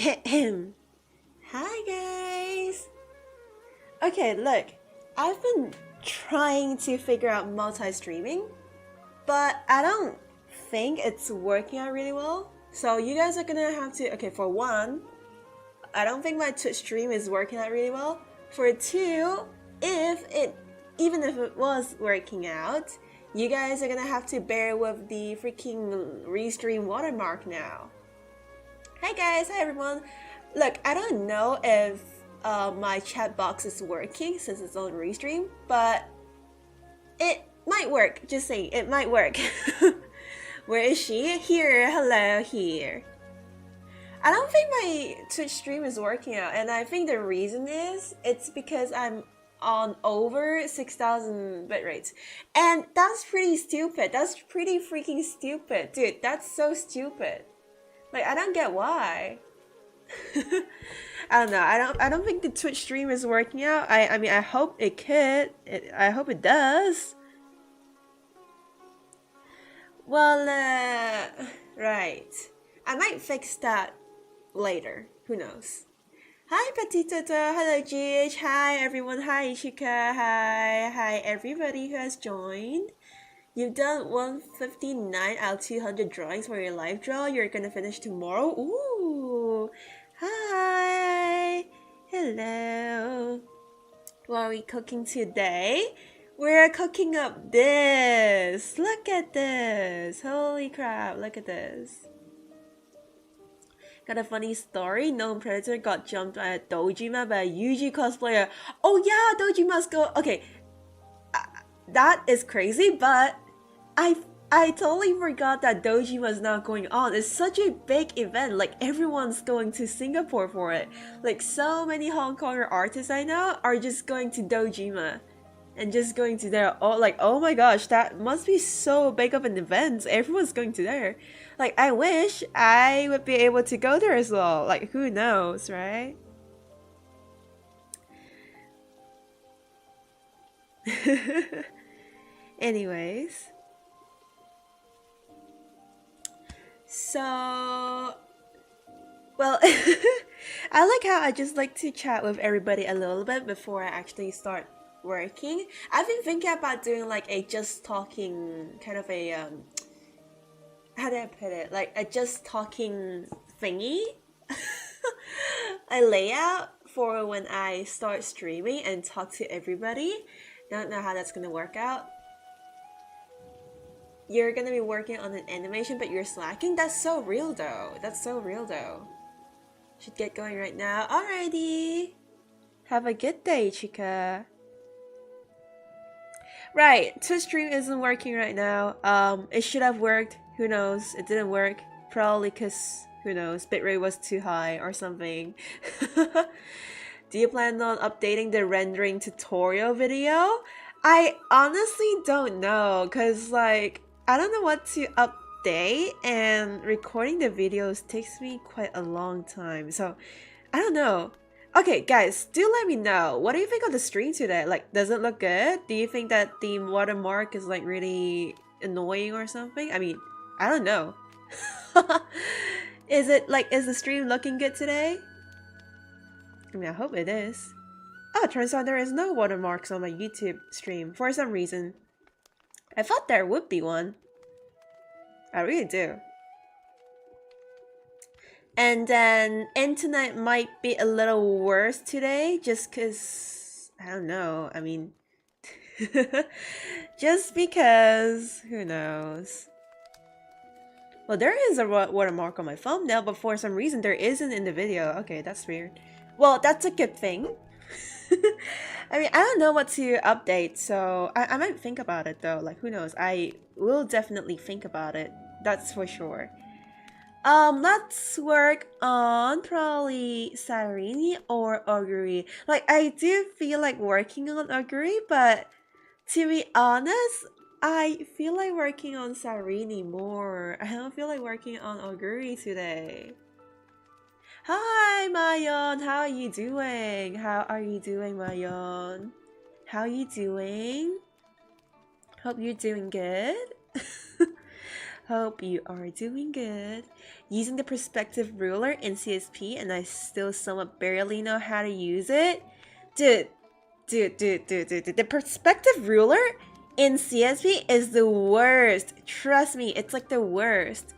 Hi guys! Okay, look, I've been trying to figure out multi-streaming, but I don't think it's working out really well. So you guys are gonna have to, okay, for one, I don't think my Twitch stream is working out really well. For two, even if it was working out, you guys are gonna have to bear with the freaking restream watermark now. Hi guys, hi everyone. Look, I don't know if my chat box is working since it's on restream, but it might work. Just saying, it might work. Where is she? Here, hello, here. I don't think my Twitch stream is working out, and I think the reason is it's because I'm on over 6,000 bitrates, and that's pretty stupid. That's pretty freaking stupid, dude. That's so stupid. Like, I don't get why. I don't know. I don't think the Twitch stream is working out. I mean, I hope it could. I hope it does. Well, right. I might fix that later. Who knows? Hi, Petitota. Hello, GH. Hi, everyone. Hi, Ishika. Hi, everybody who has joined. You've done 159 out of 200 drawings for your live draw. You're gonna finish tomorrow. Ooh. Hi. Hello. What are we cooking today? We're cooking up this. Look at this. Holy crap. Look at this. Got a funny story. Known Predator got jumped at Dojima by a Yuji cosplayer. Oh yeah, Dojima's go. Okay. That is crazy, but I totally forgot that Doji was not going on. It's such a big event. Like, everyone's going to Singapore for it. Like, so many Hong Konger artists I know are just going to Dojima and just going to there. Oh, like, oh my gosh, that must be so big of an event. Everyone's going to there. Like, I wish I would be able to go there as well. Like, who knows, right? Anyways. So, well, I like how I just like to chat with everybody a little bit before I actually start working. I've been thinking about doing like a just talking kind of a how do I put it? Like a just talking thingy, a layout for when I start streaming and talk to everybody. Don't know how that's gonna work out. You're gonna be working on an animation, but you're slacking? That's so real though. That's so real though. Should get going right now. Alrighty. Have a good day, chica. Right, Twitch stream isn't working right now. It should have worked. Who knows? It didn't work. Probably because, who knows, bitrate was too high or something. Do you plan on updating the rendering tutorial video? I honestly don't know, cause like, I don't know what to update, and recording the videos takes me quite a long time, so I don't know. Okay, guys, do let me know. What do you think of the stream today? Like, does it look good? Do you think that the watermark is like really annoying or something? I mean, I don't know. Is the stream looking good today? I mean, I hope it is. Oh, turns out there is no watermarks on my YouTube stream for some reason. I thought there would be one. I really do. And then internet might be a little worse today just because, I don't know, I mean, just because, who knows. Well, there is a watermark on my thumbnail, but for some reason there isn't in the video. Okay, that's weird. Well, that's a good thing. I mean, I don't know what to update, so I might think about it though. Like, who knows? I will definitely think about it. That's for sure. Let's work on probably CYRENE or Augury. Like, I do feel like working on Augury, but to be honest, I feel like working on CYRENE more. I don't feel like working on Augury today. Hi, Mayon. How are you doing? How are you doing, Mayon? How are you doing? Hope you're doing good. Hope you are doing good. Using the perspective ruler in CSP and I still somewhat barely know how to use it. Dude. The perspective ruler in CSP is the worst. Trust me, it's like the worst.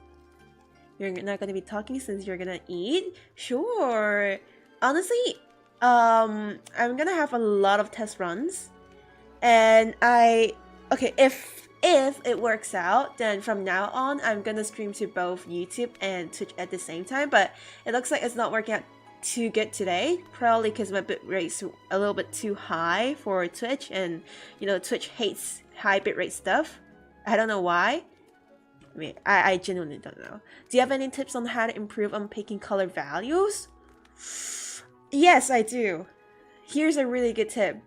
You're not gonna be talking since you're gonna eat? Sure. Honestly, I'm gonna have a lot of test runs. And okay, if it works out, then from now on I'm gonna stream to both YouTube and Twitch at the same time, but it looks like it's not working out too good today, probably because my bitrate's a little bit too high for Twitch, and you know Twitch hates high bitrate stuff. I don't know why. I mean, I genuinely don't know. Do you have any tips on how to improve on picking color values? Yes, I do. Here's a really good tip.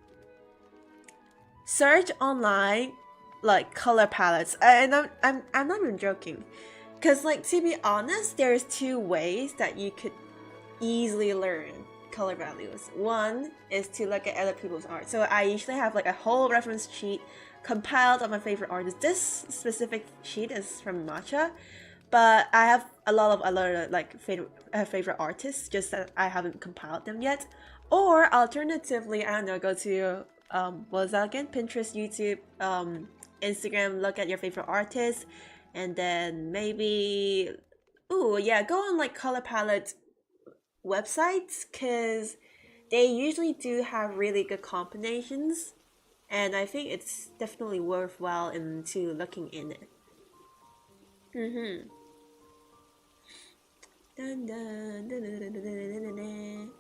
Search online like color palettes, and I'm not even joking, because like to be honest, there's two ways that you could easily learn color values. One is to look at other people's art. So I usually have like a whole reference sheet compiled of my favorite artists. This specific sheet is from Matcha, but I have a lot of other like favorite artists, just that I haven't compiled them yet. Or alternatively, I don't know, go to what was that again? Pinterest, YouTube, Instagram, look at your favorite artists, and then maybe go on like color palette websites, because they usually do have really good combinations, and I think it's definitely worthwhile into looking in it. Dun, dun, dun, dun, dun, dun, dun, dun, dun.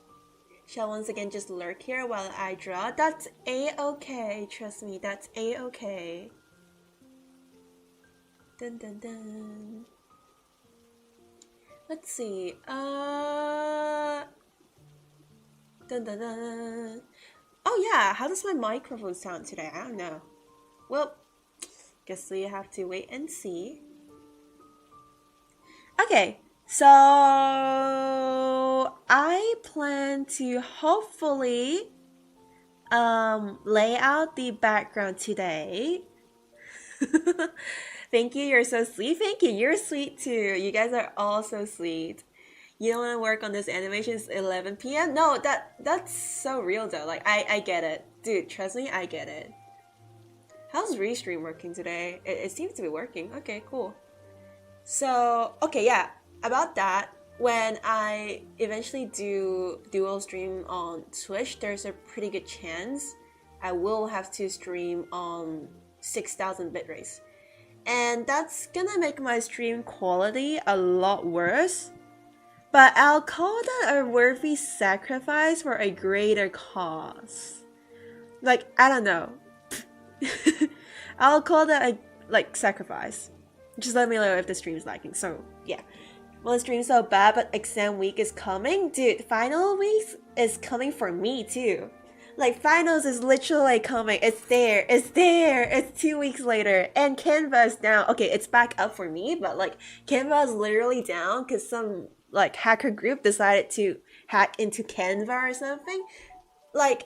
Shall once again just lurk here while I draw. That's a-okay, trust me, that's a-okay. Dun dun dun. Let's see. Dun dun dun. Oh yeah, how does my microphone sound today? I don't know. Well, guess we have to wait and see. Okay, so I plan to hopefully lay out the background today. Thank you, you're so sweet. Thank you, you're sweet too. You guys are all so sweet. You don't want to work on this animation, it's 11 p.m. No, that's so real though. Like I get it. Dude, trust me, I get it. How's Restream working today? It seems to be working. Okay, cool. So, okay, yeah, about that, when I eventually do dual stream on Twitch, there's a pretty good chance I will have to stream on 6,000 bitrates. And that's gonna make my stream quality a lot worse. But I'll call that a worthy sacrifice for a greater cause. Like, I don't know. I'll call that a, like, sacrifice. Just let me know if the stream is lagging. So, yeah. Well, the stream's so bad, but exam week is coming. Dude, final week is coming for me, too. Like, finals is literally coming. It's there. It's there. It's 2 weeks later. And Canva is down. Okay, it's back up for me, but, like, Canva is literally down because some, like, hacker group decided to hack into Canva or something. Like,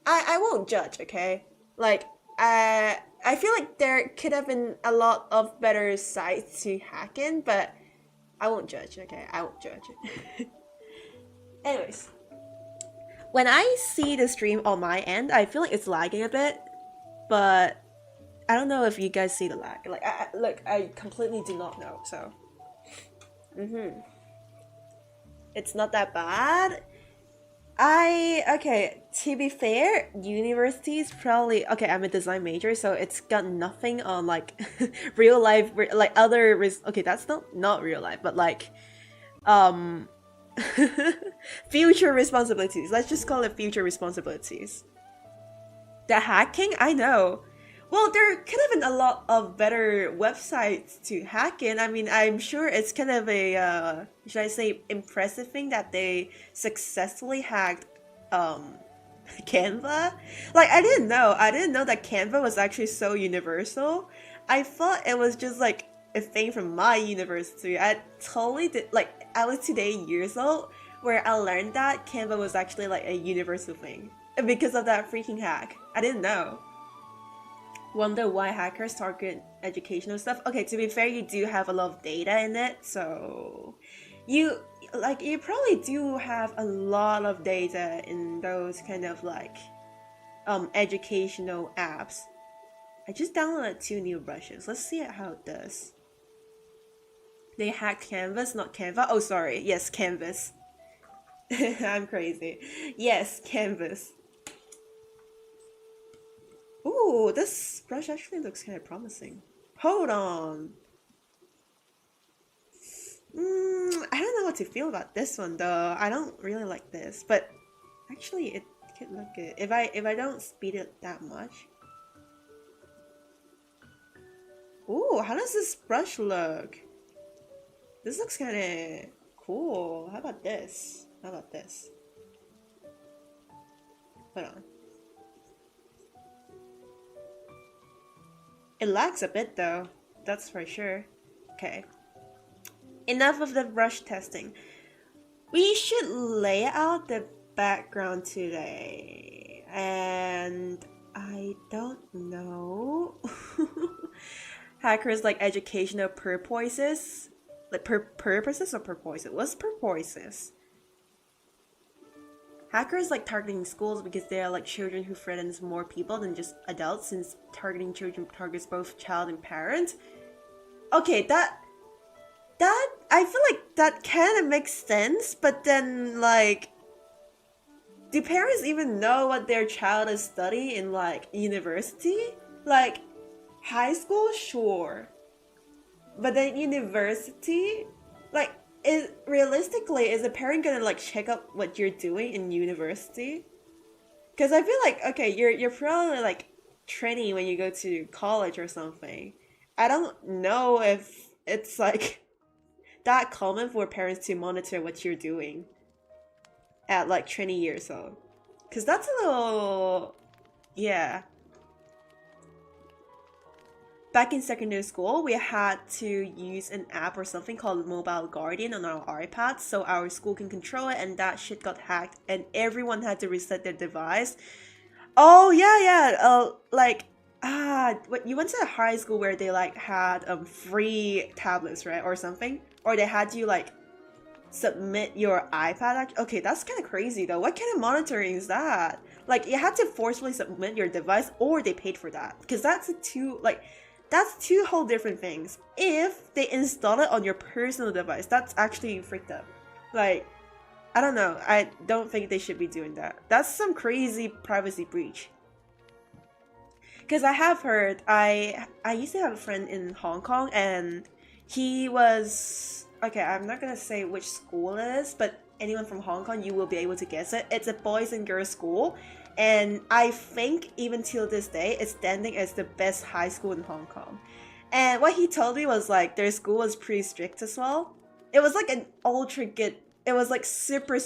I won't judge, okay? Like, I feel like there could have been a lot of better sites to hack in, but I won't judge, okay? I won't judge it. Anyways, when I see the stream on my end, I feel like it's lagging a bit, but I don't know if you guys see the lag. Like, I completely do not know, so. It's not that bad. Okay, to be fair, universities probably, okay, I'm a design major, so it's got nothing on, like, real life, like, other, okay, that's not real life, but, like, future responsibilities. Let's just call it future responsibilities. The hacking? I know. Well, there could have been a lot of better websites to hack in. I mean, I'm sure it's kind of a, should I say, impressive thing that they successfully hacked Canva. Like, I didn't know that Canva was actually so universal. I thought it was just like a thing from my university. I totally did, like, I was today years old where I learned that Canva was actually like a universal thing because of that freaking hack. I didn't know. wonder why hackers target educational stuff. Okay, to be fair, you do have a lot of data in it, so you you probably do have a lot of data in those kind of like educational apps. I just downloaded 2 new brushes. Let's see how it does. They hacked Canvas, not Canva. Oh, sorry. Yes, Canvas. I'm crazy. Yes, Canvas. Ooh, this brush actually looks kind of promising. Hold on. I don't know what to feel about this one though. I don't really like this, but actually it could look good if I don't speed it that much. Ooh, how does this brush look? This looks kind of cool. How about this? How about this? Hold on. It lags a bit though, that's for sure. Okay. Enough of the brush testing. We should lay out the background today. And I don't know. Hackers like educational purposes. Like purposes or purposes? What's purposes? Hackers like targeting schools because they are like children who threatens more people than just adults, since targeting children targets both child and parent. Okay, that I feel like that kind of makes sense, but then like, do parents even know what their child is studying in like university? Like high school, sure, but then university, like, realistically, is a parent gonna like check up what you're doing in university? Because I feel like, okay, you're probably like training when you go to college or something. I don't know if it's like that common for parents to monitor what you're doing at like 20 years old. Because that's a little, yeah. Back in secondary school, we had to use an app or something called Mobile Guardian on our iPads so our school can control it, and that shit got hacked and everyone had to reset their device. Oh yeah. What, you went to a high school where they like had free tablets, right, or something, or they had you like submit your iPad. Okay, that's kind of crazy though. What kind of monitoring is that? Like, you had to forcefully submit your device, or they paid for that, because that's two whole different things. If they install it on your personal device, that's actually freaked up. Like, I don't know. I don't think they should be doing that. That's some crazy privacy breach. Because I have heard, I used to have a friend in Hong Kong, and he was, okay, I'm not gonna say which school it is, but anyone from Hong Kong, you will be able to guess it. It's a boys and girls school, and I think even till this day, it's standing as the best high school in Hong Kong. And what he told me was like, their school was pretty strict as well. It was like an ultra good, it was like super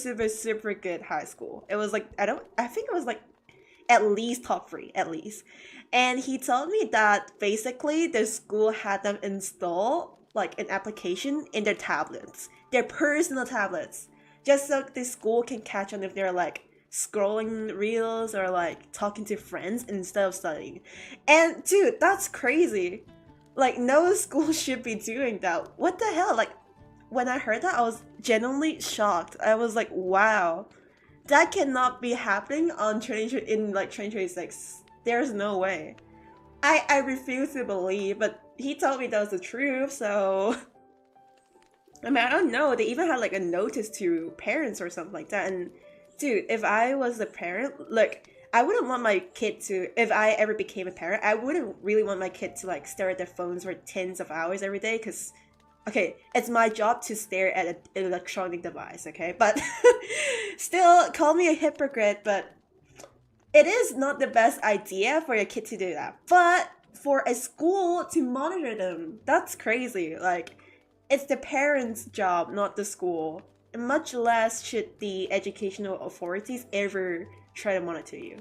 good high school. It was like, I think it was like at least top 3, at least. And he told me that basically the school had them install like an application in their tablets, their personal tablets, just so the school can catch on if they're like scrolling reels or like talking to friends instead of studying. And dude, that's crazy. Like, no school should be doing that. What the hell? Like, when I heard that, I was genuinely shocked. I was like, wow, that cannot be happening on 2026. There's no way. I refuse to believe, but he told me that was the truth, so I mean, I don't know. They even had like a notice to parents or something like that. And dude, if I was a parent, look, I wouldn't want my kid to, if I ever became a parent, I wouldn't really want my kid to like stare at their phones for tens of hours every day, because okay, it's my job to stare at an electronic device, okay? But still, call me a hypocrite, but it is not the best idea for your kid to do that. But for a school to monitor them, that's crazy. Like, it's the parents' job, not the school. And much less should the educational authorities ever try to monitor you.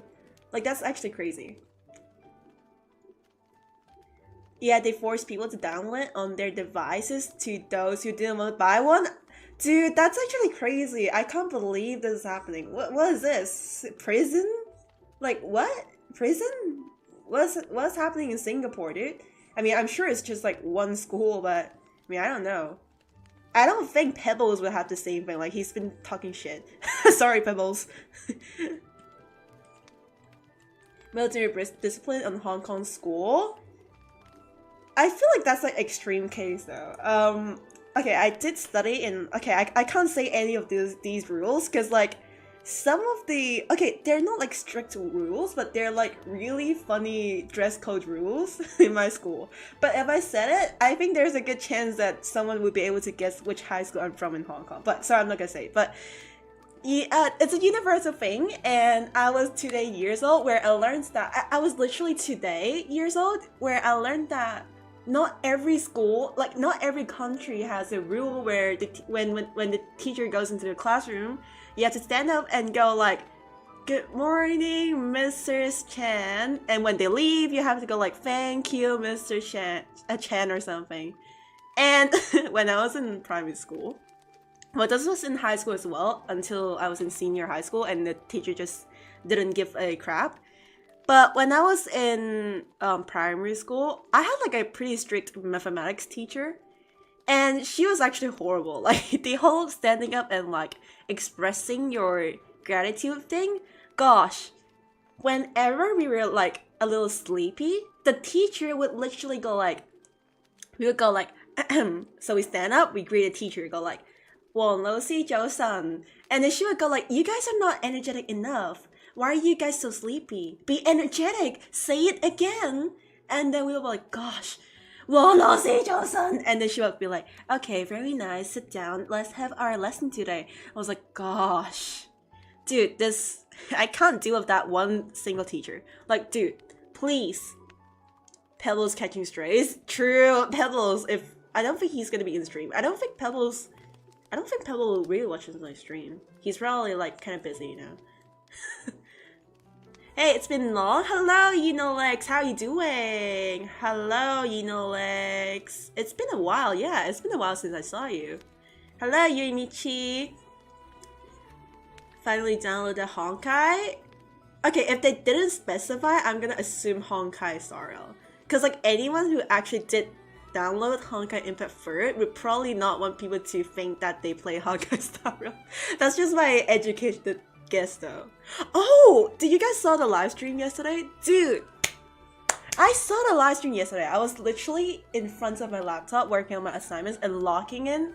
Like, that's actually crazy. Yeah, they force people to download on their devices to those who didn't want to buy one. Dude, that's actually crazy. I can't believe this is happening. What is this? Prison? Like, what? Prison? what's happening in Singapore, dude? I mean, I'm sure it's just like one school, but I mean, I don't know. I don't think Pebbles would have the same thing. Like, he's been talking shit. Sorry, Pebbles. Military discipline on Hong Kong school. I feel like that's like extreme case though. Okay, I did study in. Okay, I can't say any of these rules because like some of the they're not like strict rules, but they're like really funny dress code rules in my school. But if I said it, I think there's a good chance that someone would be able to guess which high school I'm from in Hong Kong. But sorry, I'm not gonna say it. But yeah, it's a universal thing, and I was today years old where I learned that I was literally today years old where I learned that not every school, like not every country has a rule where when the teacher goes into the classroom, you have to stand up and go like, "Good morning, Mr. Chan," and when they leave, you have to go like, "Thank you, Mr. Chan," or something. And when I was in primary school, well, this was in high school as well until I was in senior high school, and the teacher just didn't give a crap. But when I was in primary school, I had like a pretty strict mathematics teacher, and she was actually horrible. Like the whole standing up and like expressing your gratitude thing, gosh, whenever we were like a little sleepy, the teacher would literally go like, we would go like, so we stand up, we greet the teacher, go like, 王老師早晨, and then she would go like, you guys are not energetic enough. Why are you guys so sleepy? Be energetic. Say it again. And then we were like, gosh, 王老師早晨. And then she would be like, okay, very nice. Sit down. Let's have our lesson today. I was like, gosh, dude, I can't deal with that one single teacher. Like, dude, please. Pebbles catching strays. True, Pebbles. I don't think he's gonna be in the stream. I don't think Pebbles really watches my stream. He's probably like kind of busy, you know. Hey, it's been long. Hello, Lex. How you doing? Hello, Lex. It's been a while. Yeah, it's been a while since I saw you. Hello, Yuimichi. Finally downloaded Honkai. Okay, if they didn't specify, I'm gonna assume Honkai Star Rail. Because like anyone who actually did download Honkai Impact first would probably not want people to think that they play Honkai Star Rail. That's just my educated guess though. Oh, did you guys saw the live stream yesterday? Dude, I saw the live stream yesterday. I was literally in front of my laptop working on my assignments and locking in.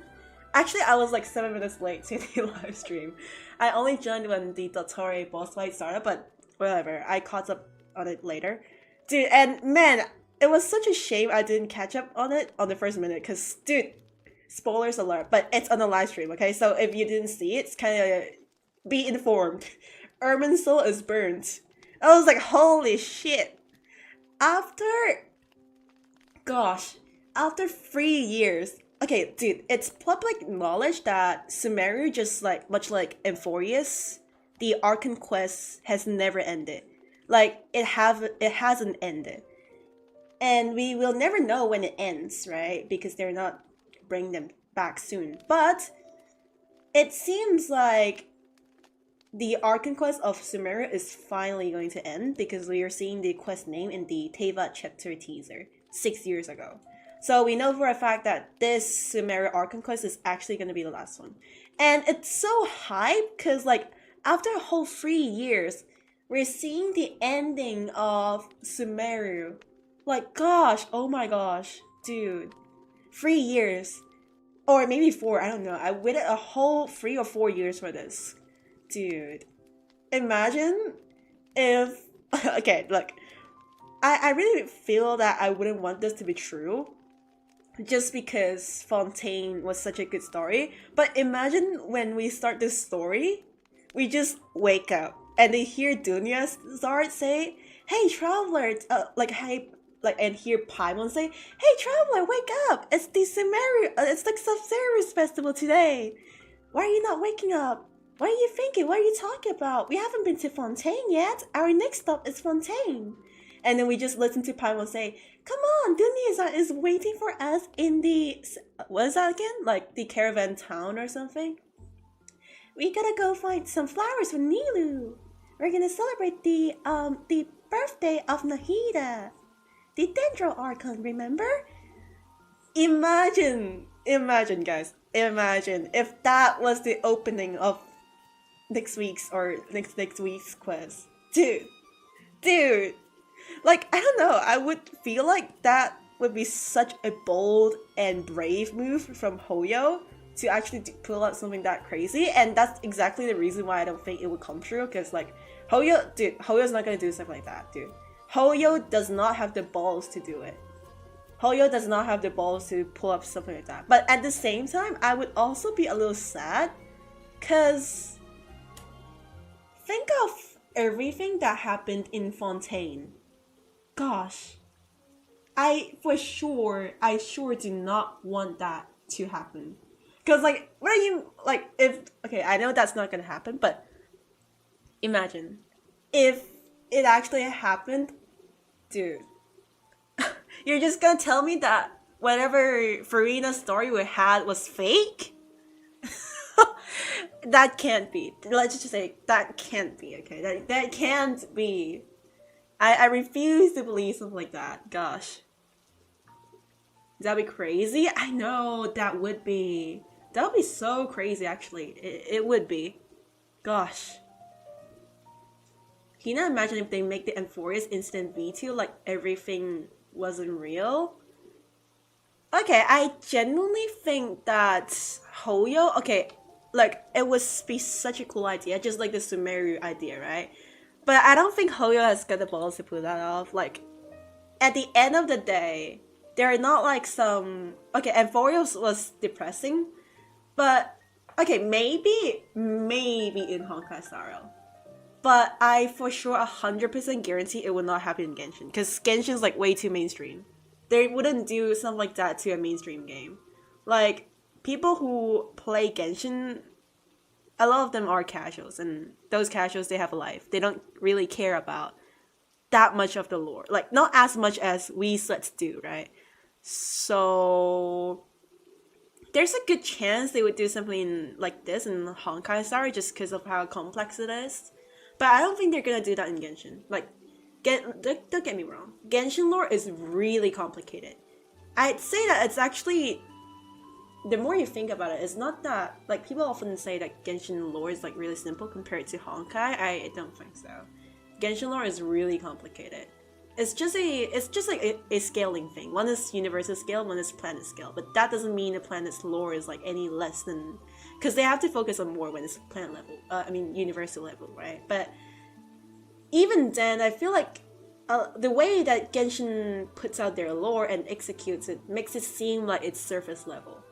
Actually, I was like 7 minutes late to the live stream. I only joined when the Dottore boss fight started, but whatever. I caught up on it later. Dude, and man, it was such a shame I didn't catch up on it on the first minute, because, dude, spoilers alert, but it's on the live stream, okay? So if you didn't see it, it's kind of, be informed. Urban Soul is burnt. I was like, holy shit. After 3 years, okay, dude, it's public knowledge that Sumeru, just like, much like Emphorius, the Archon quest has never ended. Like, it hasn't ended. And we will never know when it ends, right? Because they're not bringing them back soon. But it seems like the Archon quest of Sumeru is finally going to end, because we are seeing the quest name in the Teyvat chapter teaser 6 years ago. So we know for a fact that this Sumeru Archon quest is actually going to be the last one. And it's so hype because like after a whole 3 years, we're seeing the ending of Sumeru. Like, gosh, oh my gosh, dude. 3 years. Or maybe 4, I don't know. I waited a whole 3 or 4 years for this. Dude. Imagine if... Okay, look. I really feel that I wouldn't want this to be true. Just because Fontaine was such a good story. But imagine when we start this story, we just wake up and they hear Dunya Zard say, "Hey, traveler," and hear Paimon say, "Hey, traveler, wake up! It's the Sub-Zerus festival today. Why are you not waking up? What are you thinking? What are you talking about? We haven't been to Fontaine yet. Our next stop is Fontaine." And then we just listen to Paimon say, "Come on, Dunya is waiting for us in the..." What is that again? Like the caravan town or something? "We gotta go find some flowers for Nilu. We're gonna celebrate the birthday of Nahida, the Dendro Archon, remember? Imagine, guys, imagine if that was the opening of next week's quest. Dude, like, I don't know, I would feel like that would be such a bold and brave move from Hoyo to actually pull out something that crazy, and that's exactly the reason why I don't think it would come true, because like, Hoyo's not gonna do stuff like that, dude. Hoyo does not have the balls to do it. Hoyo does not have the balls to pull up something like that. But at the same time, I would also be a little sad, because think of everything that happened in Fontaine. Gosh. I sure do not want that to happen. Because, like, what are you, like, if, okay, I know that's not gonna happen, but imagine if it actually happened, dude. You're just gonna tell me that whatever Farina's story we had was fake? That can't be. Let's just say that can't be, okay? That can't be. I refuse to believe something like that. Gosh. That'd be crazy? I know, that would be. That would be so crazy, actually. It would be. Gosh. Can you not imagine if they make the Amphorius instant V2 like everything wasn't real? Okay, I genuinely think that Hoyo, okay, like, it would be such a cool idea, just like the Sumeru idea, right? But I don't think Hoyo has got the balls to pull that off. Like, at the end of the day, they're not like some... Okay, Amphorius was depressing, but... Okay, maybe in Honkai Star Rail. But I for sure 100% guarantee it would not happen in Genshin, because Genshin's like way too mainstream. They wouldn't do something like that to a mainstream game. Like, people who play Genshin, a lot of them are casuals, and those casuals, they have a life. They don't really care about that much of the lore. Like, not as much as we sluts do, right? So there's a good chance they would do something like this in Honkai Star just because of how complex it is. But I don't think they're gonna do that in Genshin. Like, don't get me wrong. Genshin lore is really complicated. I'd say that it's actually, the more you think about it, it's not that, like, people often say that Genshin lore is like really simple compared to Honkai. I don't think so. Genshin lore is really complicated. It's just like a scaling thing. One is universal scale, one is planet scale. But that doesn't mean the planet's lore is like any less than, because they have to focus on more when it's planet level. Universal level, right? But even then, I feel like the way that Genshin puts out their lore and executes it makes it seem like it's surface level.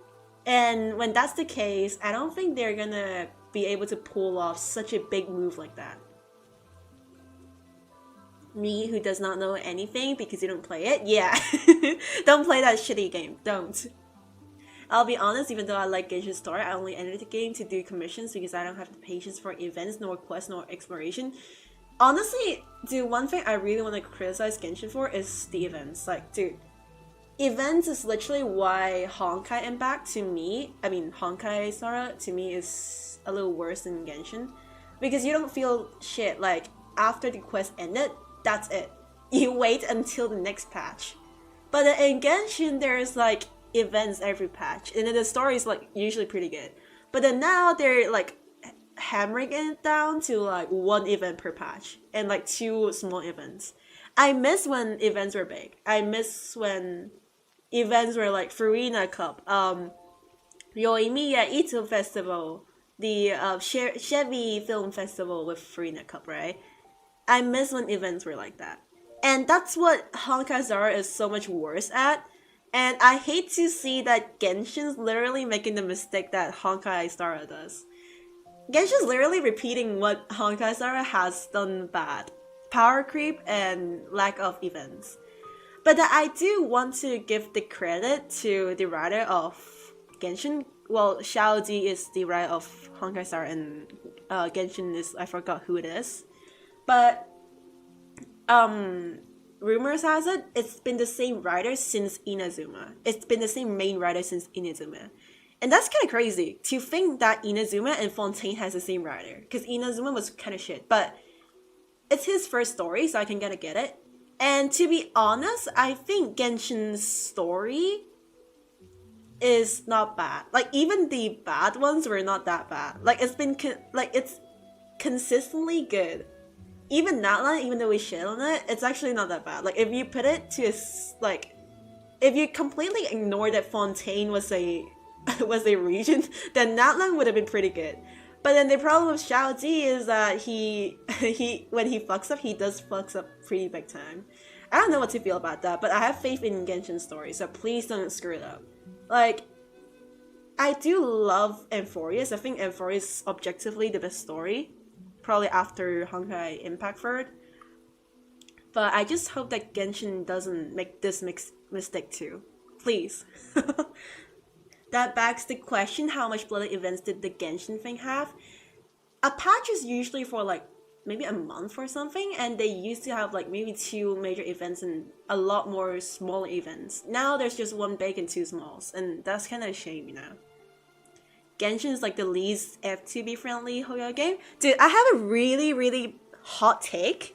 And when that's the case, I don't think they're gonna be able to pull off such a big move like that. Me, who does not know anything because you don't play it? Yeah. Don't play that shitty game. Don't. I'll be honest, even though I like Genshin Star, I only entered the game to do commissions because I don't have the patience for events, nor quests, nor exploration. Honestly, dude, one thing I really want to criticize Genshin for is the events. Like, dude, events is literally why Honkai Impact to me, Honkai Star to me is a little worse than Genshin. Because you don't feel shit, like, after the quest ended, that's it. You wait until the next patch. But in Genshin, there's like events every patch, and then the story is like usually pretty good. But then now they're like hammering it down to like one event per patch and like 2 small events. I miss when events were big. I miss when events were like Farina Cup, Yoimiya Ito Festival, the Chevy Film Festival with Farina Cup, right? I miss when events were like that. And that's what Honkai Star is so much worse at. And I hate to see that Genshin's literally making the mistake that Honkai Star does. Genshin's literally repeating what Honkai Star has done bad. Power creep and lack of events. But I do want to give the credit to the writer of Genshin. Well, Xiao Di is the writer of Honkai Star, and Genshin is, I forgot who it is. But rumors has it, it's been the same writer since Inazuma. It's been the same main writer since Inazuma. And that's kind of crazy to think that Inazuma and Fontaine has the same writer, because Inazuma was kind of shit. But it's his first story, so I can get it. And to be honest, I think Genshin's story is not bad. Like even the bad ones were not that bad. Like it's consistently good. Even that one, even though we shit on it, it's actually not that bad. Like if you put it to if you completely ignore that Fontaine was a was a region, then Natlan would have been pretty good. But then the problem with Xiao Ji is that he when he fucks up, he does fucks up pretty big time. I don't know what to feel about that, but I have faith in Genshin's story, so please don't screw it up. Like, I do love Amphorius. I think Amphorius is objectively the best story, probably after Honkai Impact third. But I just hope that Genshin doesn't make this mistake too. Please. That begs the question, how much bloody events did the Genshin thing have? A patch is usually for like maybe a month or something, and they used to have like maybe 2 major events and a lot more smaller events. Now there's just 1 big and 2 smalls, and that's kind of a shame, you know. Genshin is like the least F2B friendly Hoyo game. Dude, I have a really hot take.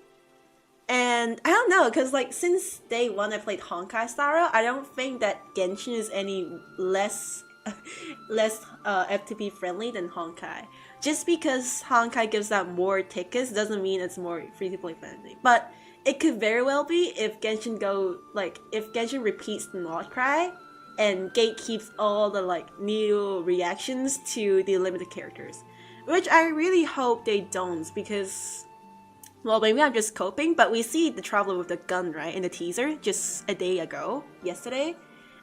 And I don't know, because like since day 1 I played Honkai Star Rail, I don't think that Genshin is any less FTP friendly than Honkai. Just because Honkai gives out more tickets doesn't mean it's more free-to-play friendly. But it could very well be if Genshin if Genshin repeats the Not Cry and gatekeeps all the like new reactions to the limited characters. Which I really hope they don't, because well, maybe I'm just coping, but we see the Traveler with the gun, right, in the teaser just a day ago, yesterday.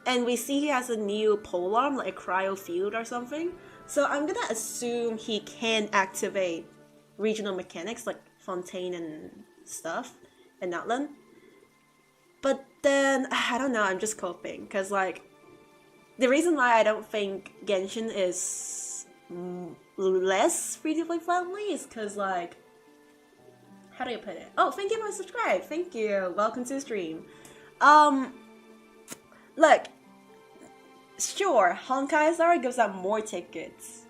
And we see he has a new polearm, like a cryo field or something. So I'm gonna assume he can activate regional mechanics like Fontaine and stuff, and Natlan. But then, I don't know, I'm just coping. Because like, the reason why I don't think Genshin is less free-to-play friendly is because like, how do you put it? Oh, thank you for subscribe. Thank you. Welcome to the stream. Look, sure, Honkai Star gives out more tickets.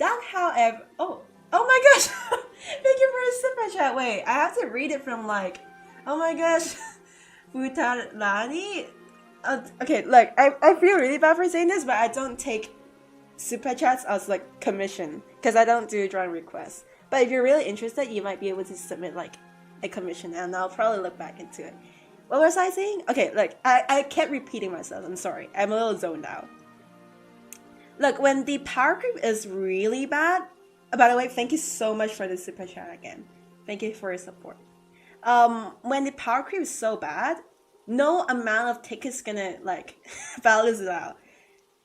That, however, oh my gosh, thank you for a super chat. Wait, I have to read it from like, oh my gosh, Futarani. Okay, look, I feel really bad for saying this, but I don't take super chats as like commission because I don't do drawing requests. But if you're really interested, you might be able to submit like a commission, and I'll probably look back into it. What was I saying? Okay, look, I kept repeating myself. I'm sorry. I'm a little zoned out. Look, when the power creep is really bad. By the way, thank you so much for the super chat again. Thank you for your support. When the power creep is so bad, no amount of tickets is gonna like balance it out.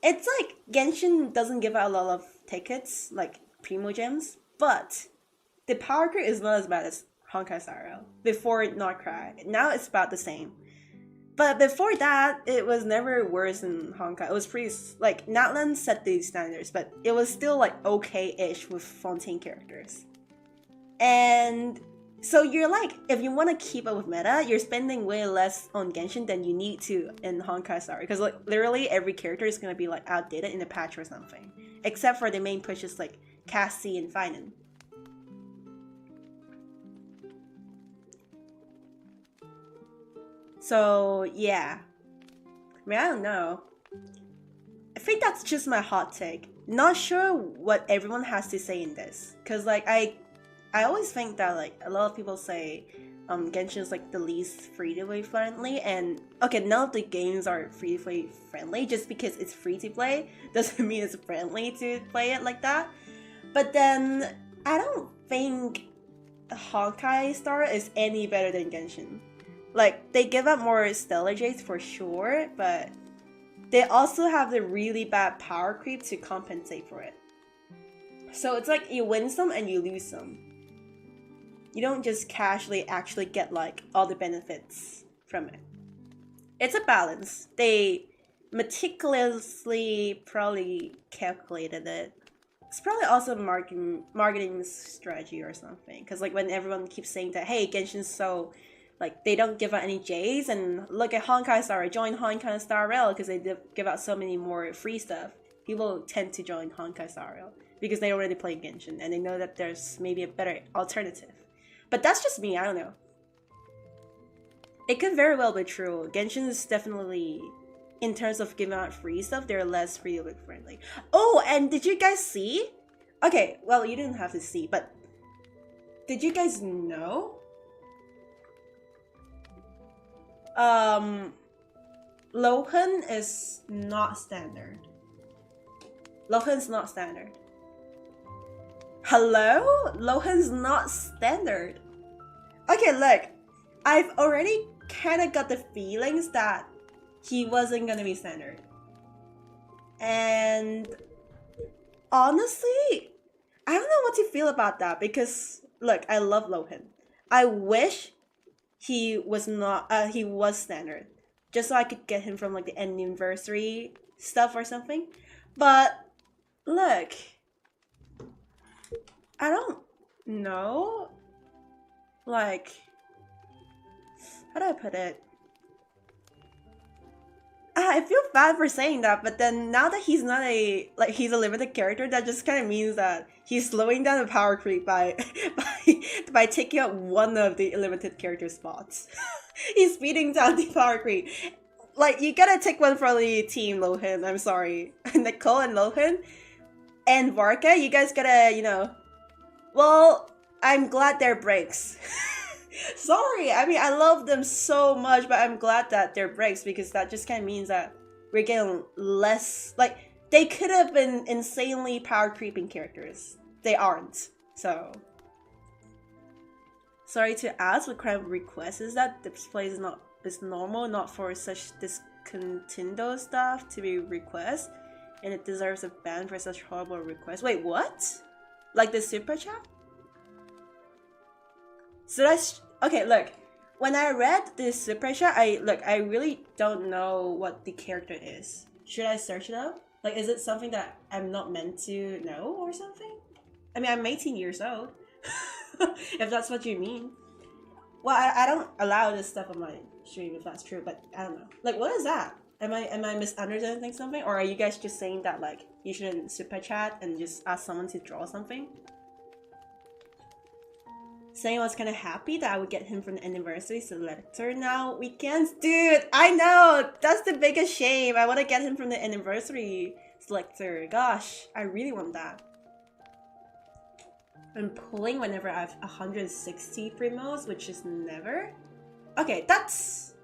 It's like Genshin doesn't give out a lot of tickets, like primo gems, but the power creep is not as bad as Honkai Star Rail before Not Cry. Now it's about the same. But before that, it was never worse than Honkai. It was pretty, like, Natlan set these standards, but it was still, like, okay-ish with Fontaine characters. And so you're like, if you want to keep up with meta, you're spending way less on Genshin than you need to in Honkai Star. Because, like, literally every character is going to be, like, outdated in a patch or something. Except for the main pushes, like, Cassie and Finan. So, yeah. I mean, I don't know. I think that's just my hot take. Not sure what everyone has to say in this. Because, like, I always think that, like, a lot of people say Genshin is, like, the least free-to-play friendly. And, okay, none of the games are free-to-play friendly. Just because it's free-to-play doesn't mean it's friendly to play it like that. But then, I don't think Honkai Star is any better than Genshin. Like, they give up more Stellar Jades for sure, but they also have the really bad power creep to compensate for it. So it's like you win some and you lose some. You don't just casually actually get like all the benefits from it. It's a balance. They meticulously probably calculated it. It's probably also a marketing strategy or something. Because like when everyone keeps saying that, hey, Genshin's so... like, they don't give out any J's, and look at Honkai Star, join Honkai Star Rail because they give out so many more free stuff. People tend to join Honkai Star Rail because they already play Genshin, and they know that there's maybe a better alternative. But that's just me, I don't know. It could very well be true. Genshin is definitely, in terms of giving out free stuff, they're less free-to-play friendly. Oh, and did you guys see? Okay, well, you didn't have to see, but did you guys know? Lohan is not standard. Lohan's not standard. Hello? Lohan's not standard. Okay, look. I've already kind of got the feelings that he wasn't gonna be standard. And honestly, I don't know what to feel about that because, look, I love Lohan. I wish he was not, he was standard. Just so I could get him from like the anniversary stuff or something. But, look, I don't know. Like, how do I put it? I feel bad for saying that, but then now that he's not he's a limited character, that just kind of means that he's slowing down the power creep by by taking out one of the limited character spots. He's speeding down the power creep. Like, you gotta take one for the team, Lohan. I'm sorry. Nicole and Lohan and Varka, you guys gotta, you know. Well, I'm glad they're breaks. Sorry, I mean, I love them so much, but I'm glad that they're breaks because that just kind of means that we're getting less. Like, they could have been insanely power creeping characters. They aren't. So, sorry to ask, what kind of request is that? The display is normal, not for such discontinued stuff to be request, and it deserves a ban for such horrible requests. Wait, what? Like the super chat? So okay, look, when I read this super chat, I really don't know what the character is. Should I search it up? Like, is it something that I'm not meant to know or something? I mean, I'm 18 years old. If that's what you mean. Well, I don't allow this stuff on my stream if that's true, but I don't know. Like, what is that? Am I misunderstanding something? Or are you guys just saying that, like, you shouldn't super chat and just ask someone to draw something? Saying I was kind of happy that I would get him from the anniversary selector now weekends. Dude, I know! That's the biggest shame. I want to get him from the anniversary selector. Gosh, I really want that. I'm pulling whenever I have 160 primos, which is never. Okay, that's...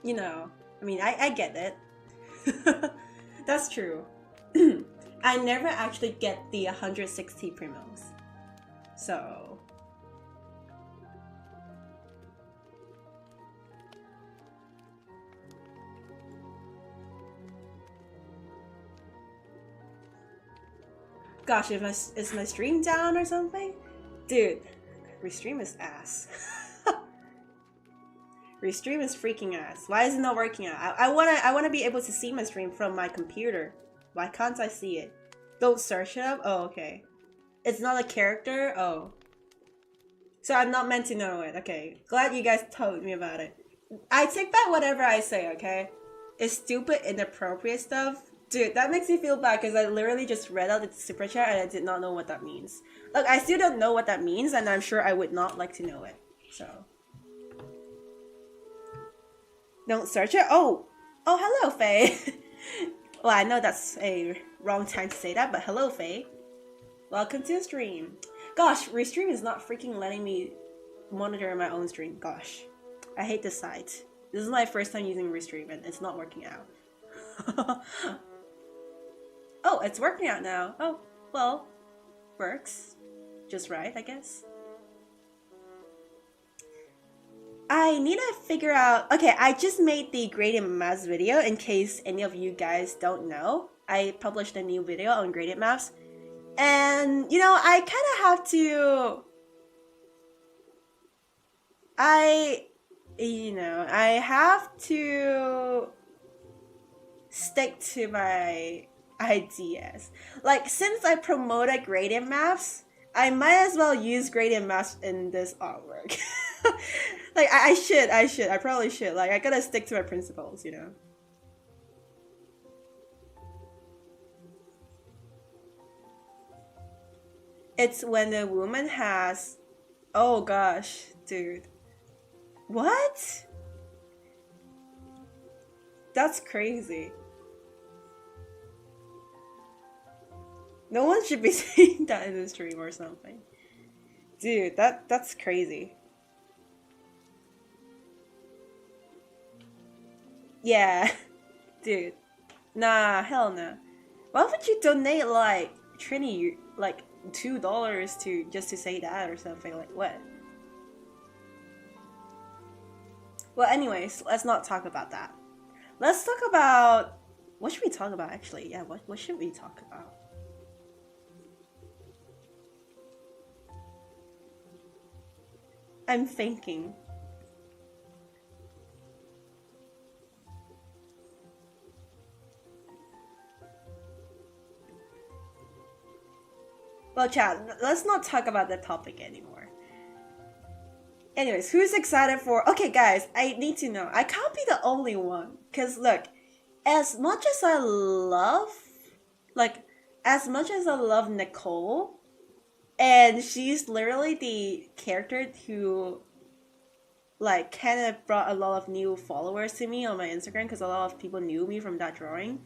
You know, I mean, I get it. That's true. I never actually get the 160 primos. So... Gosh, is my stream down or something? Dude, restream is ass. Restream is freaking ass. Why is it not working out? I wanna be able to see my stream from my computer. Why can't I see it? Don't search it up? Oh, okay. It's not a character? Oh. So I'm not meant to know it. Okay. Glad you guys told me about it. I take back whatever I say, okay? It's stupid, inappropriate stuff. Dude, that makes me feel bad because I literally just read out the super chat and I did not know what that means. Look, I still don't know what that means and I'm sure I would not like to know it. So. Don't search it? Oh, hello, Faye. Well, I know that's a wrong time to say that, but hello, Faye. Welcome to the stream. Gosh, Restream is not freaking letting me monitor my own stream. Gosh, I hate this site. This is my first time using Restream and it's not working out. Oh, it's working out now. Oh, well, works. Just right, I guess. I need to figure out... Okay, I just made the gradient maps video in case any of you guys don't know. I published a new video on gradient maps. And, you know, I kind of have to... I have to stick to my ideas. Like, since I promoted gradient maps, I might as well use gradient maps in this artwork. Like, I probably should. Like, I gotta stick to my principles, you know? It's when a woman has Oh gosh, dude. What? That's crazy. No one should be saying that in the stream or something. Dude, that's crazy. Yeah. Dude. Nah, hell no. Why would you donate like Trini like $2 to just to say that or something? Like what? Well, anyways, let's not talk about that. Let's talk about what should we talk about actually? Yeah, what should we talk about? I'm thinking. Well, chat, let's not talk about that topic anymore. Anyways, who's excited for... Okay, guys, I need to know. I can't be the only one. Because, look, as much as I love... Like, as much as I love Nicole, and she's literally the character who, like, kind of brought a lot of new followers to me on my Instagram, because a lot of people knew me from that drawing.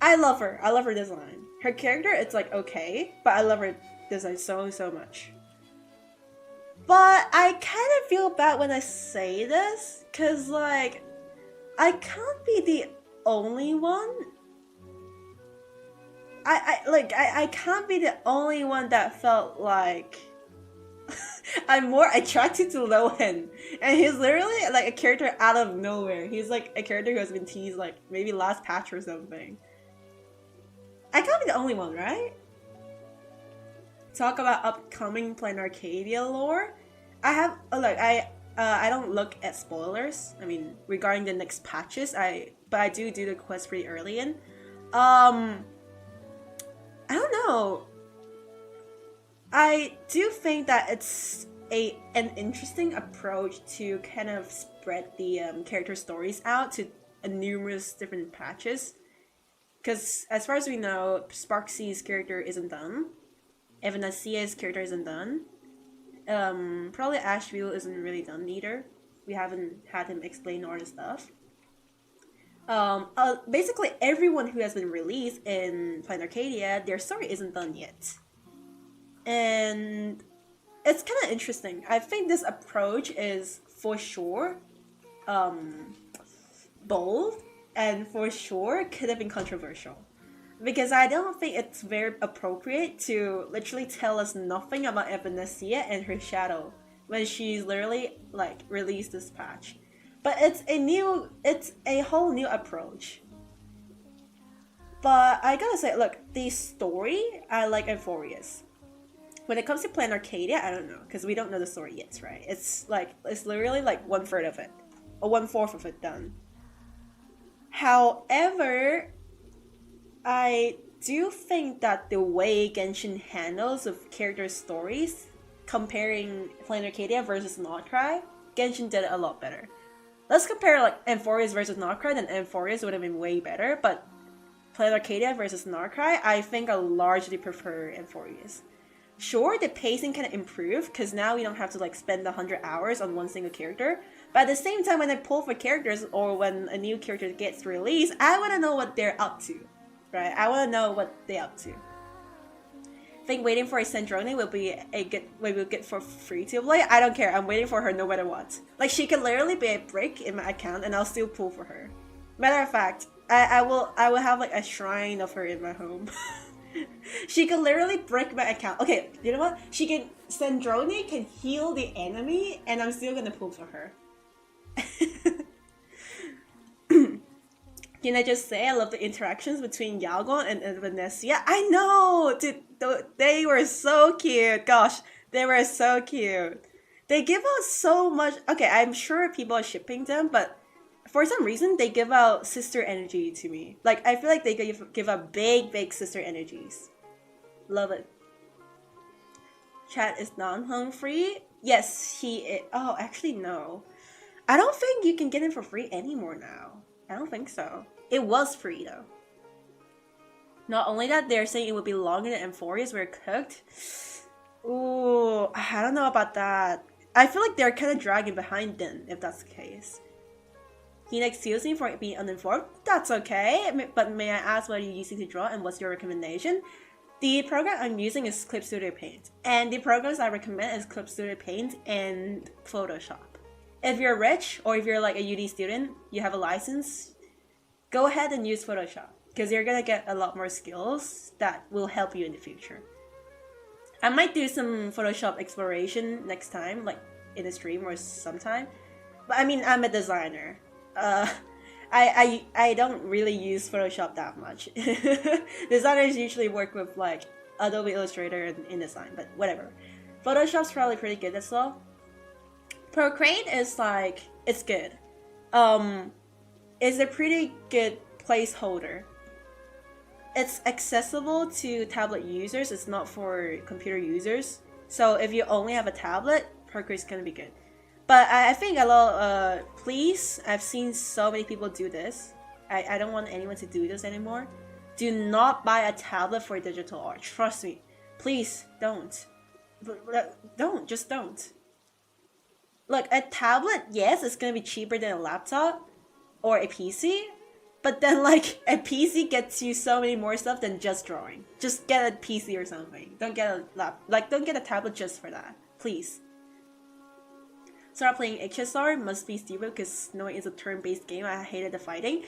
I love her. I love her design. Her character, it's like okay, but I love her design so much. But I kind of feel bad when I say this, cause like I can't be the only one. I can't be the only one that felt like I'm more attracted to Lohan, and he's literally like a character out of nowhere. He's like a character who has been teased like maybe last patch or something. I can't be the only one, right? Talk about upcoming Plain Arcadia lore. I have I don't look at spoilers. I mean, regarding the next patches, but I do the quest pretty early in. I don't know. I do think that it's an interesting approach to kind of spread the character stories out to numerous different patches. Because as far as we know, Sparksy's character isn't done. Evanasia's character isn't done. Probably Ashville isn't really done either. We haven't had him explain all the stuff. Basically everyone who has been released in Plain Arcadia, their story isn't done yet. And it's kind of interesting. I think this approach is for sure bold, and for sure could have been controversial. Because I don't think it's very appropriate to literally tell us nothing about Evanesia and her shadow when she's literally like released this patch. But it's a whole new approach. But I gotta say, look, the story I like Euphoria's. When it comes to Plain Arcadia, I don't know, because we don't know the story yet, right? It's literally like 1/3 of it, or 1/4 of it done. However, I do think that the way Genshin handles of character stories, comparing Plain Arcadia versus Notcry, Genshin did it a lot better. Let's compare like Euphoria's versus Notcry, then Euphoria's would have been way better, but Plain Arcadia versus Notcry, I think I largely prefer Euphoria's. Sure, the pacing can improve, because now we don't have to like spend 100 hours on one single character, but at the same time when I pull for characters or when a new character gets released, I want to know what they're up to, right? I want to know what they're up to. I think waiting for a Sandrone will be a good way we'll get for free to play. I don't care, I'm waiting for her no matter what. Like, she can literally be a brick in my account and I'll still pull for her. Matter of fact, I will have like a shrine of her in my home. She can literally break my account. Okay, you know what? Sandrone can heal the enemy and I'm still gonna pull for her. Can I just say I love the interactions between Yalgon and Vanessa? I know! Dude, they were so cute. Gosh, they were so cute. They give out so much... Okay, I'm sure people are shipping them, but for some reason, they give out sister energy to me. Like, I feel like they give out big sister energies. Love it. Chat is non-hung free? Yes, he is. Oh, actually, no. I don't think you can get it for free anymore now. I don't think so. It was free, though. Not only that, they're saying it would be longer than Euphoria's were cooked. Ooh, I don't know about that. I feel like they're kind of dragging behind then, if that's the case. He excuse me for being uninformed. That's okay, but may I ask what you're using to draw and what's your recommendation? The program I'm using is Clip Studio Paint, and the programs I recommend is Clip Studio Paint and Photoshop. If you're rich or if you're like a UD student, you have a license, go ahead and use Photoshop because you're gonna get a lot more skills that will help you in the future. I might do some Photoshop exploration next time, like in a stream or sometime. But I mean, I'm a designer. I don't really use Photoshop that much. Designers usually work with like Adobe Illustrator and InDesign, but whatever. Photoshop's probably pretty good as well. Procreate is like, it's good. It's a pretty good placeholder. It's accessible to tablet users, it's not for computer users. So if you only have a tablet, Procreate's gonna be good. But I think a lot, please, I've seen so many people do this. I don't want anyone to do this anymore. Do not buy a tablet for digital art. Trust me. Please, don't. Don't, just don't. Look, a tablet, yes, it's gonna be cheaper than a laptop or a PC. But then, like, a PC gets you so many more stuff than just drawing. Just get a PC or something. Don't get don't get a tablet just for that. Please. Start playing HSR must be stupid because knowing it's a turn-based game. I hated the fighting.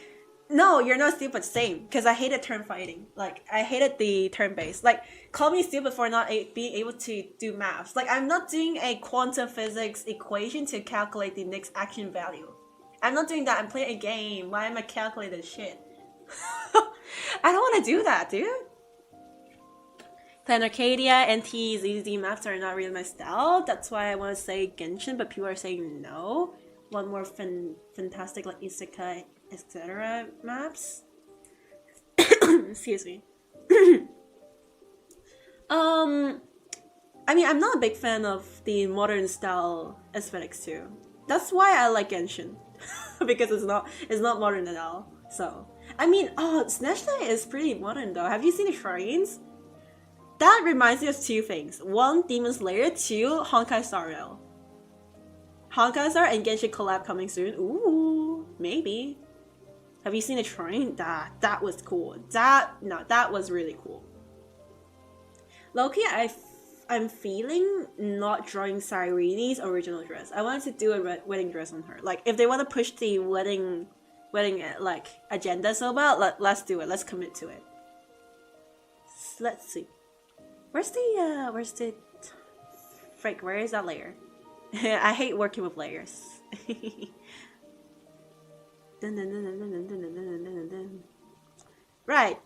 No, you're not stupid. Same, because I hated turn fighting. Like, I hated the turn-based. Like, call me stupid for not being able to do maths. Like, I'm not doing a quantum physics equation to calculate the next action value. I'm not doing that. I'm playing a game. Why am I calculating shit? I don't want to do that, dude. Plan Arcadia, NT, ZZ maps are not really my style. That's why I want to say Genshin, but people are saying no. Want more fantastic like Isekai, etc. maps. Excuse me. I mean, I'm not a big fan of the modern style aesthetics too. That's why I like Genshin. Because it's not modern at all. So I mean, Snatch Night is pretty modern though. Have you seen the shrines? That reminds me of two things. One, Demon Slayer. Two, Honkai Star Rail. Honkai Star and Genshin collab coming soon. Ooh, maybe. Have you seen the shrine? That was cool. That was really cool. Loki, I'm feeling not drawing CYRENE's original dress. I wanted to do a wedding dress on her. Like, if they want to push the wedding like agenda so bad, let's do it. Let's commit to it. Let's see. Where's the frick? Where is that layer? I hate working with layers. Right.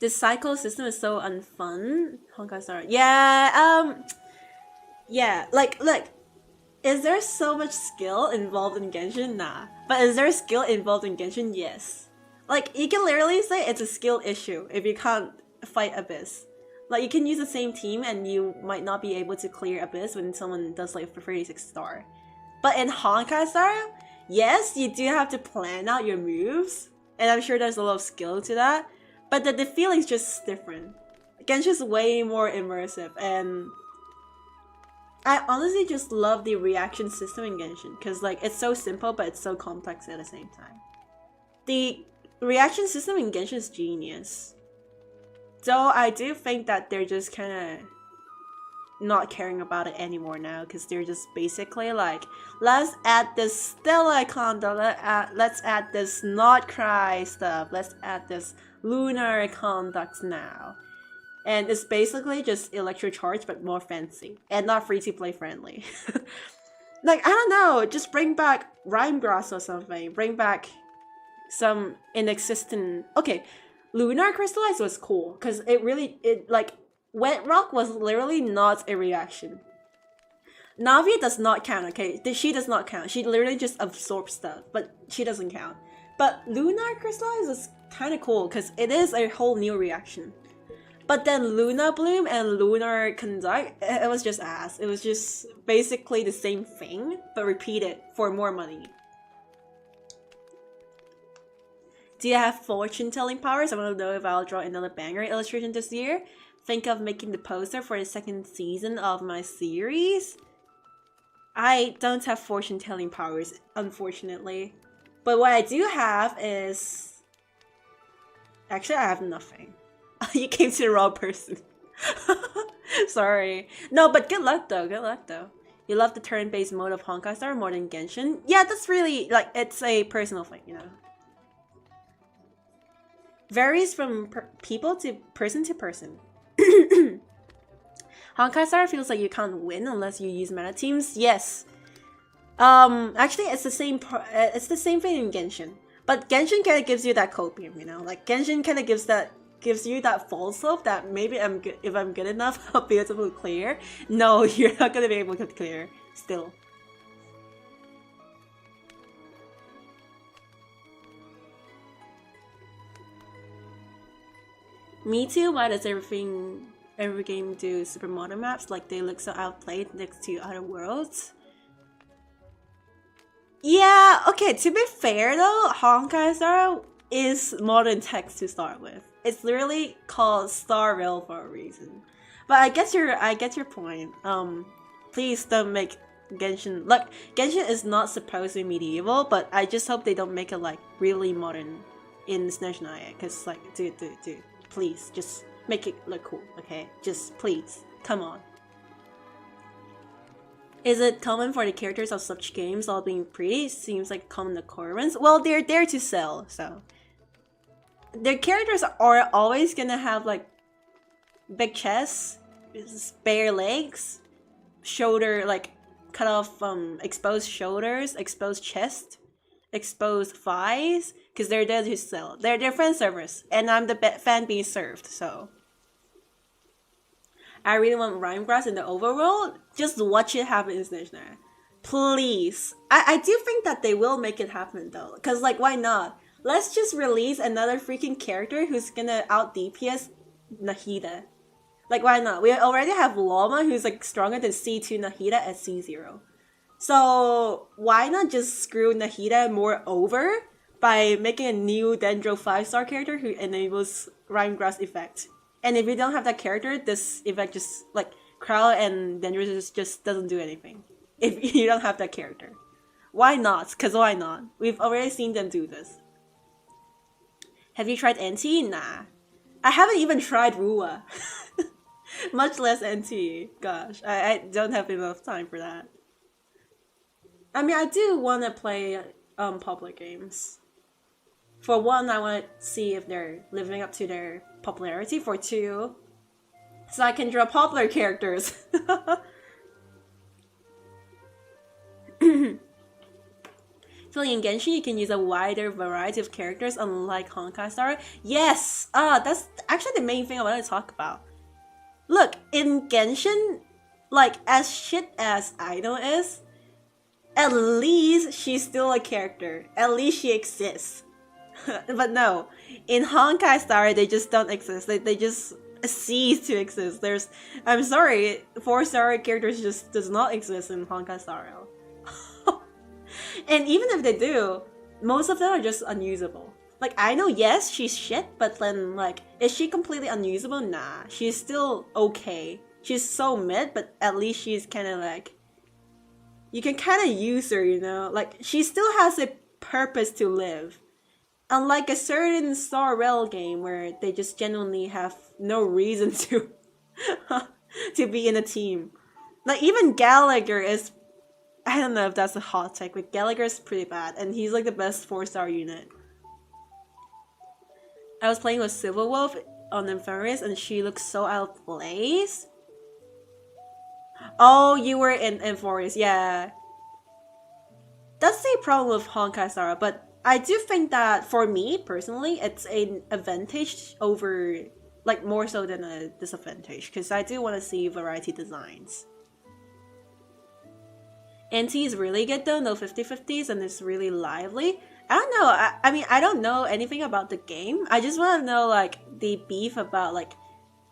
This cycle system is so unfun. Honkai Star. Yeah, yeah, like, look, is there so much skill involved in Genshin? Nah. But is there skill involved in Genshin? Yes. Like, you can literally say it's a skill issue if you can't fight Abyss. Like, you can use the same team and you might not be able to clear Abyss when someone does like 36 star. But in Honkai Star, yes, you do have to plan out your moves. And I'm sure there's a lot of skill to that. But the feeling's just different. Genshin's way more immersive, and I honestly just love the reaction system in Genshin, because like it's so simple but it's so complex at the same time. The reaction system in Genshin is genius. Though I do think that they're just kind of not caring about it anymore now, because they're just basically like, let's add this Stella conduct, let's add this not cry stuff, let's add this lunar conduct now. And it's basically just electrocharge but more fancy and not free to play friendly. Like, I don't know, just bring back Rhyme Grass or something, bring back some inexistent. Okay, Lunar Crystallize was cool because it like Wet Rock was literally not a reaction. Navi does not count, okay? She does not count. She literally just absorbs stuff, but she doesn't count. But Lunar Crystallize is kind of cool because it is a whole new reaction. But then Luna Bloom and Lunar Conduct, it was just ass. It was just basically the same thing, but repeated for more money. Do you have fortune-telling powers? I want to know if I'll draw another banger illustration this year. Think of making the poster for the second season of my series. I don't have fortune-telling powers, unfortunately. But what I do have is... Actually, I have nothing. You came to the wrong person. Sorry. No, but good luck though, good luck though. You love the turn-based mode of Honkai Star more than Genshin? Yeah, that's really, like, it's a personal thing, you know. Varies from people to person. Honkai Star feels like you can't win unless you use meta teams. Yes. Actually, it's the same. It's the same thing in Genshin, but Genshin kind of gives you that copium, you know. Like Genshin kind of gives you that false hope that maybe if I'm good enough, I'll be able to clear. No, you're not gonna be able to clear still. Me too. Why does every game do super modern maps? Like they look so outplayed next to other worlds. Yeah, okay, to be fair though, Honkai Star is modern text to start with. It's literally called Star Rail for a reason. But I get your point. Please don't make Genshin... Look, Genshin is not supposed to be medieval, but I just hope they don't make it like really modern in SNES. Cause like, dude, please, just make it look cool, okay? Just please, come on. Is it common for the characters of such games all being pretty? Seems like a common occurrence. Well, they're there to sell, so... Their characters are always gonna have, like, big chests, bare legs, shoulder, like, cut off, exposed shoulders, exposed chest, exposed thighs, because they're there to sell. They're fan service, and I'm the fan being served, so... I really want Rhinegrass in the overworld. Just watch it happen in SNES. Please. I do think that they will make it happen though. Because like, why not? Let's just release another freaking character who's gonna out DPS Nahida. Like, why not? We already have Llama who's like stronger than C2 Nahida at C0. So why not just screw Nahida more over by making a new Dendro 5-star character who enables Rhinegrass effect? And if you don't have that character, this effect just, like, Crow and Dendro just doesn't do anything. If you don't have that character. Why not? Because why not? We've already seen them do this. Have you tried NT? Nah. I haven't even tried Rua. Much less NT. Gosh, I don't have enough time for that. I mean, I do want to play popular games. For one, I want to see if they're living up to their popularity. For two, so I can draw popular characters. Feeling in Genshin, you can use a wider variety of characters unlike Honkai Star. Yes! That's actually the main thing I want to talk about. Look, in Genshin, like, as shit as Idol is, at least she's still a character. At least she exists. But no, in Honkai Star, they just don't exist. They just cease to exist. I'm sorry, 4-star characters just does not exist in Honkai Star. And even if they do, most of them are just unusable. Like, I know, yes, she's shit, but then, like, is she completely unusable? Nah, she's still okay. She's so mid, but at least she's kind of like... You can kind of use her, you know? Like, she still has a purpose to live. Unlike a certain Star Rail game where they just genuinely have no reason to to be in a team. Like, even Gallagher is... I don't know if that's a hot take, but Gallagher's pretty bad, and he's like the best 4-star unit. I was playing with Silver Wolf on Inferius, and she looks so out of place. Oh, you were in Inferius, yeah. That's the problem with Honkai Star, but I do think that for me personally, it's an advantage over, like, more so than a disadvantage, because I do want to see variety designs. NT is really good though, no 50-50s, and it's really lively. I don't know, I mean, I don't know anything about the game. I just want to know, like, the beef about, like,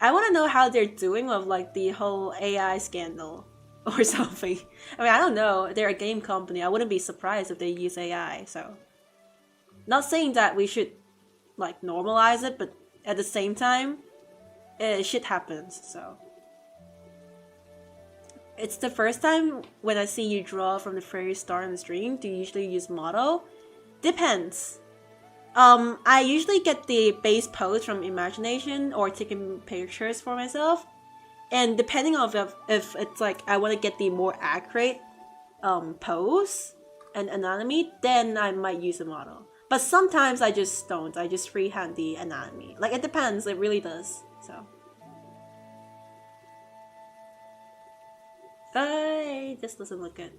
I want to know how they're doing with, like, the whole AI scandal or something. I mean, I don't know, they're a game company. I wouldn't be surprised if they use AI, so. Not saying that we should like normalize it, but at the same time, shit happens. So it's the first time when I see you draw from the very start in the stream. Do you usually use model? Depends. I usually get the base pose from imagination or taking pictures for myself, and depending on if it's like I want to get the more accurate pose and anatomy, then I might use a model. But sometimes I just don't. I just freehand the anatomy. Like, it depends. It really does. So. Hey, this doesn't look good.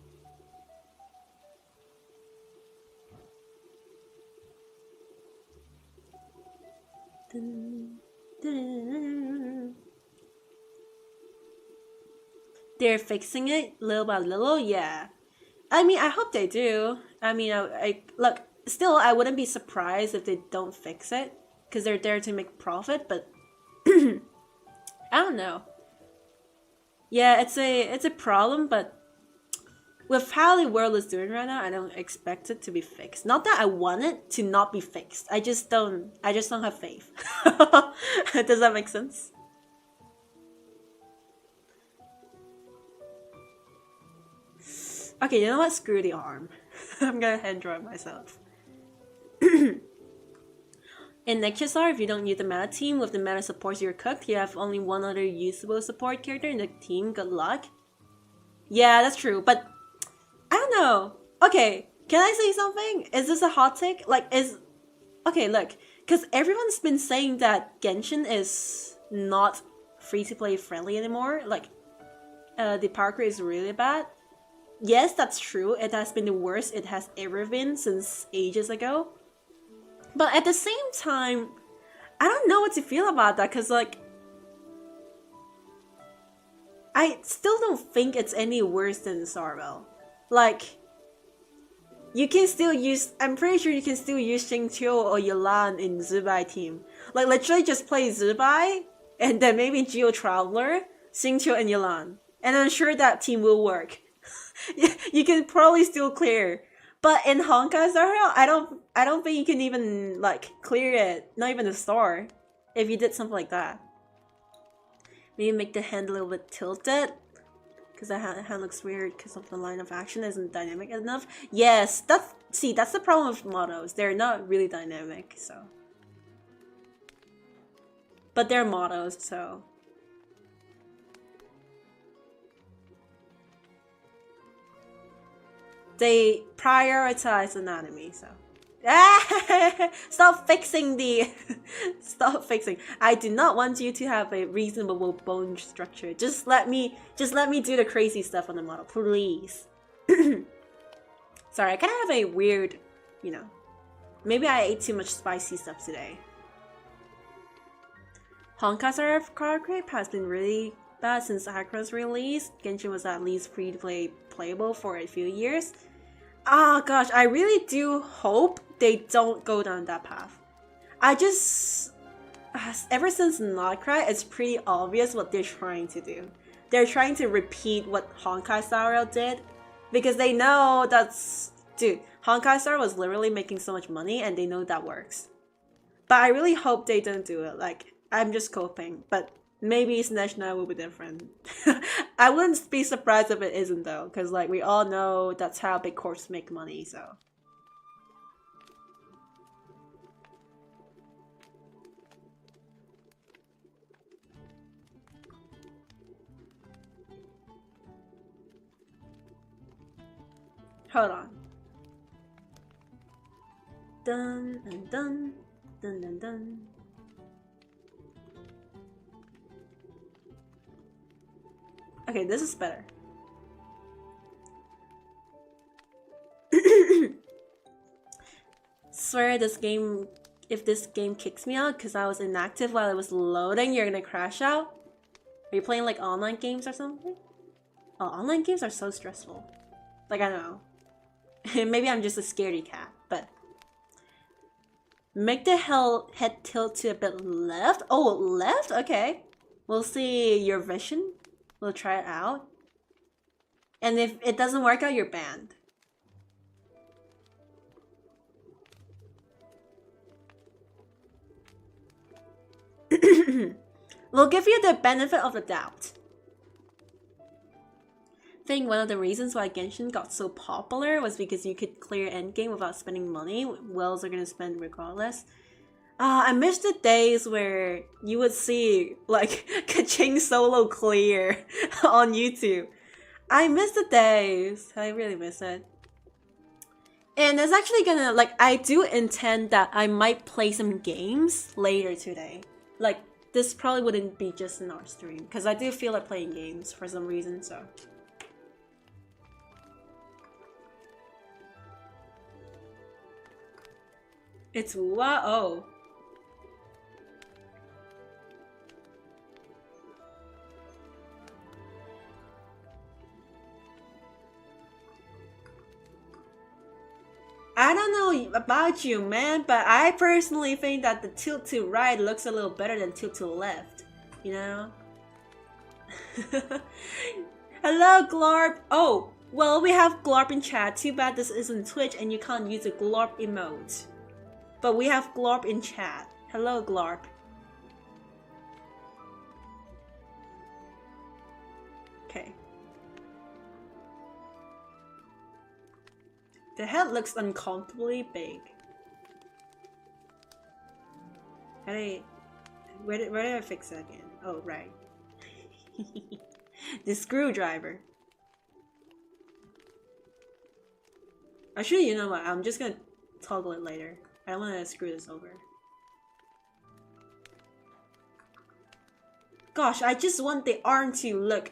They're fixing it little by little, yeah. I mean, I hope they do. I mean, I look. Still, I wouldn't be surprised if they don't fix it, because they're there to make profit. But I don't know. Yeah, it's a problem, but with how the world is doing right now, I don't expect it to be fixed. Not that I want it to not be fixed. I just don't have faith. Does that make sense? Okay, you know what? Screw the arm. I'm gonna hand draw it myself. In HSR, if you don't use the meta team with the meta supports you're cooked, you have only one other usable support character in the team. Good luck. Yeah, that's true, but I don't know. Okay, can I say something? Is this a hot take? Okay, look, because everyone's been saying that Genshin is not free-to-play friendly anymore. Like, the parkour is really bad. Yes, that's true. It has been the worst it has ever been since ages ago. But at the same time, I don't know what to feel about that, because, like, I still don't think it's any worse than Sarvel. Like, you can still use... I'm pretty sure you can still use Xingqiu or Yelan in Zibai team. Like, literally just play Zibai, and then maybe Geo Traveler, Xingqiu, and Yelan. And I'm sure that team will work. You can probably still clear. But in Honkai Star Rail, I don't think you can even, like, clear it. Not even a star. If you did something like that. Maybe make the hand a little bit tilted. Because the hand looks weird because of the line of action isn't dynamic enough. Yes, that's the problem with models. They're not really dynamic, so. But they're models, so. They prioritize anatomy, so. Stop fixing the... Stop fixing. I do not want you to have a reasonable bone structure. Just let me do the crazy stuff on the model, please. Sorry, I kind of have a weird, you know. Maybe I ate too much spicy stuff today. Honkai Star Rail creep has been really bad since Acro's release. Genshin was at least free-to-play playable for a few years. Oh gosh, I really do hope they don't go down that path. I just... ever since Notcry, it's pretty obvious what they're trying to do. They're trying to repeat what Honkai Star Rail did, because they know that's... Dude, Honkai Star was literally making so much money, and they know that works. But I really hope they don't do it. Like, I'm just coping, but maybe Snatch Night will be different. I wouldn't be surprised if it isn't, though, because, like, we all know that's how big corps make money, so... Hold on. Dun and dun, dun dun dun. Okay, this is better. Swear this game, if this game kicks me out because I was inactive while it was loading, you're gonna crash out? Are you playing like online games or something? Oh, online games are so stressful. Like, I don't know. Maybe I'm just a scaredy cat, but... Make the head tilt to a bit left. Oh, left? Okay. We'll see your vision. We'll try it out. And if it doesn't work out, you're banned. We'll give you the benefit of the doubt. I think one of the reasons why Genshin got so popular was because you could clear endgame without spending money. Wells are gonna spend regardless. I miss the days where you would see like Kaching solo clear on YouTube. I miss the days. I really miss it. And it's actually gonna, like, I do intend that I might play some games later today. Like, this probably wouldn't be just in our stream, because I do feel like playing games for some reason, so. It's wow. I don't know about you, man, but I personally think that the tilt to right looks a little better than tilt to left, you know? Hello, Glorp! Oh, well, we have Glorp in chat. Too bad this isn't Twitch and you can't use the Glorp emote. But we have Glorp in chat. Hello, Glorp. Okay. The head looks uncomfortably big. Where did I fix that again? Oh, right. The screwdriver. Actually, you know what? I'm just gonna toggle it later. I don't want to screw this over. Gosh, I just want the arm to look.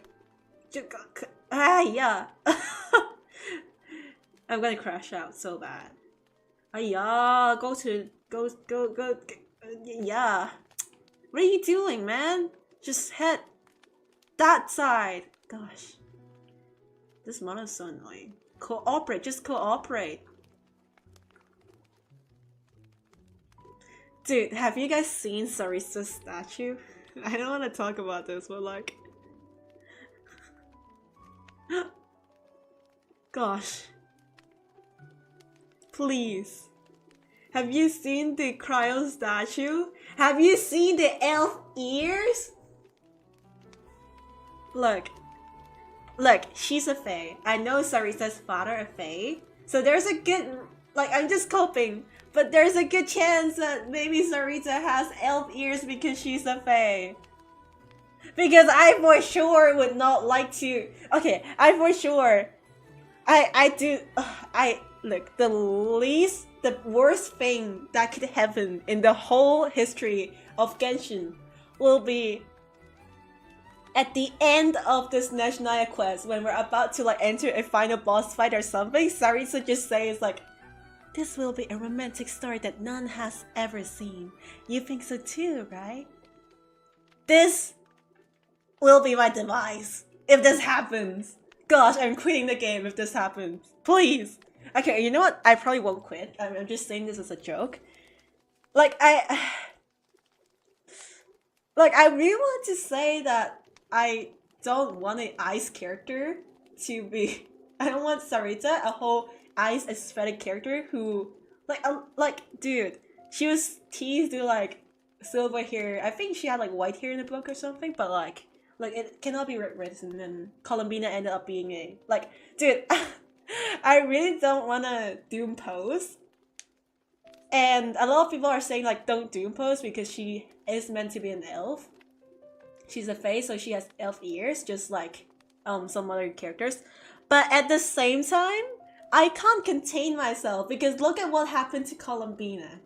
Yeah. I'm gonna crash out so bad. Yeah, go. Yeah. What are you doing, man? Just head that side. Gosh. This model is so annoying. Cooperate, just cooperate. Dude, have you guys seen Sarisa's statue? I don't want to talk about this, but like... Gosh. Please. Have you seen the cryo statue? Have you seen the elf ears? Look. Look, she's a fae. I know Sarisa's father a fae. So there's a good... Like, I'm just coping. But there's a good chance that maybe Sarita has elf ears because she's a fae. Because I for sure would not like to... Okay, I for sure... Look, the worst thing that could happen in the whole history of Genshin will be at the end of this National quest, when we're about to like enter a final boss fight or something, Sarisa just says like, "This will be a romantic story that none has ever seen. You think so too, right?" This will be my demise if this happens. Gosh, I'm quitting the game if this happens. Please. Okay, you know what? I probably won't quit. I'm just saying this as a joke. Like, I really want to say that I don't want an ice character to be... I don't want Sarita, a whole ice aesthetic character who... Like, dude, she was teased to, like, silver hair. I think she had, like, white hair in the book or something, but, like, it cannot be written, and Columbina ended up being a... Like, dude... I really don't want to doom pose, and a lot of people are saying like don't doom pose because she is meant to be an elf. She's a fae, so she has elf ears, just like some other characters. But at the same time, I can't contain myself because look at what happened to Columbina,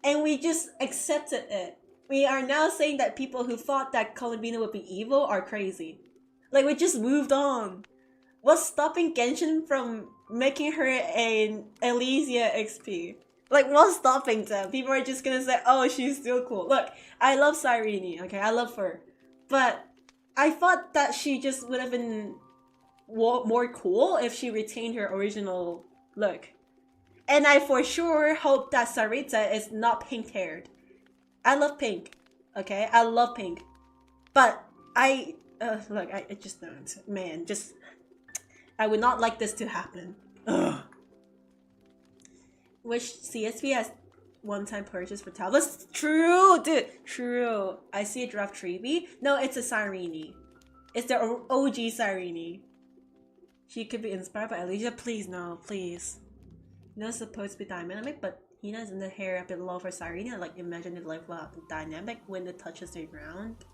and we just accepted it. We are now saying that people who thought that Columbina would be evil are crazy. Like, we just moved on. What's stopping Genshin from making her an Elysia XP? Like, what's stopping them? People are just gonna say, oh, she's still cool. Look, I love CYRENE, okay? I love her. But I thought that she just would have been more cool if she retained her original look. And I for sure hope that Sarita is not pink-haired. I love pink, okay? I love pink. But look, I just don't. Man, just... I would not like this to happen. Ugh. Which CSP has one-time purchase for tablets? True, dude. True. I see a draft Treeby. No, it's a CYRENE. It's the OG CYRENE. She could be inspired by Alicia. Please, no, please. Hina's supposed to be dynamic, but Hina's in the hair a bit low for CYRENE. Like, imagine it like dynamic when it touches the ground.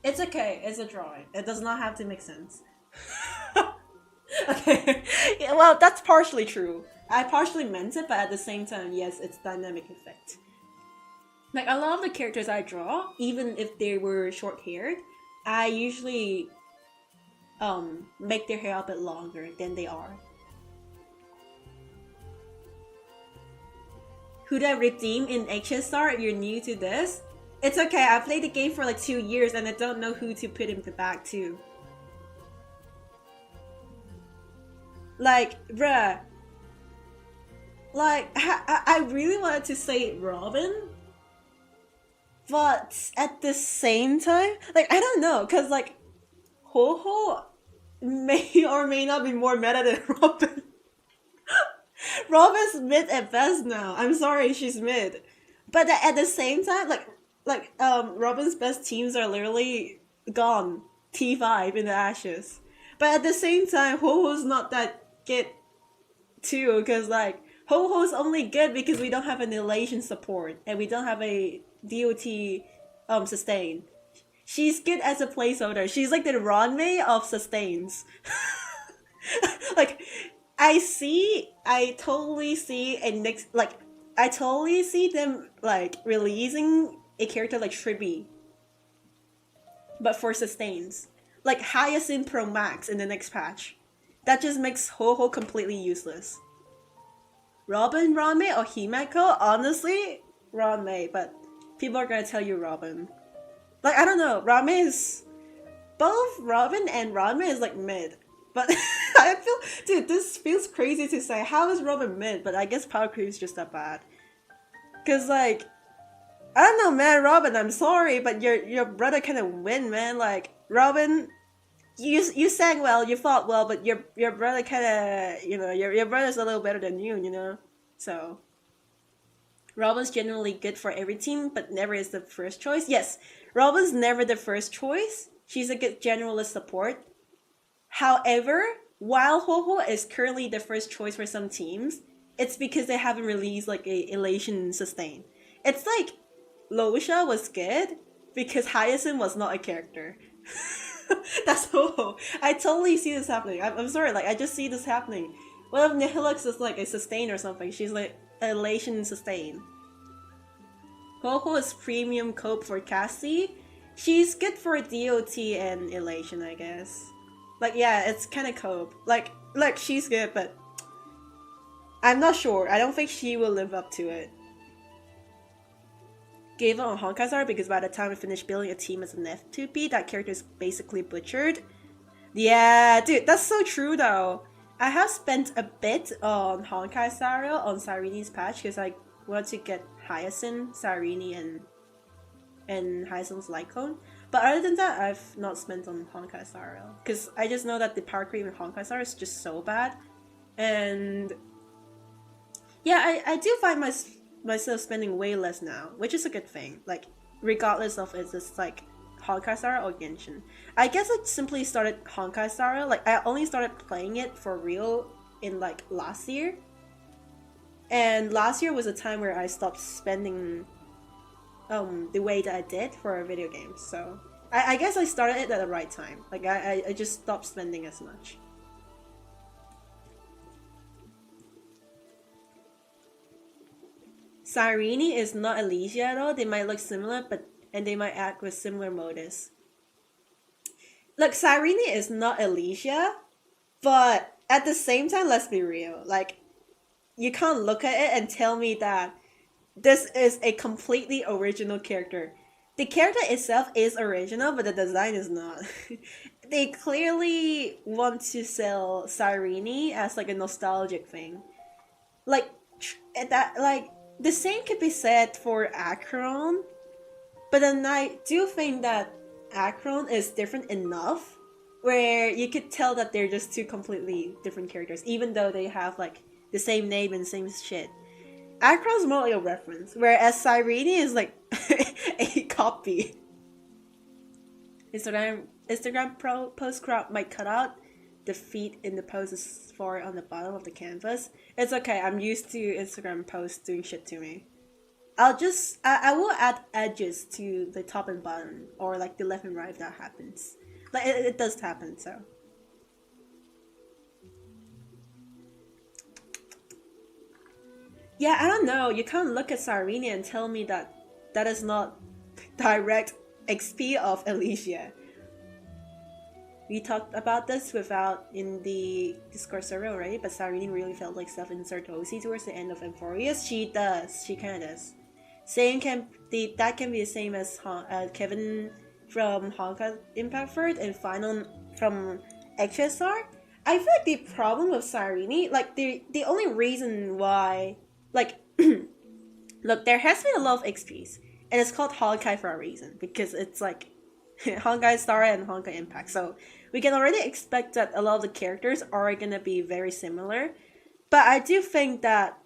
It's okay, it's a drawing. It does not have to make sense. Okay, yeah, well, that's partially true. I partially meant it, but at the same time, yes, it's dynamic effect. Like, a lot of the characters I draw, even if they were short-haired, I usually make their hair a bit longer than they are. Who'd I redeem in HSR if you're new to this? It's okay, I played the game for like 2 years and I don't know who to put him back to. Like, bruh. Like, I really wanted to say Robin. But at the same time, like, I don't know, cause like, Ho-Ho may or may not be more meta than Robin. Robin's mid at best now. I'm sorry, she's mid. But at the same time, Robin's best teams are literally gone. T5 in the ashes. But at the same time, Ho-Ho's not that good too, because like, Ho-Ho's only good because we don't have an elation support, and we don't have a DOT sustain. She's good as a placeholder. She's like the Ranmei of sustains. Like, I totally see a next, like, I totally see them like releasing a character like Tribi, but for sustains, like Hyacinth Pro Max in the next patch. That just makes Ho-Ho completely useless. Robin, Ranmei, or Himeko? Honestly, Ranmei, but people are gonna tell you Robin. Like, I don't know, Ranmei is... Both Robin and Ranmei is like mid. But I feel... Dude, this feels crazy to say. How is Robin mid? But I guess power creep is just that bad. Cause like... I don't know, man, Robin, I'm sorry, but your brother kinda win, man. Like, Robin... You sang well, you fought well, but your brother kinda... You know, your brother's a little better than you know? So... Robin's generally good for every team, but never is the first choice. Yes, Robin's never the first choice. She's a good generalist support. However, while Ho-Ho is currently the first choice for some teams, it's because they haven't released like a elation sustain. It's like Losha was good because Hyacinth was not a character. That's Ho-Ho. I totally see this happening. I'm sorry, like I just see this happening. What if Nihilux is like a sustain or something? She's like elation sustain. Ho-Ho is premium cope for Cassie. She's good for DOT and elation, I guess. Like, yeah, it's kind of cope. Like, she's good, but I'm not sure. I don't think she will live up to it. Gave up on Honkai Star because by the time I finished building a team as an F2P, that character is basically butchered. Yeah, dude, that's so true though. I have spent a bit on Honkai Star on CYRENE's patch because I wanted to get Hyacinth, CYRENE, and Hyacinth's Light Cone. But other than that, I've not spent on Honkai Star because I just know that the power creep in Honkai Star is just so bad. And yeah, I do find myself spending way less now, which is a good thing. Like, regardless of if it's like Honkai Star or Genshin. I guess I simply started Honkai Star. Like, I only started playing it for real in like last year. And last year was a time where I stopped spending the way that I did for video games. So I guess I started it at the right time. Like, I just stopped spending as much. CYRENE is not Alicia at all. They might look similar, and they might act with similar modus. Look, CYRENE is not Alicia, but at the same time, let's be real. Like, you can't look at it and tell me that this is a completely original character. The character itself is original, but the design is not. They clearly want to sell CYRENE as like a nostalgic thing. Like, the same could be said for Acheron, but then I do think that Acheron is different enough where you could tell that they're just two completely different characters, even though they have like the same name and same shit. Acro is more like a reference, whereas CYRENE is like a copy. Instagram post crop might cut out the feet in the posts for on the bottom of the canvas. It's okay. I'm used to Instagram posts doing shit to me. I will add edges to the top and bottom, or like the left and right if that happens. Like it does happen, so. Yeah, I don't know. You can't look at CYRENE and tell me that that is not direct XP of Alicia. We talked about this without in the Discord server already, but CYRENE really felt like self-insert OC towards the end of Emphorius. She does. She kind of does. That can be the same as Kevin from Honka Impact Third and Final from HSR. I feel like the problem with CYRENE, like the only reason why, like, look, there has been a lot of XPs, and it's called Honkai for a reason because it's like Honkai Star and Honkai Impact. So we can already expect that a lot of the characters are gonna be very similar, but I do think that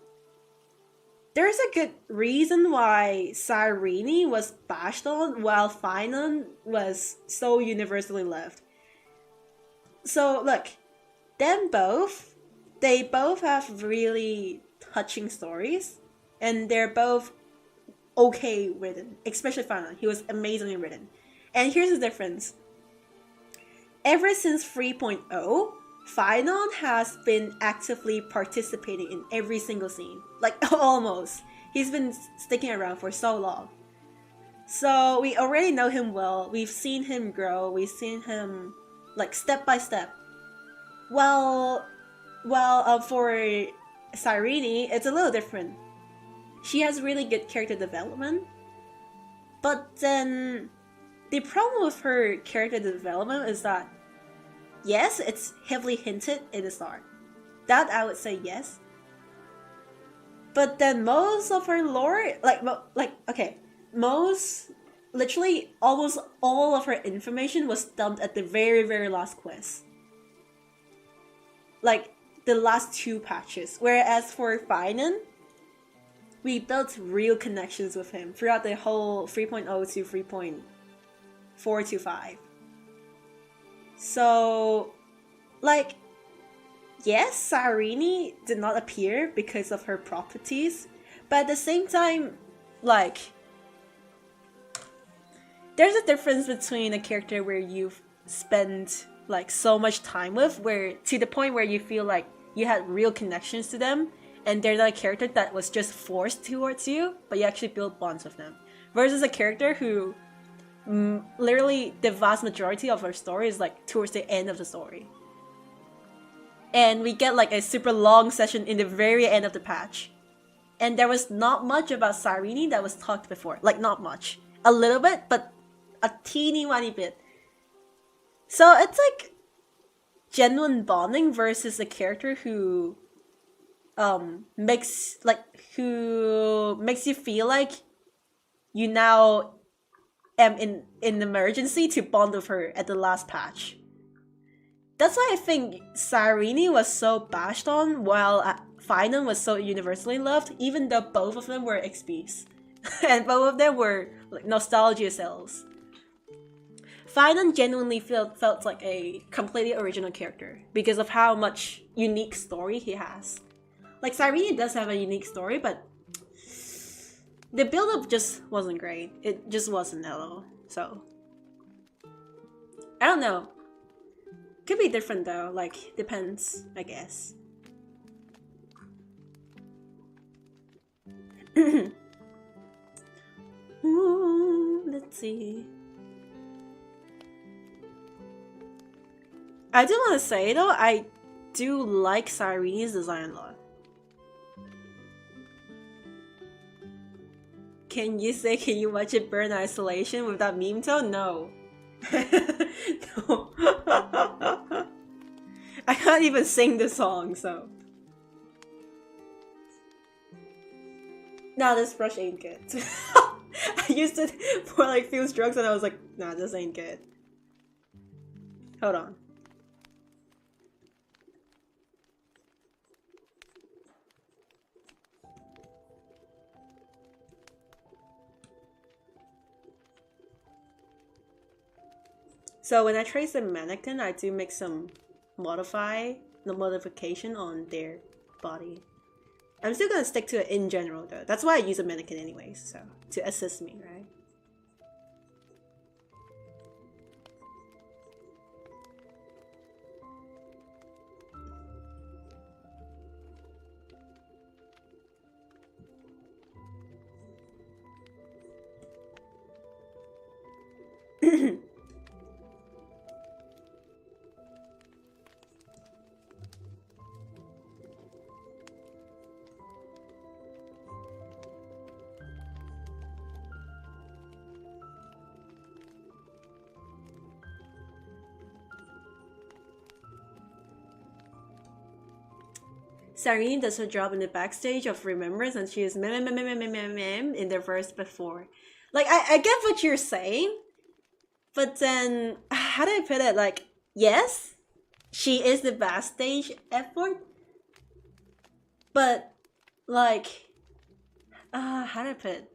there's a good reason why CYRENE was bashed on while Final was so universally loved. So look, they both have really touching stories, and they're both okay written, especially Final. He was amazingly written. And here's the difference. Ever since 3.0, Final has been actively participating in every single scene. Like, almost. He's been sticking around for so long. So, we already know him well. We've seen him grow. We've seen him, like, step by step. Well, for CYRENE, it's a little different. She has really good character development. But then, the problem with her character development is that yes, it's heavily hinted in the start. That I would say yes. But then most of her lore, literally almost all of her information was dumped at the very, very last quest. Like, the last 2 patches. Whereas for Finan, we built real connections with him throughout the whole 3.0 to 3.4 to 5. So, like, yes, CYRENE did not appear because of her properties, but at the same time, like, there's a difference between a character where you've spent, like, so much time with, where, to the point where you feel like you had real connections to them, and they're not a character that was just forced towards you, but you actually build bonds with them. Versus a character who literally the vast majority of her story is like towards the end of the story, and we get like a super long session in the very end of the patch, and there was not much about CYRENE that was talked before. Like, not much, a little bit, but a teeny weeny bit. So it's like genuine bonding versus a character who makes you feel like you now am in emergency to bond with her at the last patch. That's why I think CYRENE was so bashed on, while Finan was so universally loved, even though both of them were XPs. And both of them were like nostalgia cells. Finan genuinely felt like a completely original character because of how much unique story he has. Like, CYRENE does have a unique story, but the build-up just wasn't great. It just wasn't at all. So, I don't know. Could be different though. Like, depends, I guess. Ooh, let's see. I do want to say though, I do like CYRENE's design a lot. Can you watch it burn isolation with that meme tone? No. No. I can't even sing the song, so. Nah, this brush ain't good. I used it for like few strokes and I was like, nah, this ain't good. Hold on. So when I trace a mannequin, I do make some modification on their body. I'm still gonna stick to it in general though. That's why I use a mannequin anyways, so to assist me, right? CYRENE does her job in the backstage of Remembrance, and she is mem in the verse before. Like, I get what you're saying, but then, how do I put it? Like, yes, she is the backstage effort, but, like, how do I put it?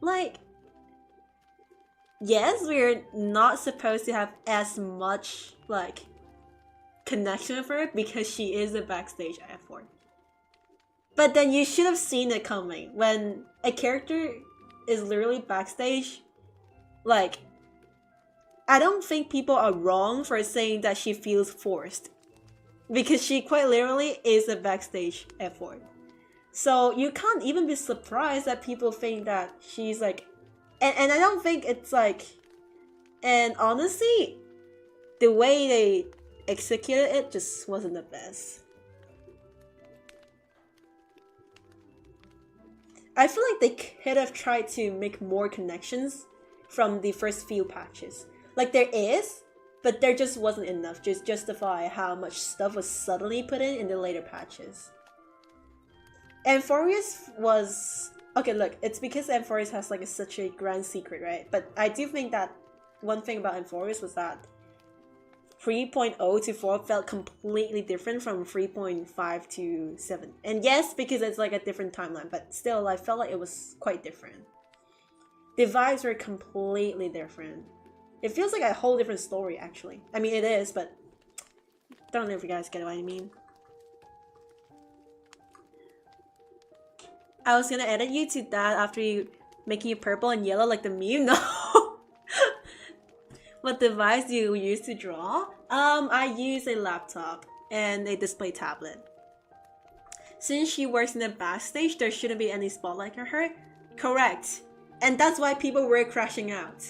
Like, yes, we're not supposed to have as much, like, connection with her because she is a backstage effort. But then you should have seen it coming. When a character is literally backstage, like, I don't think people are wrong for saying that she feels forced. Because she quite literally is a backstage effort. So you can't even be surprised that people think that she's like... And I don't think it's like... And honestly, the way they executed it just wasn't the best. I feel like they could have tried to make more connections from the first few patches. Like there is, but there just wasn't enough to justify how much stuff was suddenly put in the later patches. Amphorius was... Okay, look, it's because Amphorius has like such a grand secret, right? But I do think that one thing about Amphorius was that 3.0 to 4 felt completely different from 3.5 to 7. And yes, because it's like a different timeline, but still, I felt like it was quite different. The vibes were completely different. It feels like a whole different story, actually. I mean, it is, but I don't know if you guys get what I mean. I was gonna edit you to that after you making you purple and yellow like the meme. No! What device do you use to draw? I use a laptop and a display tablet. Since she works in the backstage, there shouldn't be any spotlight on her. Correct. And that's why people were crashing out.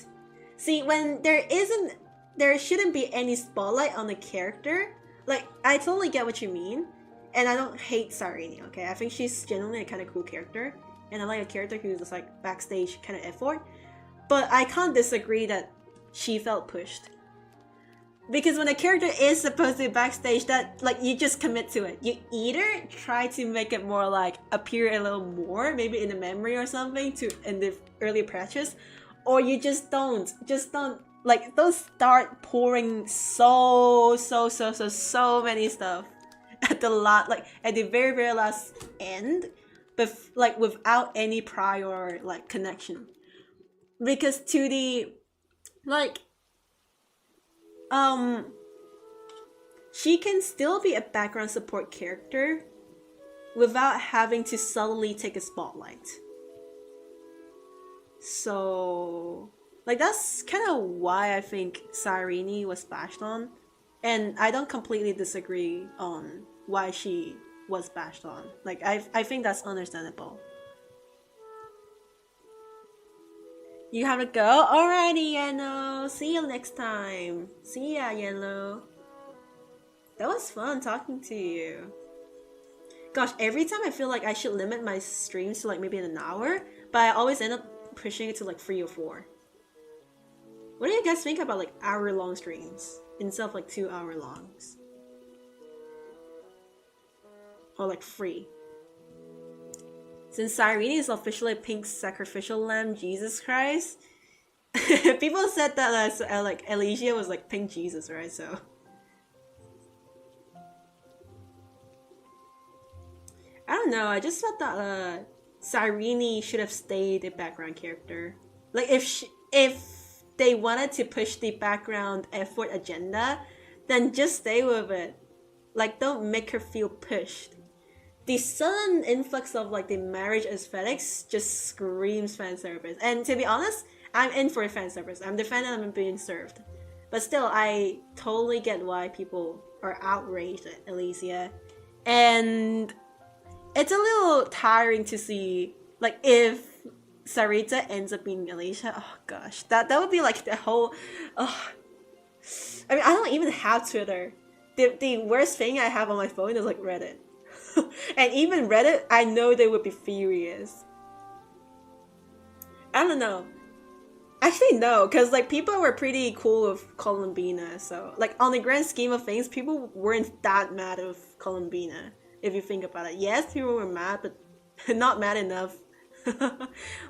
See, when there shouldn't be any spotlight on the character. Like, I totally get what you mean. And I don't hate CYRENE, okay? I think she's genuinely a kind of cool character. And I like a character who's just like backstage kind of effort. But I can't disagree that she felt pushed. Because when a character is supposed to be backstage, that like you just commit to it. You either try to make it more like appear a little more, maybe in the memory or something in the early patches, or you just don't. Like those start pouring so many stuff at the at the very last end, but like without any prior like connection. Because to the like she can still be a background support character without having to subtly take a spotlight. So like that's kind of why I think CYRENE was bashed on, and I don't completely disagree on why she was bashed on. Like I think that's understandable. You have to go? Alrighty, Yellow. See you next time. See ya, Yellow. That was fun talking to you. Gosh, every time I feel like I should limit my streams to like maybe an hour, but I always end up pushing it to like 3 or 4. What do you guys think about like hour-long streams instead of like 2-hour longs? Or like 3? Since CYRENE is officially Pink's sacrificial lamb, Jesus Christ. People said that like Elysia was like Pink Jesus, right? So I don't know. I just thought that CYRENE should have stayed a background character. Like if they wanted to push the background effort agenda, then just stay with it. Like, don't make her feel pushed. The sudden influx of like the marriage aesthetics just screams fan service. And to be honest, I'm in for fan service. I'm the fan that I'm being served. But still, I totally get why people are outraged at Elysia. And it's a little tiring to see, like, if Sarita ends up being Alicia. Oh gosh, that would be like the whole. Oh. I mean, I don't even have Twitter. The worst thing I have on my phone is like Reddit. And even Reddit, I know they would be furious. I don't know. Actually, no, because like people were pretty cool with Columbina. So like on the grand scheme of things, people weren't that mad with Columbina. If you think about it, yes, people were mad, but not mad enough.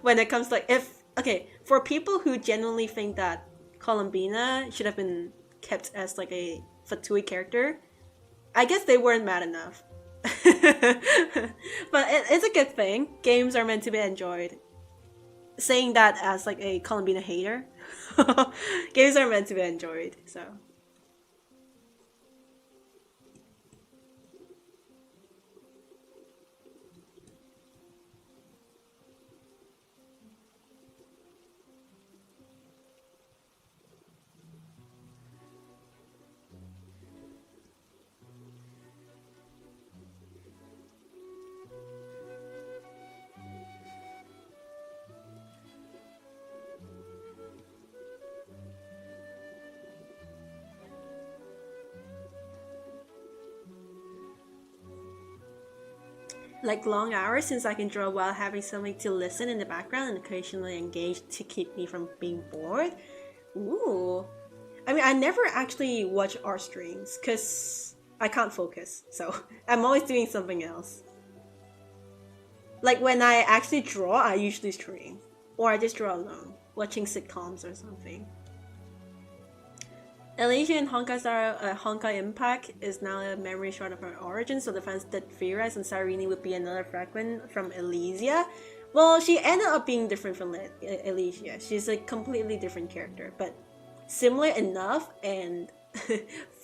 When it comes to like for people who genuinely think that Columbina should have been kept as like a Fatui character, I guess they weren't mad enough. But it's a good thing. Games are meant to be enjoyed. Saying that as like a Columbina hater, games are meant to be enjoyed. So. Like long hours since I can draw while having something to listen in the background and occasionally engage to keep me from being bored. Ooh. I mean, I never actually watch art streams because I can't focus, so I'm always doing something else. Like when I actually draw, I usually stream. Or I just draw alone, watching sitcoms or something. Elysia in Honkai Impact is now a memory shard of her origin, so the fans did theorize and CYRENE would be another fragment from Elysia. Well, she ended up being different from Elysia. She's a completely different character, but similar enough and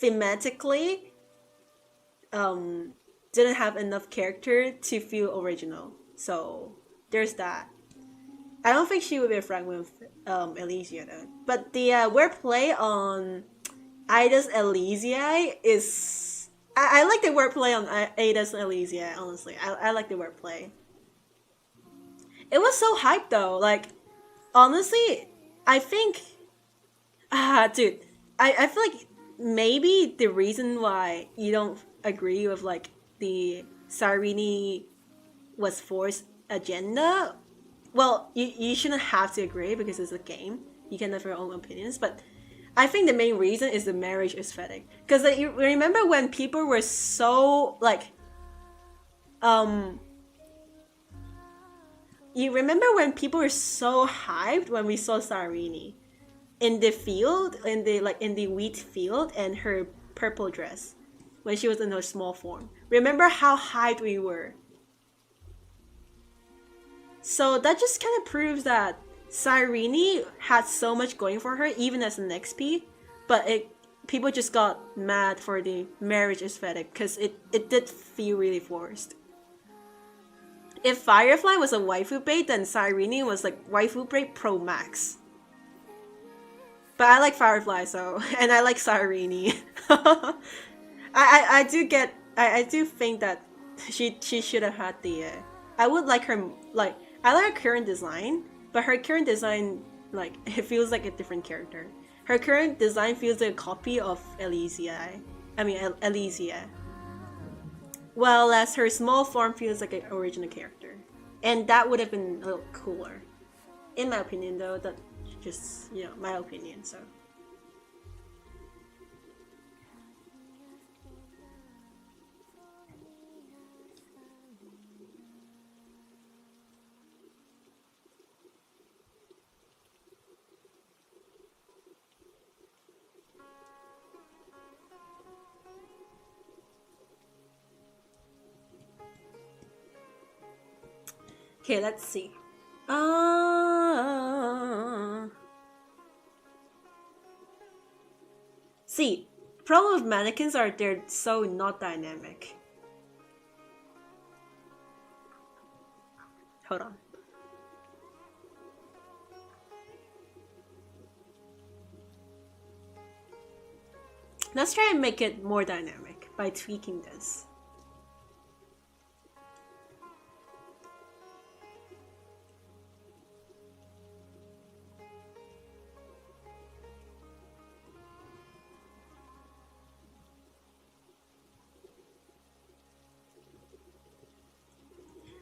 thematically didn't have enough character to feel original. So there's that. I don't think she would be a fragment of Elysia though. But the wordplay on Ida's Elysia is... I like the wordplay on Ida's Elysia, honestly. I like the wordplay. It was so hyped though. Like, honestly, I think... dude. I feel like maybe the reason why you don't agree with like the CYRENE was forced agenda... Well, you shouldn't have to agree because it's a game. You can have your own opinions, but I think the main reason is the marriage aesthetic. Because like, you remember when people were so like, you remember when people were so hyped when we saw CYRENE in the field, in the wheat field, and her purple dress when she was in her small form. Remember how hyped we were. So that just kind of proves that CYRENE had so much going for her, even as an XP, but people just got mad for the marriage aesthetic because it did feel really forced. If Firefly was a waifu bait, then CYRENE was like waifu bait pro max. But I like Firefly, so and I like CYRENE. I do think that she should have had the. I would like her like. I like her current design, but her current design, like, it feels like a different character. Her current design feels like a copy of Elysia. Elysia. Well, as her small form feels like an original character. And that would have been a little cooler. In my opinion, though, that's just, my opinion, so. Okay, let's see. See, problem with mannequins are they're so not dynamic. Hold on. Let's try and make it more dynamic by tweaking this.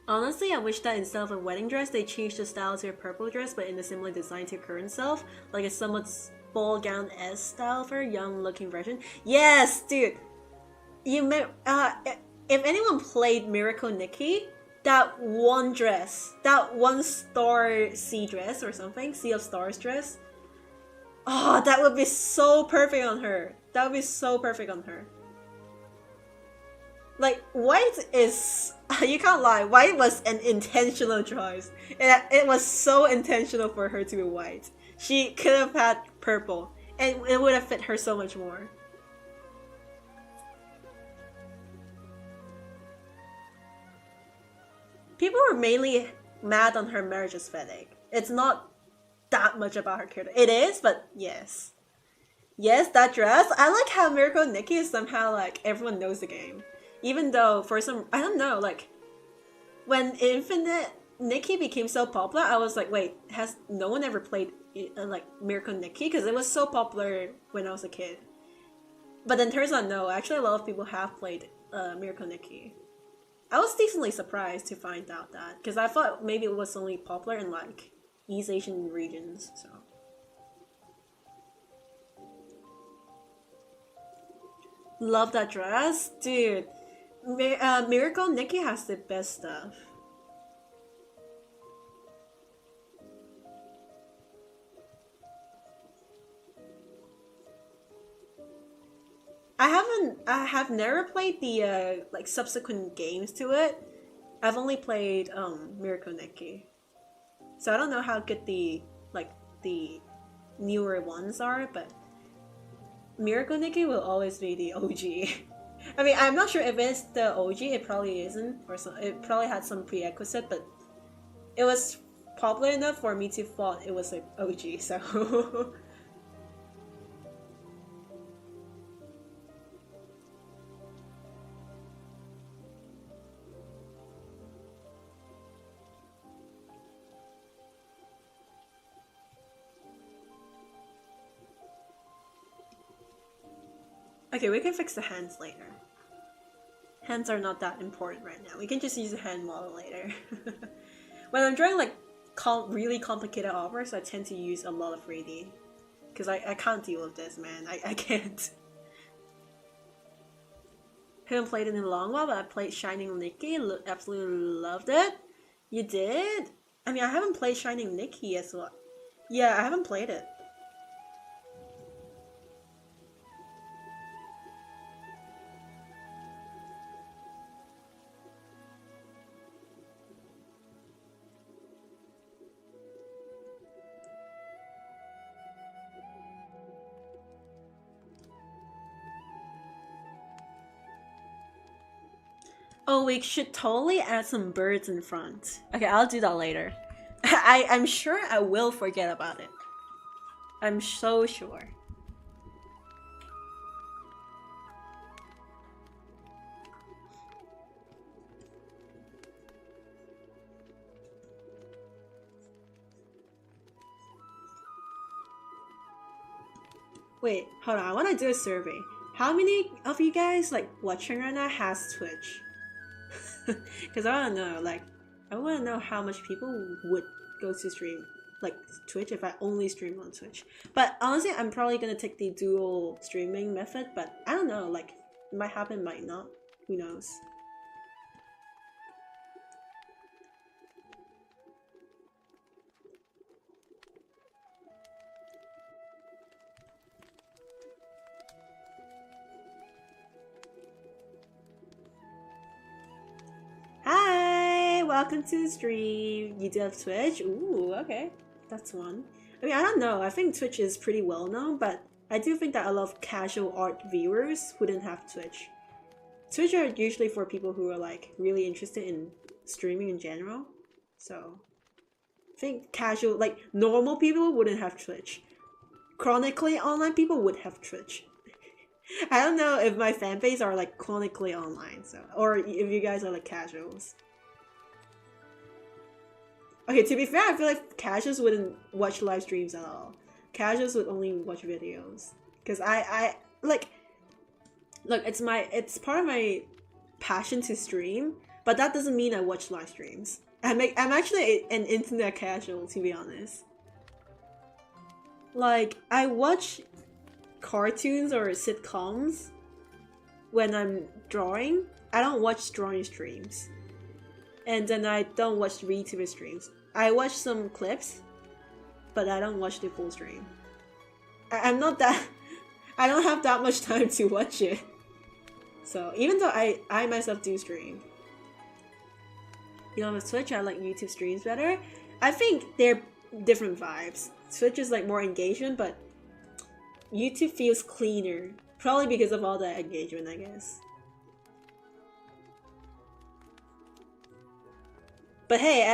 Honestly, I wish that instead of a wedding dress, they changed the style to a purple dress, but in a similar design to current self, like a somewhat ball gown-esque style for a young-looking version. Yes, dude. You may, if anyone played Miracle Nikki, that one dress, that one star sea dress or something, Sea of Stars dress. Oh, that would be so perfect on her. That would be so perfect on her. Like, white is... You can't lie, white was an intentional choice. It was so intentional for her to be white. She could have had purple, and it would have fit her so much more. People were mainly mad on her marriage aesthetic. It's not that much about her character. It is, but yes. Yes, that dress. I like how Miracle Nikki is somehow like everyone knows the game. Even though for some, I don't know, like when Infinite Nikki became so popular, I was like, wait, has no one ever played like Miracle Nikki? Because it was so popular when I was a kid. But then turns out no, actually a lot of people have played Miracle Nikki. I was decently surprised to find out that, because I thought maybe it was only popular in like East Asian regions, so. Love that dress, dude. Miracle Nikki has the best stuff. I have never played the like subsequent games to it. I've only played Miracle Nikki, so I don't know how good the like the newer ones are, but Miracle Nikki will always be the OG. I mean, I'm not sure if it's the OG. It probably isn't, or some, it probably had some prerequisite, but it was popular enough for me to thought it was an OG. So. Okay, we can fix the hands later. Hands are not that important right now. We can just use a hand model later. When I'm drawing like really complicated offers, I tend to use a lot of 3D. Because I can't deal with this, man. I can't. Haven't played it in a long while, but I played Shining Nikki. Absolutely loved it. You did? I mean, I haven't played Shining Nikki as well. Yeah, I haven't played it. Oh, we should totally add some birds in front. Okay, I'll do that later. I'm sure I will forget about it. I'm so sure. Wait, hold on, I want to do a survey. How many of you guys like watching right now has Twitch? Because I want to know, like, I want to know how much people would go to stream, like, Twitch if I only stream on Twitch. But honestly, I'm probably going to take the dual streaming method, but I don't know, like, it might happen, might not. Who knows? Hi! Welcome to the stream. You do have Twitch? Ooh, okay. That's one. I mean, I don't know. I think Twitch is pretty well known, but I do think that a lot of casual art viewers wouldn't have Twitch. Twitch are usually for people who are like really interested in streaming in general. So I think casual, like normal people wouldn't have Twitch. Chronically online people would have Twitch. I don't know if my fan base are like chronically online, so or if you guys are like casuals. Okay, to be fair, I feel like casuals wouldn't watch live streams at all. Casuals would only watch videos. Cause I like look, it's part of my passion to stream, but that doesn't mean I watch live streams. I'm actually an internet casual, to be honest. Like, I watch cartoons or sitcoms when I'm drawing. I don't watch drawing streams. And then I don't watch VTuber streams. I watch some clips, but I don't watch the full stream. I'm not that... I don't have that much time to watch it. So, even though I myself do stream. You know, with Twitch, I like YouTube streams better. I think they're different vibes. Twitch is like more engagement, but YouTube feels cleaner. Probably because of all the engagement, I guess. But hey,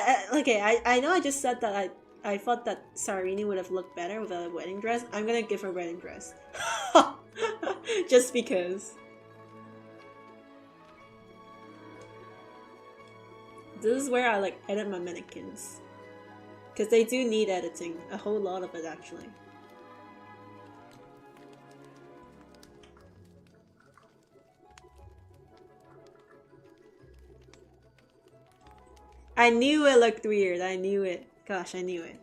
I know I just said that I thought that CYRENE would have looked better with a wedding dress. I'm gonna give her a wedding dress. Just because. This is where I like edit my mannequins. Because they do need editing. A whole lot of it, actually. I knew it looked weird. I knew it. Gosh, I knew it.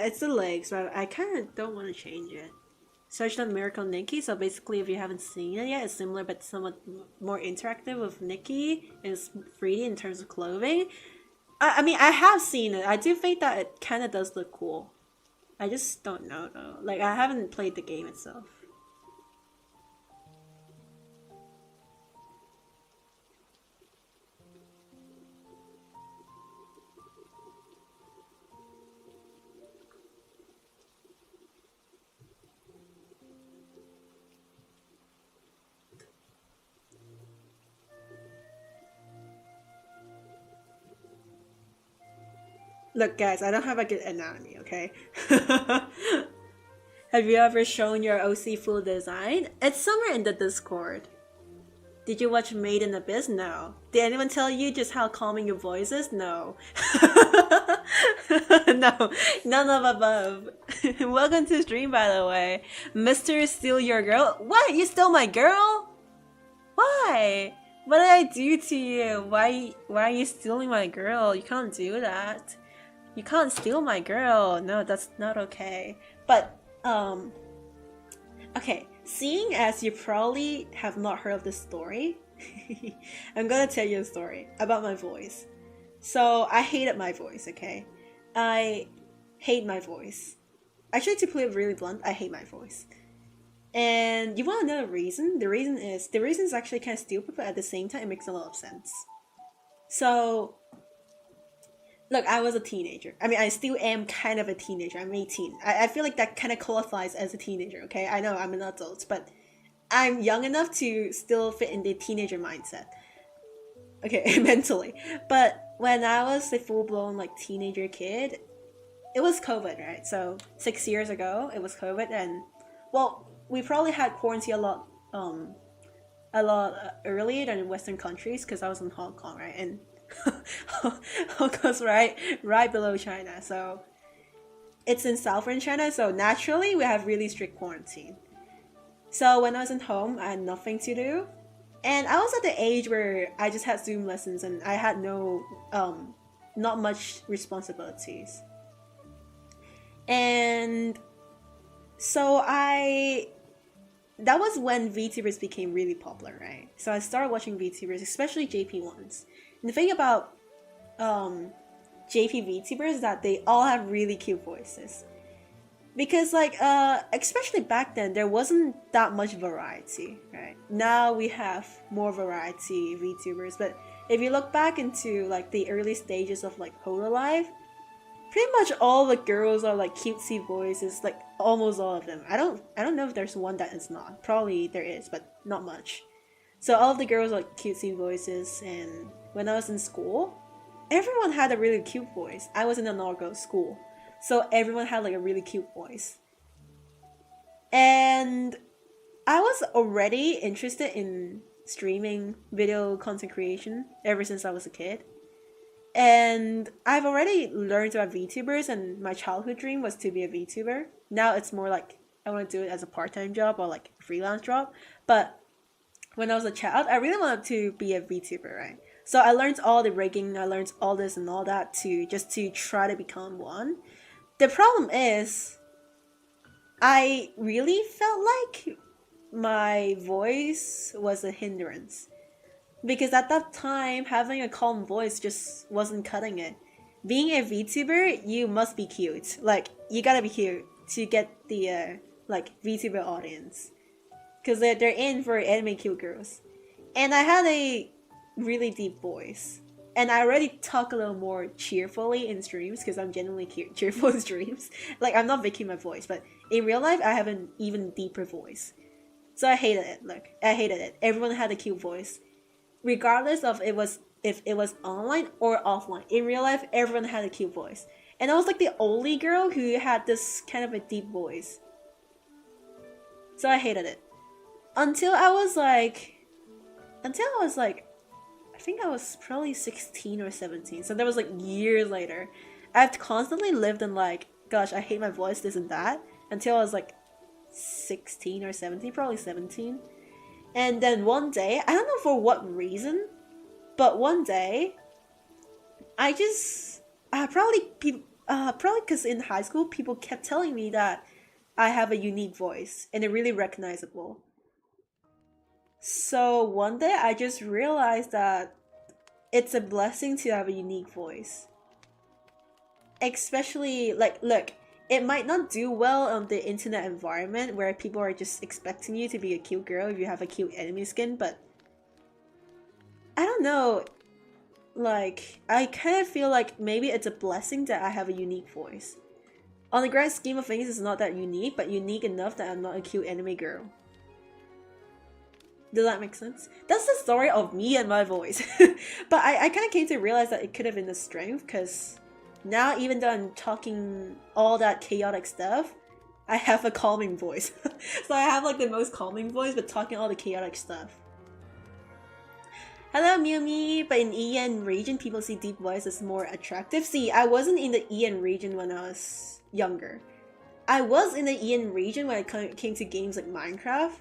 It's the legs, but I kind of don't want to change it. Search the Miracle Nikki, so basically if you haven't seen it yet, it's similar but somewhat more interactive with Nikki. It's 3D in terms of clothing. I mean, I have seen it. I do think that it kind of does look cool. I just don't know though. Like, I haven't played the game itself. Look, guys, I don't have a good anatomy, okay? Have you ever shown your OC full design? It's somewhere in the Discord. Did you watch Made in Abyss? No. Did anyone tell you just how calming your voice is? No. No, none of above. Welcome to stream, by the way. Mr. Steal Your Girl? What? You stole my girl? Why? What did I do to you? Why are you stealing my girl? You can't do that. You can't steal my girl. No, that's not okay. But, okay. Seeing as you probably have not heard of this story, I'm gonna tell you a story about my voice. So, I hated my voice, okay? I hate my voice. Actually, to put it really blunt, I hate my voice. And you wanna know the reason? The reason is actually kind of stupid, but at the same time, it makes a lot of sense. So, look, I was a teenager. I mean, I still am kind of a teenager. I'm 18. I feel like that kind of qualifies as a teenager, okay? I know I'm an adult, but I'm young enough to still fit in the teenager mindset. Okay, mentally. But when I was a full-blown, like, teenager kid, it was COVID, right? So, 6 years ago, it was COVID, and, well, we probably had quarantine a lot earlier than in Western countries, because I was in Hong Kong, right? And Hong Kong's right below China, so it's in southern China, so naturally we have really strict quarantine. So when I was at home, I had nothing to do, and I was at the age where I just had Zoom lessons and I had no not much responsibilities. And So that was when VTubers became really popular, right? So I started watching VTubers, especially JP ones. And the thing about JP VTubers is that they all have really cute voices. Because like especially back then there wasn't that much variety, right? Now we have more variety VTubers, but if you look back into like the early stages of like Hololive, pretty much all the girls are like cutesy voices, like almost all of them. I don't know if there's one that is not. Probably there is, but not much. So all of the girls are like cutesy voices, and when I was in school, everyone had a really cute voice. I was in an all-girls school, so everyone had like a really cute voice. And I was already interested in streaming, video content creation ever since I was a kid. And I've already learned about VTubers, and my childhood dream was to be a VTuber. Now it's more like I want to do it as a part-time job or like a freelance job. But when I was a child, I really wanted to be a VTuber, right? So I learned all the rigging, I learned all this and all that to try to become one. The problem is, I really felt like my voice was a hindrance. Because at that time, having a calm voice just wasn't cutting it. Being a VTuber, you must be cute. Like, you gotta be cute to get the, like, VTuber audience. Because they're in for anime cute girls. And I had a really deep voice. And I already talk a little more cheerfully in streams, because I'm genuinely cheerful in streams. Like, I'm not faking my voice, but in real life, I have an even deeper voice. So I hated it, look. I hated it. Everyone had a cute voice. Regardless of if it was online or offline. In real life, everyone had a cute voice. And I was like the only girl who had this kind of a deep voice. So I hated it. Until I was like, I think I was probably 16 or 17. So that was like years later. I've constantly lived in like, gosh, I hate my voice, this and that. Until I was like 16 or 17, probably 17. And then one day, I don't know for what reason, but one day, I just probably because in high school people kept telling me that I have a unique voice and they're really recognizable. So one day I just realized that it's a blessing to have a unique voice. Especially like, look, it might not do well on the internet environment where people are just expecting you to be a cute girl if you have a cute anime skin, but I don't know, like, I kind of feel like maybe it's a blessing that I have a unique voice. On the grand scheme of things, it's not that unique, but unique enough that I'm not a cute anime girl. Does that make sense? That's the story of me and my voice. But I kind of came to realize that it could have been a strength, because now, even though I'm talking all that chaotic stuff, I have a calming voice. So I have like the most calming voice, but talking all the chaotic stuff. Hello, Miumi. But in EN region, people see deep voice as more attractive. See, I wasn't in the EN region when I was younger. I was in the EN region when it came to games like Minecraft.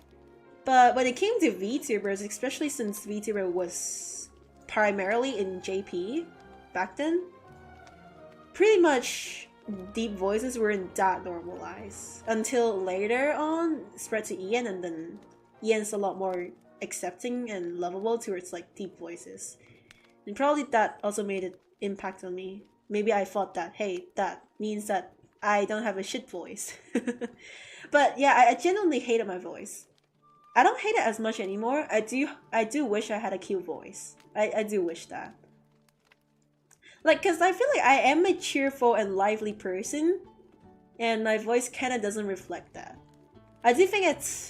But when it came to VTubers, especially since VTuber was primarily in JP back then, pretty much deep voices weren't that normalized until later on spread to EN, and then EN's a lot more accepting and lovable towards like deep voices. And probably that also made an impact on me. Maybe I thought that, hey, that means that I don't have a shit voice. But yeah, I genuinely hated my voice. I don't hate it as much anymore. I do wish I had a cute voice. I do wish that. Like, cause I feel like I am a cheerful and lively person, and my voice kinda doesn't reflect that. I do think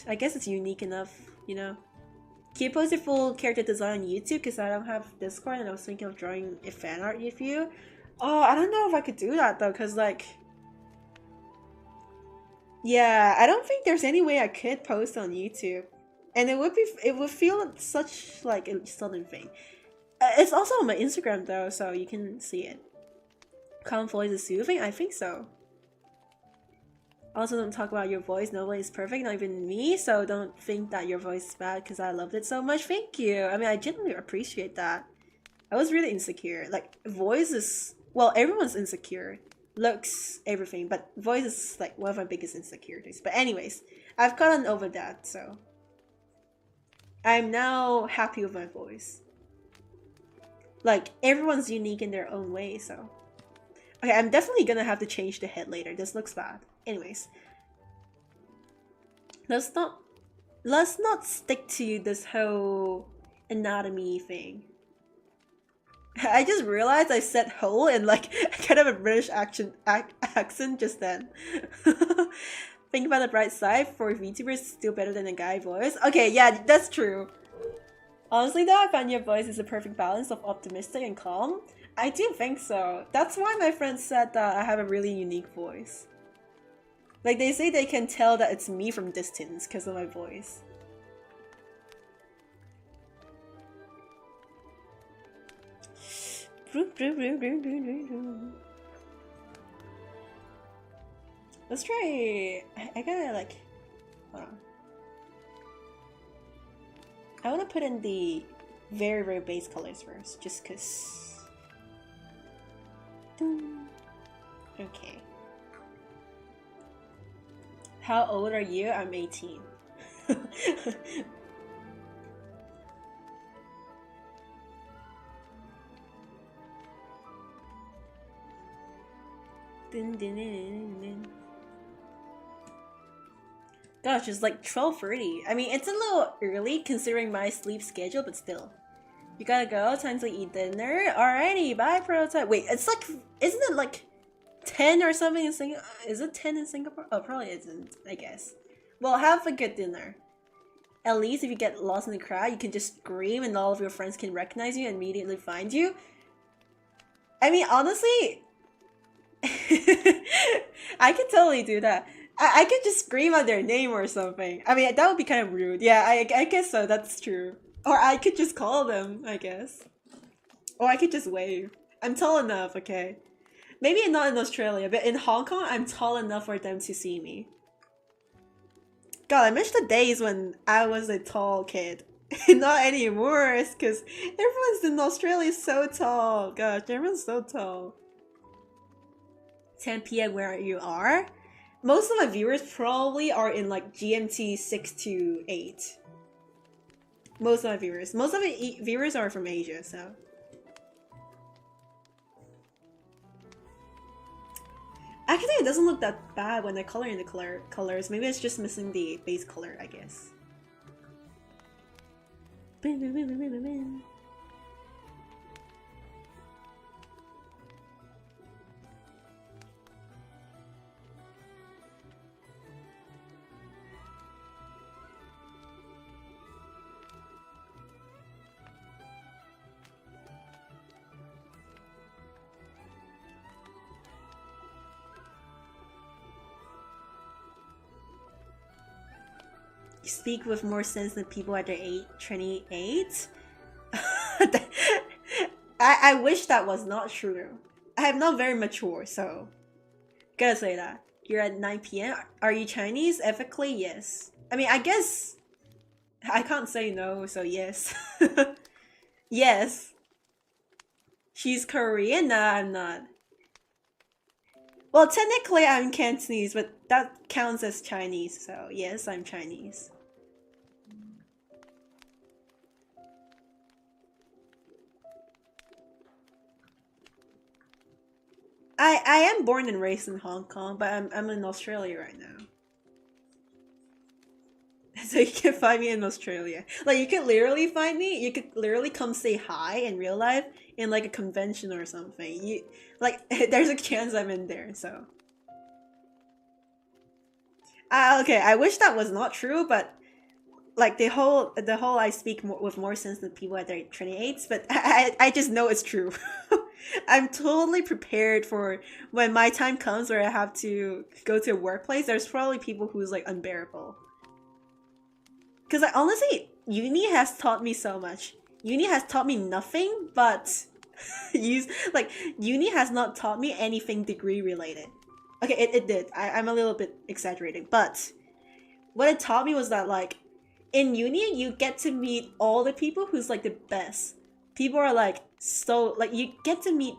I guess it's unique enough, you know? Can you post your full character design on YouTube? Cause I don't have Discord, and I was thinking of drawing a fan art with you. Oh, I don't know if I could do that though, cause like, yeah, I don't think there's any way I could post on YouTube. And it would feel such like a sudden thing. It's also on my Instagram though, so you can see it. Calm voice is soothing? I think so. Also, don't talk about your voice. Nobody is perfect, not even me, so don't think that your voice is bad because I loved it so much. Thank you. I mean, I genuinely appreciate that. I was really insecure. Like, voice is... Well, everyone's insecure looks, everything, but voice is like one of my biggest insecurities. But anyways, I've gotten over that, so I'm now happy with my voice. Like, everyone's unique in their own way, so. Okay, I'm definitely gonna have to change the head later. This looks bad. Anyways. Let's not stick to this whole anatomy thing. I just realized I said whole in like kind of a British accent just then. Think about the bright side, for VTubers it's still better than a guy voice. Okay, yeah, that's true. Honestly though, I find your voice is a perfect balance of optimistic and calm. I do think so. That's why my friends said that I have a really unique voice. Like, they say they can tell that it's me from distance because of my voice. Let's try. I gotta like. Hold on. I want to put in the very, very base colors first, just cause. Okay. How old are you? I'm 18. Gosh, it's like 12:30. I mean, it's a little early considering my sleep schedule, but still. You gotta go, time to eat dinner. Alrighty, bye prototype. Wait, it's like, isn't it like 10 or something in Singapore? Is it 10 in Singapore? Oh, probably isn't, I guess. Well, have a good dinner. At least if you get lost in the crowd, you can just scream and all of your friends can recognize you and immediately find you. I mean, honestly, I could totally do that. I could just scream out their name or something. I mean, that would be kind of rude. Yeah, I guess so, that's true. Or I could just call them, I guess. Or I could just wave. I'm tall enough, okay? Maybe not in Australia, but in Hong Kong, I'm tall enough for them to see me. God, I miss the days when I was a tall kid. Not anymore, it's because everyone's in Australia so tall. Gosh, everyone's so tall. 10 p.m. where you are? Most of my viewers probably are in like GMT 6 to 8. Most of my viewers are from Asia, so. Actually, it doesn't look that bad when I color in the colors. Maybe it's just missing the base color, I guess. You speak with more sense than people at their 28. I wish that was not true. I am not very mature, so gotta say that. You're at 9 p.m. Are you Chinese? Ethically, yes. I mean, I guess I can't say no, so yes. Yes. She's Korean? Nah, I'm not. Well, technically I'm Cantonese, but that counts as Chinese, so yes, I'm Chinese. I am born and raised in Hong Kong, but I'm in Australia right now. So you can find me in Australia. Like, you could literally find me. You could literally come say hi in real life in like a convention or something. You like, there's a chance I'm in there. So, okay. I wish that was not true, but like the whole I speak with more sense than people at their 28s. But I just know it's true. I'm totally prepared for when my time comes where I have to go to a workplace. There's probably people who's like unbearable. Because like, honestly, uni has taught me so much. Uni has taught me nothing but uni has not taught me anything degree related. Okay, it did. I'm a little bit exaggerating, but what it taught me was that like in uni you get to meet all the people who's like the best. People are like so like you get to meet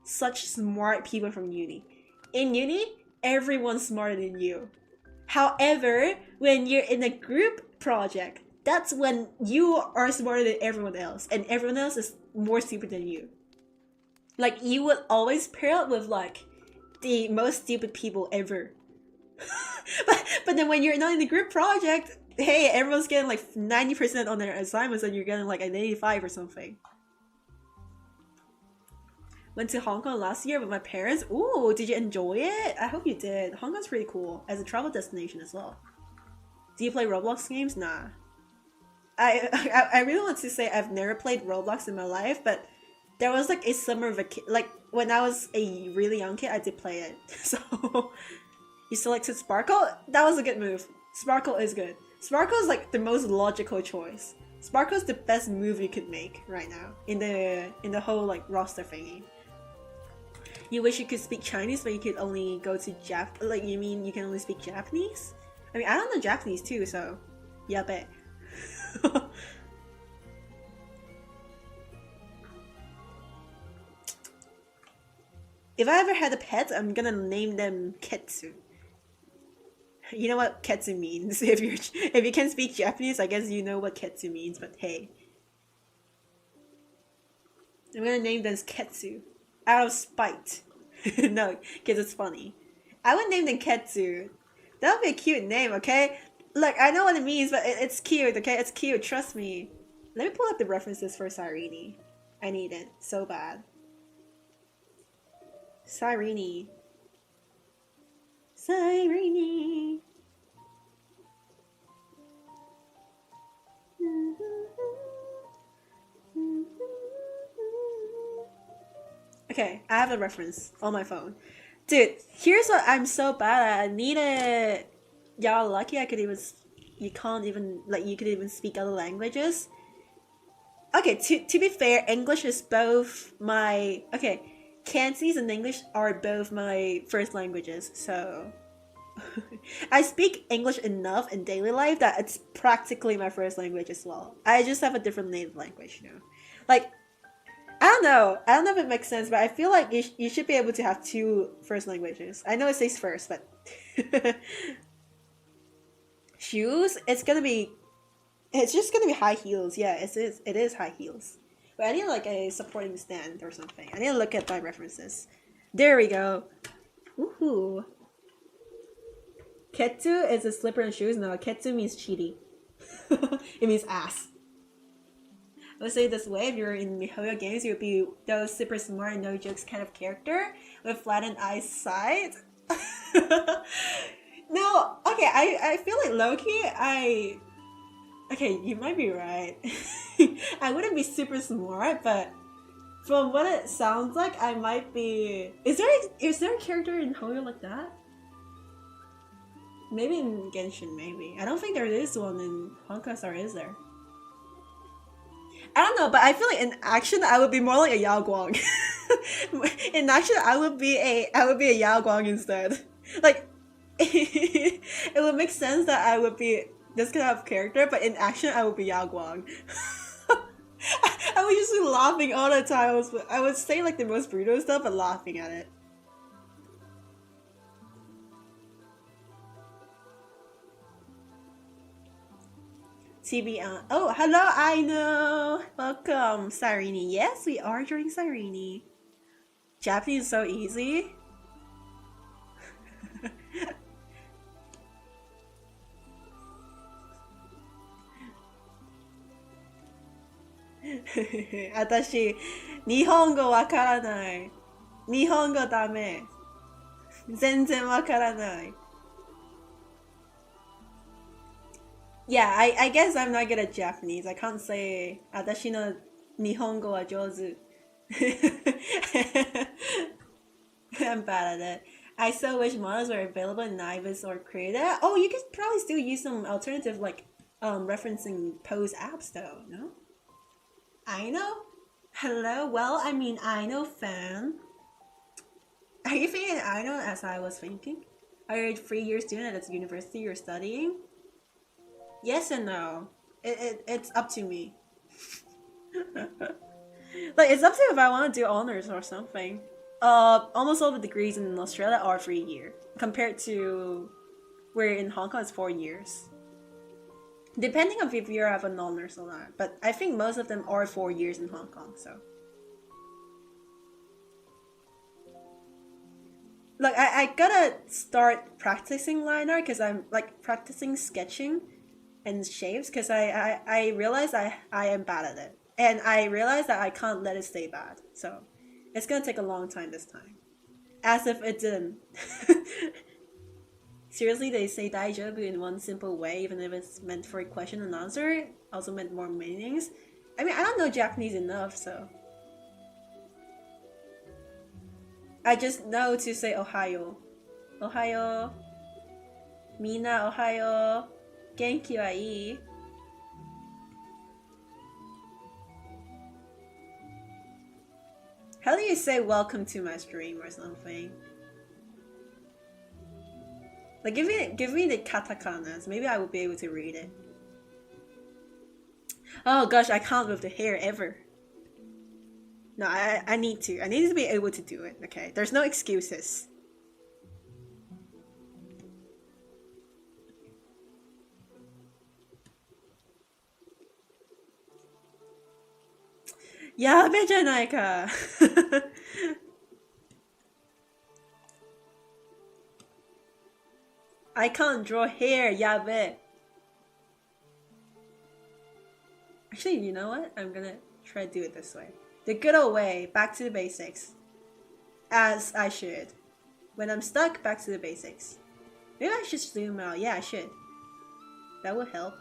such smart people from uni. in uni, everyone's smarter than you. However, when you're in a group project, that's when you are smarter than everyone else, and everyone else is more stupid than you. Like, you would always pair up with, like, the most stupid people ever. but then when you're not in the group project, hey, everyone's getting like 90% on their assignments and you're getting like an 85 or something. Went to Hong Kong last year with my parents. Ooh, did you enjoy it? I hope you did. Hong Kong's pretty cool as a travel destination as well. Do you play Roblox games? Nah. I really want to say I've never played Roblox in my life, but there was like a summer vacation, like when I was a really young kid, I did play it. So you selected Sparkle? That was a good move. Sparkle is good. Sparkle is like the most logical choice. Sparkle is the best move you could make right now in the whole like roster thingy. You wish you could speak Chinese, but you could only go to like, you mean you can only speak Japanese? I mean, I don't know Japanese too, so yeah, bet. If I ever had a pet, I'm gonna name them Ketsu. You know what Ketsu means. If you can speak Japanese, I guess you know what Ketsu means, but hey. I'm gonna name them Ketsu. Out of spite. No, because it's funny. I would name them Ketsu. That would be a cute name, okay? Look, I know what it means, but it's cute, okay? It's cute, trust me. Let me pull up the references for CYRENE. I need it so bad. CYRENE. CYRENE. Okay, I have the reference on my phone. Dude, here's what I'm so bad at. I need it. Y'all lucky I could even... You can't even... Like, you could even speak other languages. Okay, to be fair, English is both my... Okay, Cantonese and English are both my first languages, so... I speak English enough in daily life that it's practically my first language as well. I just have a different native language, you know? Like... I don't know if it makes sense, but I feel like you should be able to have two first languages. I know it says first, but... Shoes? It's just gonna be high heels. Yeah, it is high heels. But I need like a supporting stand or something. I need to look at my references. There we go. Woohoo. Ketsu is a slipper and shoes. No, ketsu means cheaty. It means ass. I would say this way, if you're in MiHoYo games, you would be those super smart, no jokes kind of character with flattened eyesight. No, okay, I feel like Loki, okay, you might be right. I wouldn't be super smart, but from what it sounds like, I might be... Is there a character in HoYo like that? Maybe in Genshin, maybe. I don't think there is one in Honkai, or is there? I don't know, but I feel like in action I would be more like a Yao Guang. In action I would be a Yao Guang instead. Like it would make sense that I would be this kind of character, but in action I would be Yao Guang. I was usually laughing all the time. I would say like the most brutal stuff, but laughing at it. TB oh, hello, Aino! Welcome, CYRENE. Yes, we are during CYRENE. Japanese is so easy. Atashi, Nihongo wakaranai. Nihongo dame. Zenzen wakaranai. Yeah, I guess I'm not good at Japanese. I can't say Atashi no Nihongo wa jouzu. I'm bad at it. I so wish models were available in Nibus or Creator. Oh, you could probably still use some alternative like referencing pose apps though, no? Aino? Hello? Well, I mean Aino fan. Are you thinking Aino as I was thinking? Are you a 3-year student at the university you're studying? Yes and no. It's up to me. Like, it's up to if I want to do honors or something. Almost all the degrees in Australia are 3 years, compared to where in Hong Kong it's 4 years. Depending on if you have an honors or not, but I think most of them are 4 years in Hong Kong. So, like, I gotta start practicing line art because I'm like practicing sketching and shapes because I realize I am bad at it, and I realize that I can't let it stay bad. So, it's gonna take a long time this time. As if it didn't. Seriously, they say daijoubu in one simple way, even if it's meant for a question and answer, also meant more meanings. I mean, I don't know Japanese enough, so. I just know to say Ohayo. Ohayo. Mina Ohayo. Genki wa ii. How do you say welcome to my stream or something? Like, give me the katakanas. Maybe I will be able to read it. Oh gosh, I can't with the hair ever. No, I need to. I need to be able to do it, okay? There's no excuses. Yabe janai ka. I can't draw hair, yabe. Actually, you know what? I'm gonna try to do it this way. The good old way, back to the basics. As I should. When I'm stuck, back to the basics. Maybe I should zoom out. Yeah, I should. That will help.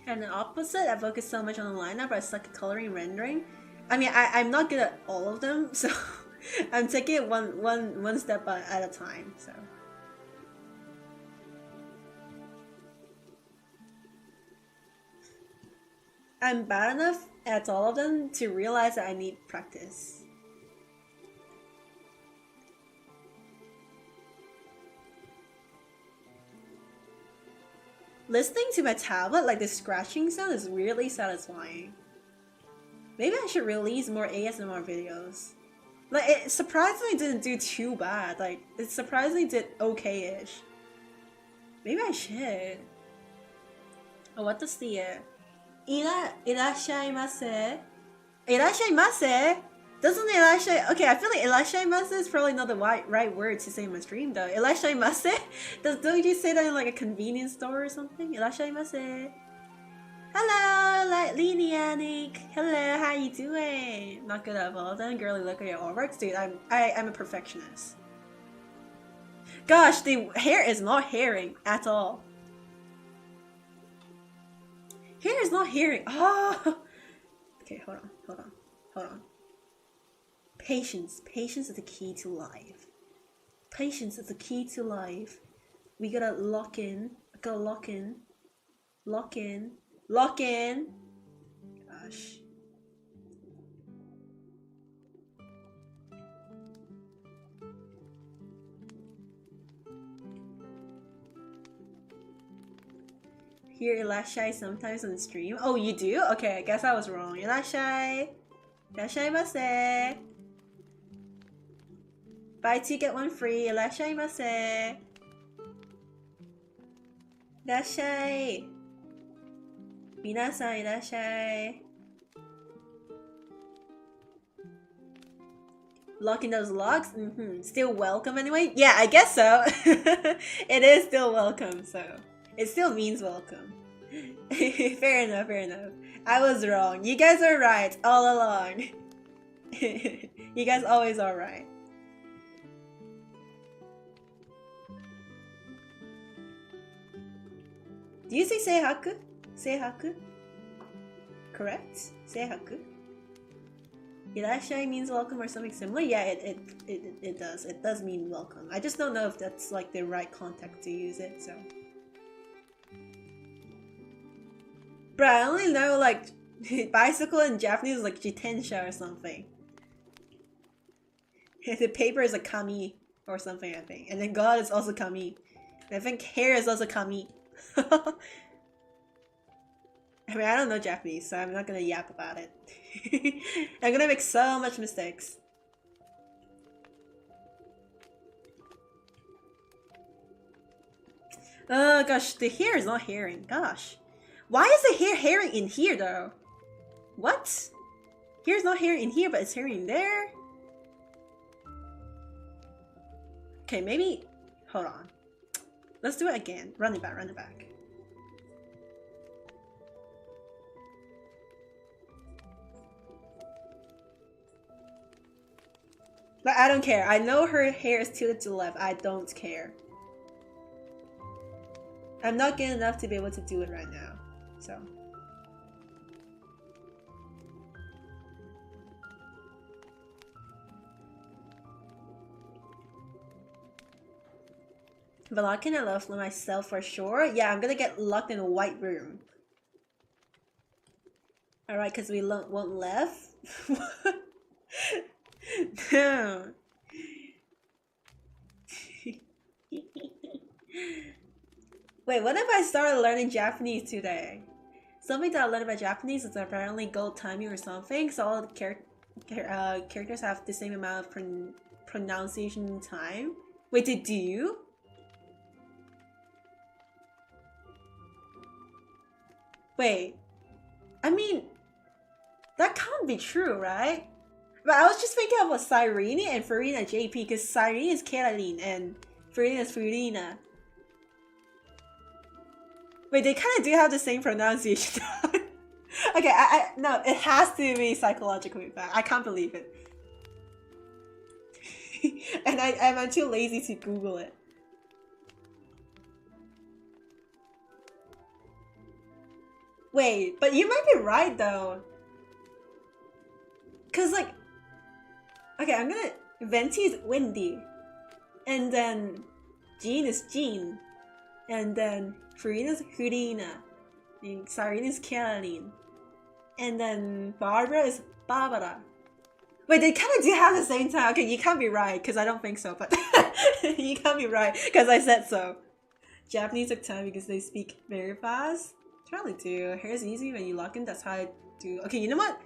And the opposite, I focus so much on the lineup, I suck at coloring and rendering. I mean, I'm not good at all of them, so I'm taking it one step at a time. So I'm bad enough at all of them to realize that I need practice. Listening to my tablet, like the scratching sound, is really satisfying. Maybe I should release more ASMR videos. Like, it surprisingly didn't do too bad. Like, it surprisingly did okay-ish. Maybe I should. Oh, what does the irashaimase? Irashaimase? Doesn't irashai... Okay, I feel like irashaimase is probably not the right word to say in my stream though. Irashaimase? Don't you say that in like a convenience store or something? Irashaimase. Hello, like Linianic. Hello, how you doing? Not good at all then. Girly, look at your artworks. Dude, I'm a perfectionist. Gosh, the hair is not hairing at all. Hair is not hairing. Oh. Okay, hold on. Patience is the key to life. Patience is the key to life. We gotta lock in. Lock in. Gosh. Hear Irashai sometimes on the stream. Oh, you do? Okay, I guess I was wrong. Irashai. Irashaimase. Buy two, get one free. Irashaimase. Irashai. Minasan, irashai. Locking those locks? Still welcome anyway? Yeah, I guess so. It is still welcome, so it still means welcome. Fair enough. I was wrong. You guys are right all along. You guys always are right. Do you say seihaku? Seihaku? Correct? Seihaku? Irashai means welcome or something similar? Yeah, it does. It does mean welcome. I just don't know if that's like the right context to use it, so. Bro, I only know like bicycle in Japanese is like jitensha or something. The paper is a kami or something, I think. And then God is also kami. And I think hair is also kami. I mean, I don't know Japanese, so I'm not gonna yap about it. I'm gonna make so much mistakes. Oh gosh, the hair is not herring. Gosh. Why is the hair herring in here though? What? Hair's not herring in here, but it's herring there? Okay, maybe... Hold on. Let's do it again. Run it back, run it back. Like, I don't care. I know her hair is tilted to the left. I don't care. I'm not good enough to be able to do it right now. So... But locking I love myself for sure. Yeah, I'm gonna get locked in a white room. Alright, because we won't left. No. Wait, what if I started learning Japanese today? Something that I learned about Japanese is apparently gold timing or something, so all the characters have the same amount of pronunciation time. Wait, they do? Wait, I mean, that can't be true, right? But I was just thinking about CYRENE and Farina JP, because CYRENE is Caroline and Farina is Farina. Wait, they kind of do have the same pronunciation. Okay, no, it has to be psychologically bad. I can't believe it. And I'm too lazy to Google it. Wait, but you might be right though. Cause like, okay, I'm gonna, Venti is Wendy. And then Jean is Jean. And then Farina is Farina. And CYRENE is Caroline. And then Barbara is Barbara. Wait, they kind of do have the same time. Okay, you can't be right, because I don't think so, but you can't be right, because I said so. Japanese took time because they speak very fast. Probably do. Hair's easy when you lock in, that's how I do. Okay, you know what?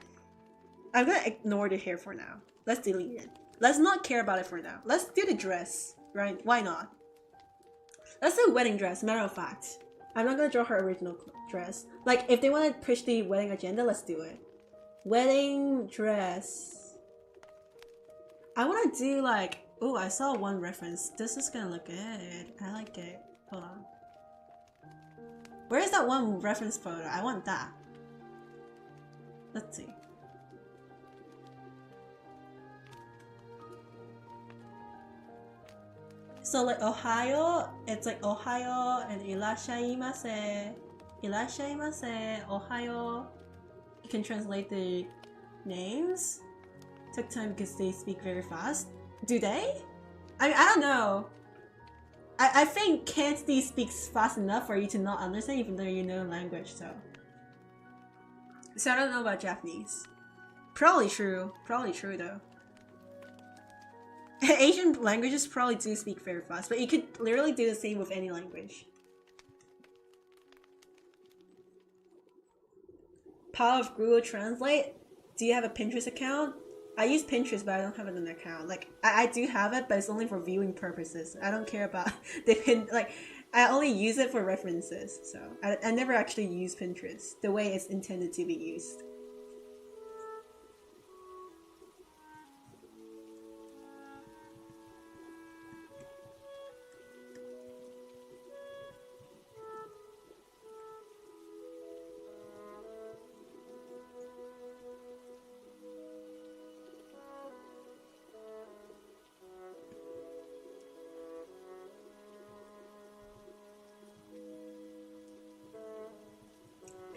I'm gonna ignore the hair for now. Let's delete it. Let's not care about it for now. Let's do the dress, right? Why not? Let's do a wedding dress, matter of fact. I'm not gonna draw her original dress. Like, if they want to push the wedding agenda, let's do it. Wedding dress. I want to do like... Oh, I saw one reference. This is gonna look good. I like it. Hold on. Where is that one reference photo? I want that. Let's see. So like Ohio, it's like Ohio and Irashaimase. Irashaimase, Ohio. You can translate the names. Took time because they speak very fast. Do they? I mean, I don't know. I think Cantonese speaks fast enough for you to not understand even though you know the language, so. So I don't know about Japanese. Probably true though. Asian languages probably do speak very fast, but you could literally do the same with any language. Power of Google Translate? Do you have a Pinterest account? I use Pinterest, but I don't have it on an account. Like, I do have it, but it's only for viewing purposes. I don't care about the like, I only use it for references, so I never actually use Pinterest the way it's intended to be used.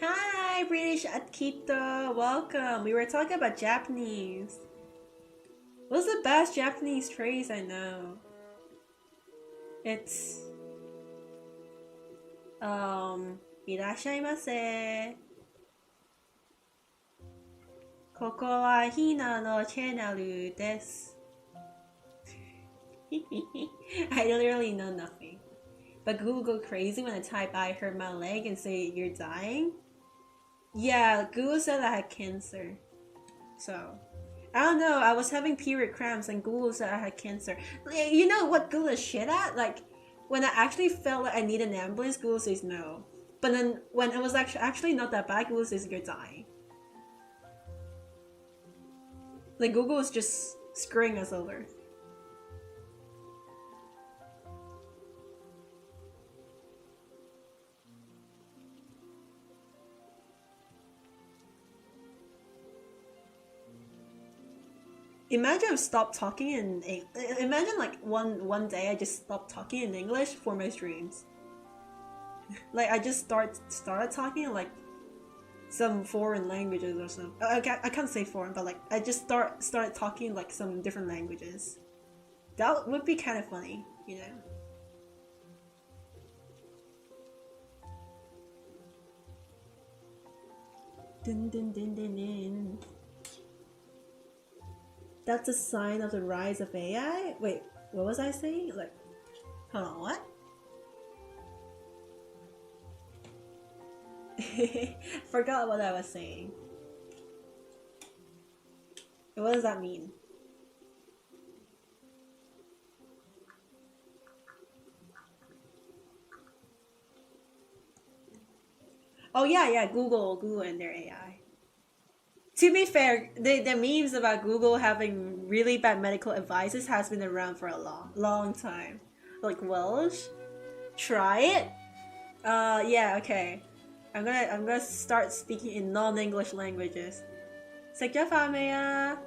Hi, British Akito, welcome. We were talking about Japanese. What's the best Japanese phrase I know? It's irashaimase. ここはひなのチャンネルです。I literally know nothing. But Google go crazy when I type I hurt my leg and say you're dying. Yeah, Google said I had cancer. So, I don't know, I was having period cramps and Google said I had cancer. You know what Google is shit at? Like, when I actually felt like I need an ambulance, Google says no. But then when it was actually not that bad, Google says you're dying. Like, Google is just screwing us over. Imagine I've stopped talking in imagine like one day I just stopped talking in English for my streams. Like I just started talking in like some foreign languages or something. I can't say foreign, but like I just started talking like some different languages. That would be kind of funny, you know. Dun, dun, dun, dun, dun. That's a sign of the rise of AI? Wait, what was I saying? Like, hold on, what? Forgot what I was saying. What does that mean? Oh yeah, Google and their AI. To be fair, the memes about Google having really bad medical advices has been around for a long time. Like Welsh, try it. Yeah, okay. I'm gonna start speaking in non-English languages. 食咗飯未啊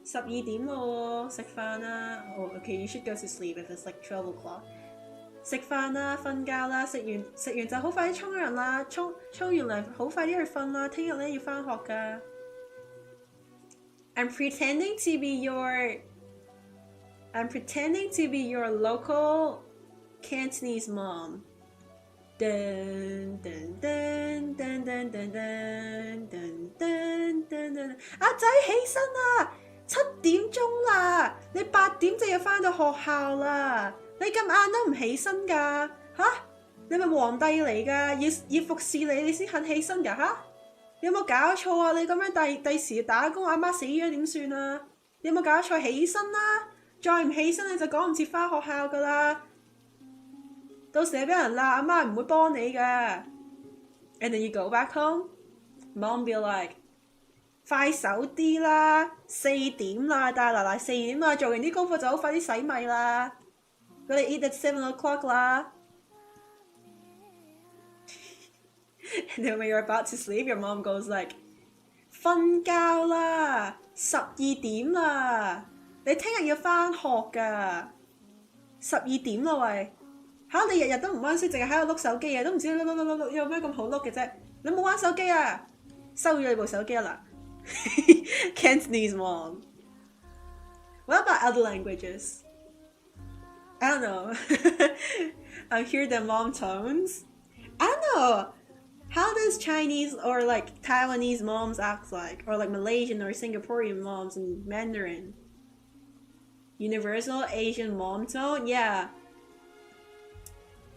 ？12點咯，食飯啦。Oh, okay, you should go to sleep if it's like 12 o'clock. 食飯啦，瞓覺啦，食完就好快啲沖涼啦，沖完涼好快啲去瞓啦，聽日咧要返學㗎。I'm pretending to be your local Cantonese mom. Dun dun dun dun dun dun dun dun dun dun dun。阿仔起身啦，7點鐘啦，你8點就要返到學校啦。你咁晏都唔起身㗎？吓？你咪皇帝嚟㗎？要服侍你，你先肯起身㗎？吓？你有冇搞錯啊？你咁樣第時打工，阿媽死咗點算啊？你有冇搞錯？起身啦！再唔起身你就趕唔切返學校㗎啦。到時你俾人鬧，阿媽唔會幫你㗎。And then you go back home, mom be like， 快手啲啦，4點啦，大奶奶4點啦，做完啲功課就好快啲洗米啦。Gonna eat at 7 o'clock 啦。And then when you're about to sleep, your mom goes like， 瞓覺啦，12點啦，你聽日要返學㗎，12點啦喂。嚇！你日日都唔溫書，淨係喺度碌手機嘅，都唔知碌有咩咁好碌嘅啫。你冇玩手機啊？收咗你部手機啦。Cantonese mom. What about other languages? I don't know. I hear the mom tones. I don't know. How does Chinese or like Taiwanese moms act like? Or like Malaysian or Singaporean moms in Mandarin? Universal Asian mom tone? Yeah.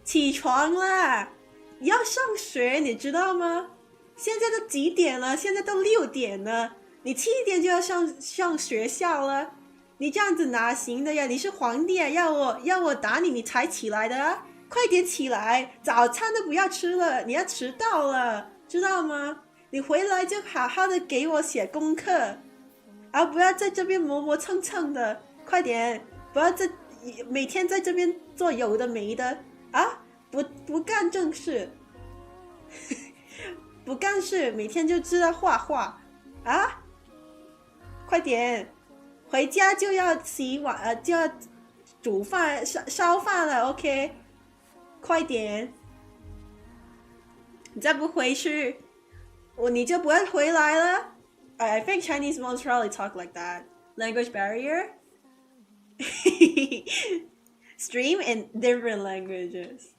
起床啦，要上学，你知道吗？现在都几点了？现在都6点了，你7点就要上学校了。你这样子哪行的呀？你是皇帝啊，要我打你，你才起来的啊！快点起来，早餐都不要吃了，你要迟到了，知道吗？你回来就好好的给我写功课，而不要在这边磨磨蹭蹭的，快点，不要每天在这边做有的没的。啊，不干正事，不干事，每天就知道画画啊！快点，回家就要洗碗，就要煮饭、烧饭了。OK， 快点，你再不回去，你就不会回来了。I think Chinese moms probably talk like that. Language barrier. Stream in different languages.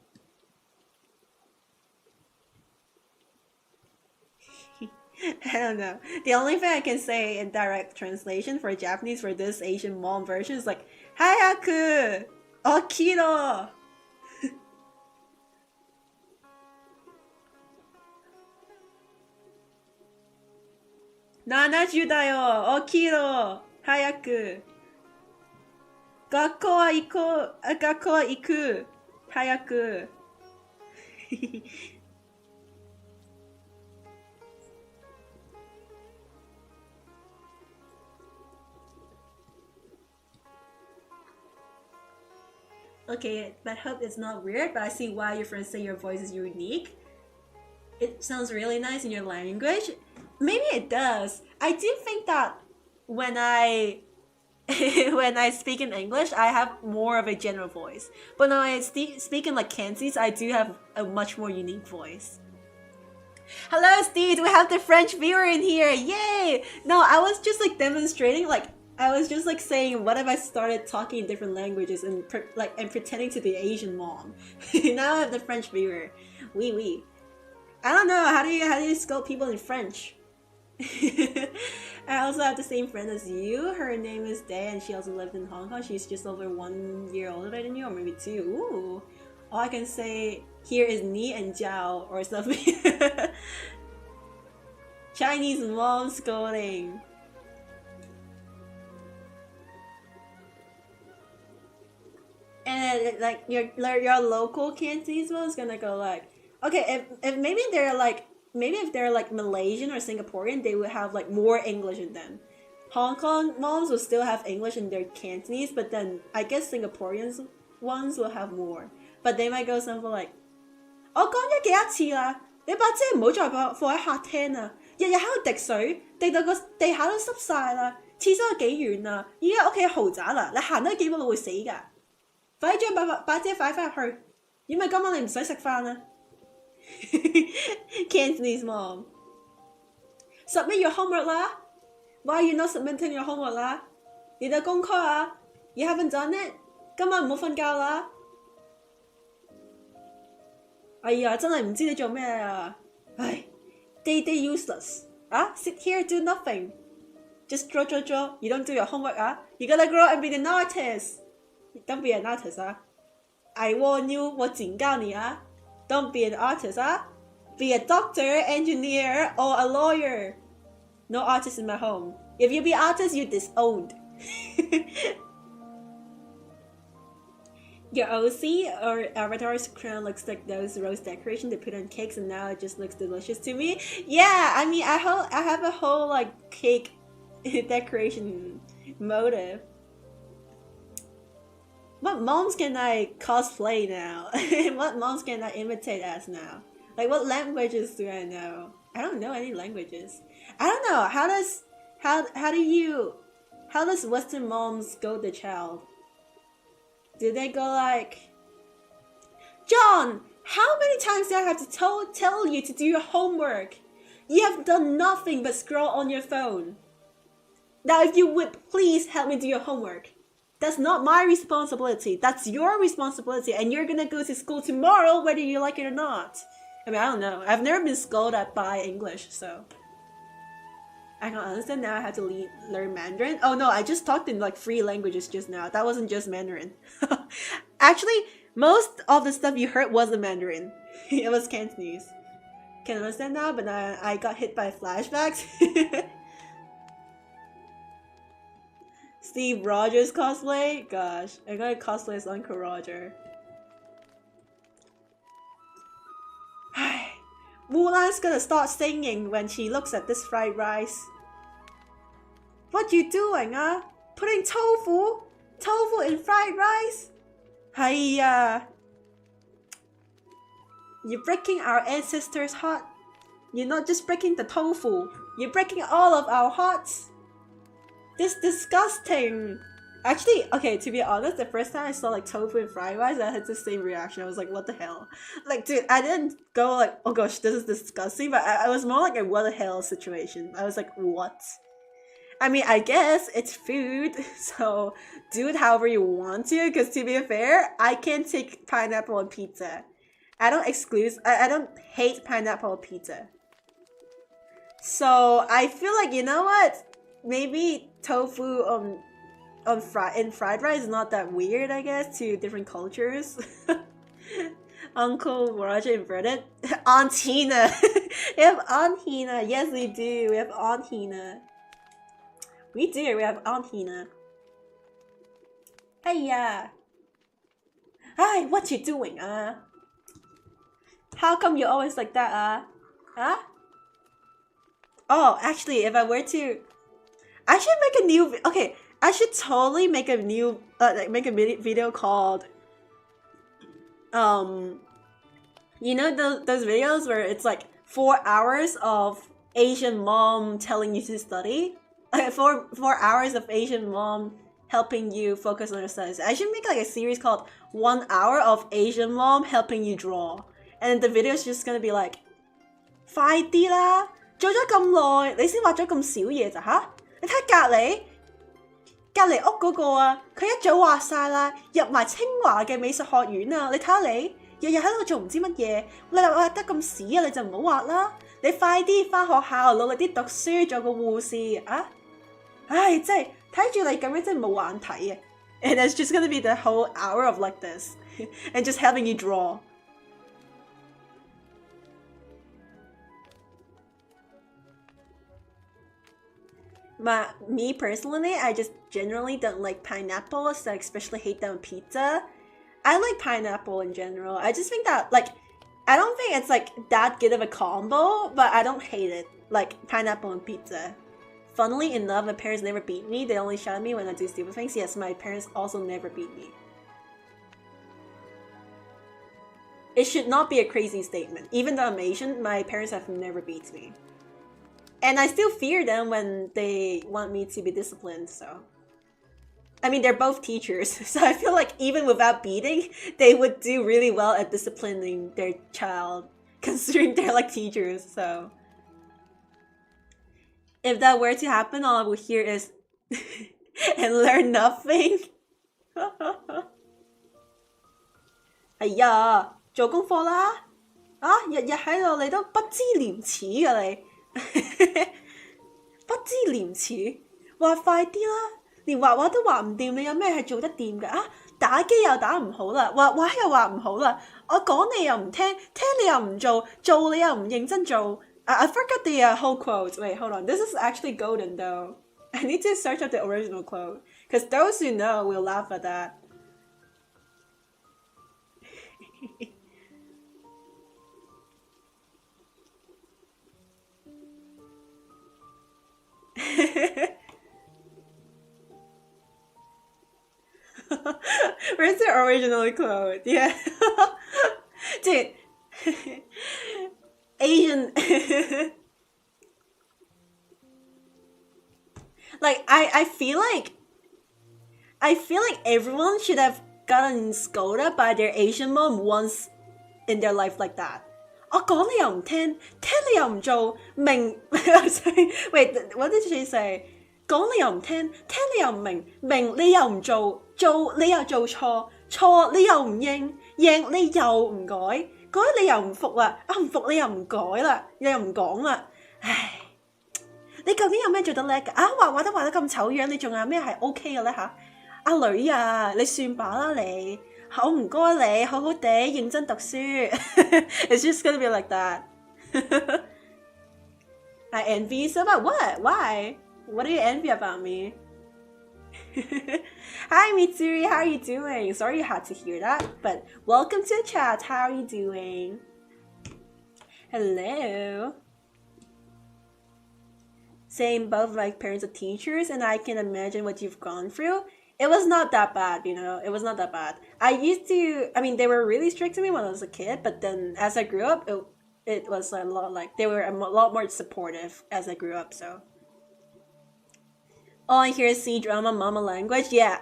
I don't know. The only thing I can say in direct translation for Japanese for this Asian mom version is like, Hayaku! Okiro! Nanaju da yo! Okiro! Hayaku! Gakko wa iko... Gakko wa iku! Hayaku! Okay, I hope it's not weird, but I see why your friends say your voice is unique. It sounds really nice in your language. Maybe it does. I do think that when I when I speak in English, I have more of a general voice. But when I speak in like Cantonese, I do have a much more unique voice. Hello, Steve. We have the French viewer in here. Yay! No, I was just like demonstrating. Like I was just like saying, what if I started talking in different languages and and pretending to be Asian mom? Now I have the French viewer. Oui, oui. I don't know. How do you scold people in French? I also have the same friend as you. Her name is Day, and she also lived in Hong Kong. She's just over 1 year older than you, or maybe 2. Ooh. All I can say here is Ni and Jiao or something. Chinese mom scolding. And like your local Cantonese one is gonna go like, okay, if maybe they're like, maybe if they're like Malaysian or Singaporean, they would have like more English in them. Hong Kong moms will still have English in their Cantonese, but then I guess Singaporeans ones will have more. But they might go something like, 我講咗幾多次啦，你把遮唔好再放喺客廳啊！日日喺度滴水，滴到個地下都濕晒啦，廁所有幾遠啊！依家屋企豪宅啦，你行多幾步路會死㗎！快啲將把遮擺翻入去，因為今晚你唔使食飯啊！Cantonese mom. Submit your homework 啦 Why are you not submitting your homework 啦？你的功課啊 You haven't done it？ 今晚唔好瞓覺啦！哎呀，真係唔知你做咩啊！唉 they useless 啊 Sit here do nothing Just draw You don't do your homework 啊 You gotta grow and be an artist Don't be an artist 啊 I warn you 我警告你啊 Don't be an artist 啊 Be a doctor, engineer or a lawyer No artist in my home If you be artist, you disowned Your OC or avatar's crown looks like those rose decorations they put on cakes and now it just looks delicious to me. Yeah, I mean I have a whole like cake decoration motive. What moms can I cosplay now? What moms can I imitate as now? Like what languages do I know? I don't know any languages. I don't know. How does Western moms scold the child? Do they go like, John, how many times do I have to tell you to do your homework? You have done nothing but scroll on your phone. Now if you would please help me do your homework. That's not my responsibility. That's your responsibility. And you're gonna go to school tomorrow whether you like it or not. I mean, I don't know. I've never been scolded by English, so... I can understand now I have to learn Mandarin. Oh no, I just talked in like 3 languages just now. That wasn't just Mandarin. Actually, most of the stuff you heard wasn't Mandarin. It was Cantonese. Can understand now, but I got hit by flashbacks. Steve Rogers cosplay? Gosh, I gotta cosplay as Uncle Roger. Mulan's gonna start singing when she looks at this fried rice. What you doing, huh? Putting tofu? Tofu in fried rice? Hiya! You're breaking our ancestors' heart. You're not just breaking the tofu. You're breaking all of our hearts. This disgusting. Actually, okay, to be honest, the first time I saw like tofu and fried rice, I had the same reaction. I was like, what the hell? Like, dude, I didn't go like, oh gosh, this is disgusting, but I was more like a what the hell situation. I was like, what? I mean, I guess it's food, so do it however you want to, because to be fair, I can't take pineapple on pizza. I don't hate pineapple on pizza. So I feel like, you know what? Maybe tofu in fried rice is not that weird, I guess, to different cultures. Uncle Roger inverted. Aunt Hina. We have Aunt Hina. Yes, we do. We have Aunt Hina. We do. We have Aunt Hina. Hey, yeah. Hi, what you doing, How come you're always like that, Huh? Oh, actually, if I were to... I should make a new... Okay, I should totally make a new... make a video called... You know those videos where it's like 4 hours of Asian mom telling you to study? 4 hours of Asian mom helping you focus on your studies. I should make like a series called 1 hour of Asian mom helping you draw. And the video is just gonna be like, 快啲啦！做咗咁耐，你先畫咗咁少嘢咋吓？你睇隔離屋嗰個啊，佢一早畫晒啦，入埋清華嘅美術學院啊！你睇下你，日日喺度做唔知乜嘢，你畫得咁屎啊！你就唔好畫啦！你快啲返學校，努力啲讀書，做個護士啊！唉，真係睇住你咁樣真係冇眼睇啊！ And it's just gonna be the whole hour of like this, and just having you draw. Me personally, I just generally don't like pineapple, so I especially hate them on pizza. I like pineapple in general. I just think that, like, I don't think it's like that good of a combo, but I don't hate it. Like pineapple and pizza. Funnily enough, my parents never beat me. They only shout at me when I do stupid things. Yes, my parents also never beat me. It should not be a crazy statement. Even though I'm Asian, my parents have never beat me. And I still fear them when they want me to be disciplined, so... I mean, they're both teachers, so I feel like even without beating, they would do really well at disciplining their child, considering they're like teachers, so... If that were to happen, all I would hear is... and learn nothing? 哎呀，做功課啦！日日喺度你都不知廉恥㗎你！不知廉恥，畫快啲啦！連畫畫都畫唔掂，你有咩係做得掂㗎？打機又打唔好啦，畫畫又畫唔好啦，我講你又唔聽，聽你又唔做，做你又唔認真做。I forgot the whole quote. Wait, hold on. This is actually golden though. I need to search up the original quote, because those who know will laugh at that. Where's the original quote? Yeah. Dude. Asian. Like, I feel like everyone should have gotten scolded by their Asian mom once in their life like that. 我講你又唔聽，聽你又唔做，明 Wait, what did she say? 講你又唔聽，聽你又唔明，明你又唔做，做你又做錯，錯你又唔認，認你又唔改，改你又唔服啦，唔服你又唔改啦，你又唔講啦，唉，你究竟有咩做得叻㗎？畫得咁醜樣，你仲有咩係 OK 嘅咧嚇？阿女啊，你算把啦你。好唔該你，好好地認真讀書。It's just gonna be like that. I envy you so much. What? Why? What do you envy about me? Hi Mitsuri, how are you doing? Sorry you had to hear that, but welcome to the chat. How are you doing? Hello. Saying both of my parents are teachers, and I can imagine what you've gone through. It was not that bad, you know, it was not that bad. I mean, they were really strict to me when I was a kid, but then as I grew up, it was a lot like, they were a lot more supportive as I grew up, so. Oh, and here's C-drama mama language, yeah.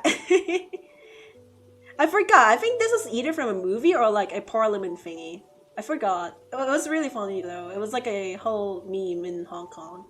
I forgot, I think this was either from a movie or like a parliament thingy. I forgot. It was really funny though, it was like a whole meme in Hong Kong.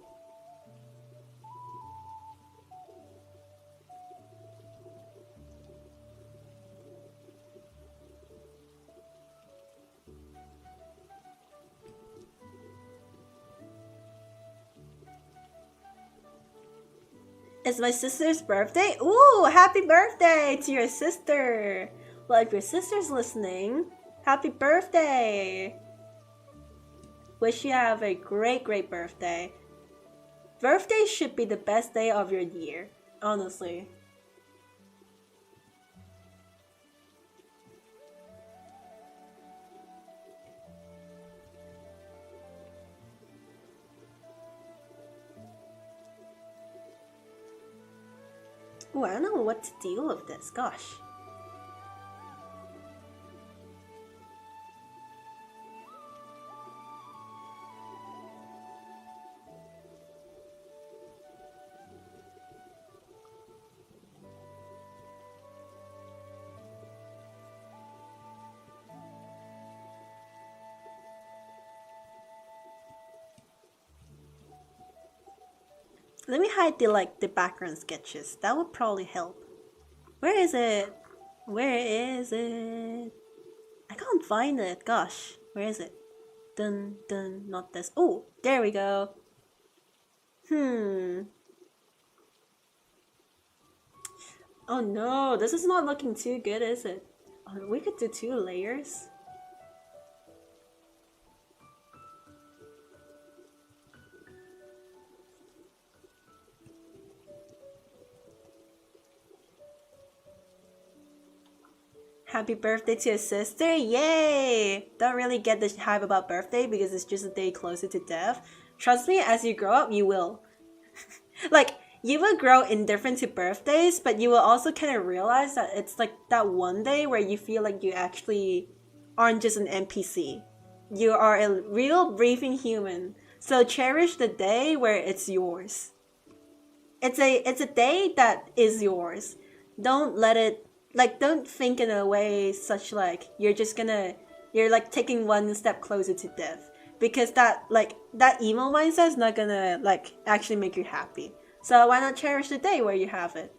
It's my sister's birthday? Ooh, happy birthday to your sister! Well, if your sister's listening, happy birthday! Wish you have a great, great birthday. Birthday should be the best day of your year, honestly. Ooh, I don't know what to deal with this, gosh. Let me hide the background sketches. That would probably help. Where is it? Where is it? I can't find it. Gosh, where is it? Dun dun, not this. Oh, there we go. Oh no, this is not looking too good, is it? Oh, we could do 2 layers. Happy birthday to your sister! Yay! Don't really get the hype about birthday because it's just a day closer to death. Trust me, as you grow up, you will. Like, you will grow indifferent to birthdays, but you will also kind of realize that it's like that one day where you feel like you actually aren't just an NPC. You are a real breathing human. So cherish the day where it's yours. It's a day that is yours. Don't let it, like, don't think in a way such like you're like taking one step closer to death, because that emo mindset is not gonna like actually make you happy. So why not cherish the day where you have it,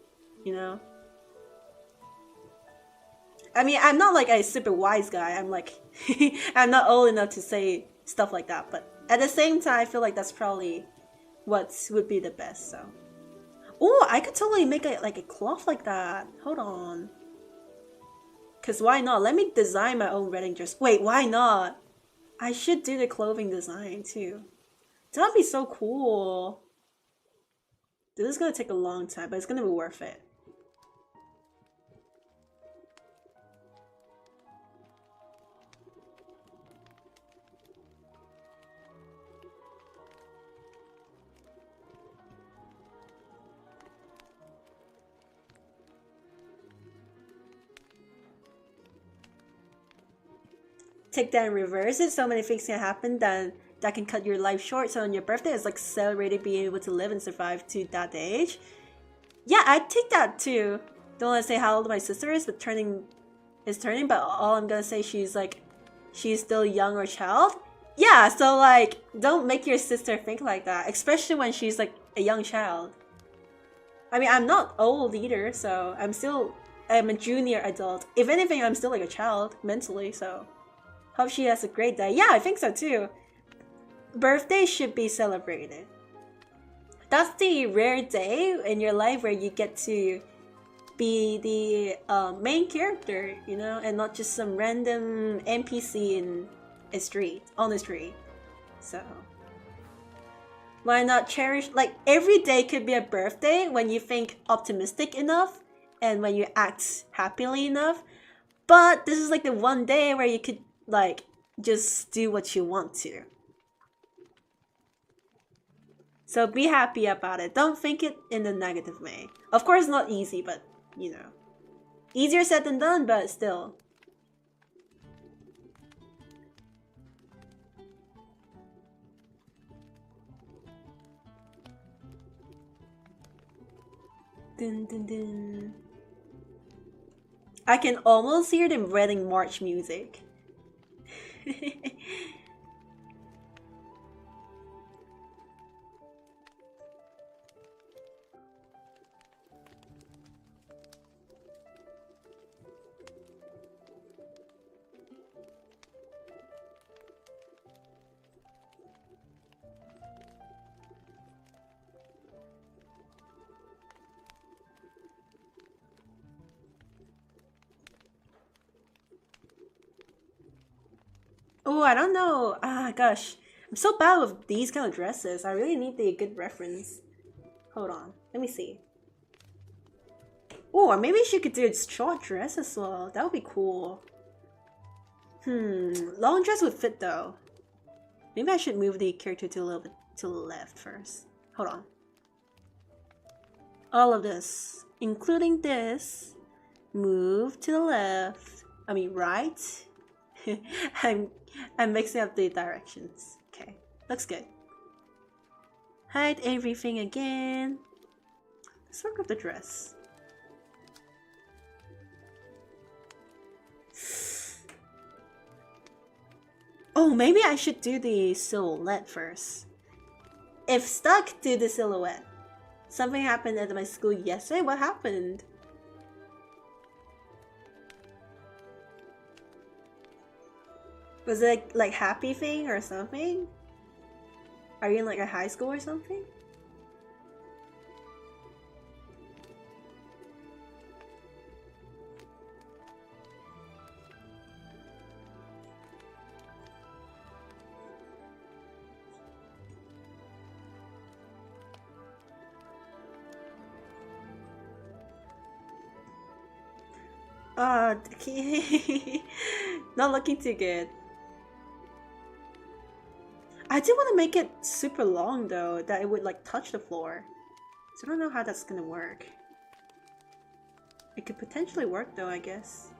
you know? I mean, I'm not like a super wise guy. I'm like I'm not old enough to say stuff like that, but at the same time I feel like that's probably what would be the best. So oh, I could totally make a cloth like that. Hold on. Cause why not? Let me design my own wedding dress. Wait, why not? I should do the clothing design too. That'd be so cool. This is gonna take a long time, but it's gonna be worth it. Take that and reverse it. So many things can happen that can cut your life short. So on your birthday, it's like celebrating being able to live and survive to that age. Yeah, I'd take that too. Don't want to say how old my sister is, but turning, but all I'm gonna say she's still young or child. Yeah, so like don't make your sister think like that, especially when she's like a young child. I mean, I'm not old either, so I'm a junior adult. If anything, I'm still like a child mentally, so hope she has a great day. Yeah, I think so too. Birthdays should be celebrated. That's the rare day in your life where you get to be the main character, you know, and not just some random NPC in on the street. So why not cherish, like, every day could be a birthday when you think optimistic enough and when you act happily enough. But this is like the one day where you could like just do what you want to. So be happy about it. Don't think it in a negative way. Of course, not easy, but you know, easier said than done, but still. Dun, dun, dun. I can almost hear the wedding march music. Oh, I don't know. Ah, gosh. I'm so bad with these kind of dresses. I really need the good reference. Hold on. Let me see. Oh, or maybe she could do a short dress as well. That would be cool. Long dress would fit though. Maybe I should move the character to a little bit to the left first. Hold on. All of this, including this, move to the left. I mean right. I'm mixing up the directions. Okay, looks good. Hide everything again. Let's work with the dress. Oh, maybe I should do the silhouette first. If stuck, do the silhouette. Something happened at my school yesterday. What happened? Was it like happy thing or something? Are you in like a high school or something? Not looking too good. I do want to make it super long though, that it would like touch the floor. So I don't know how that's gonna work. It could potentially work though, I guess.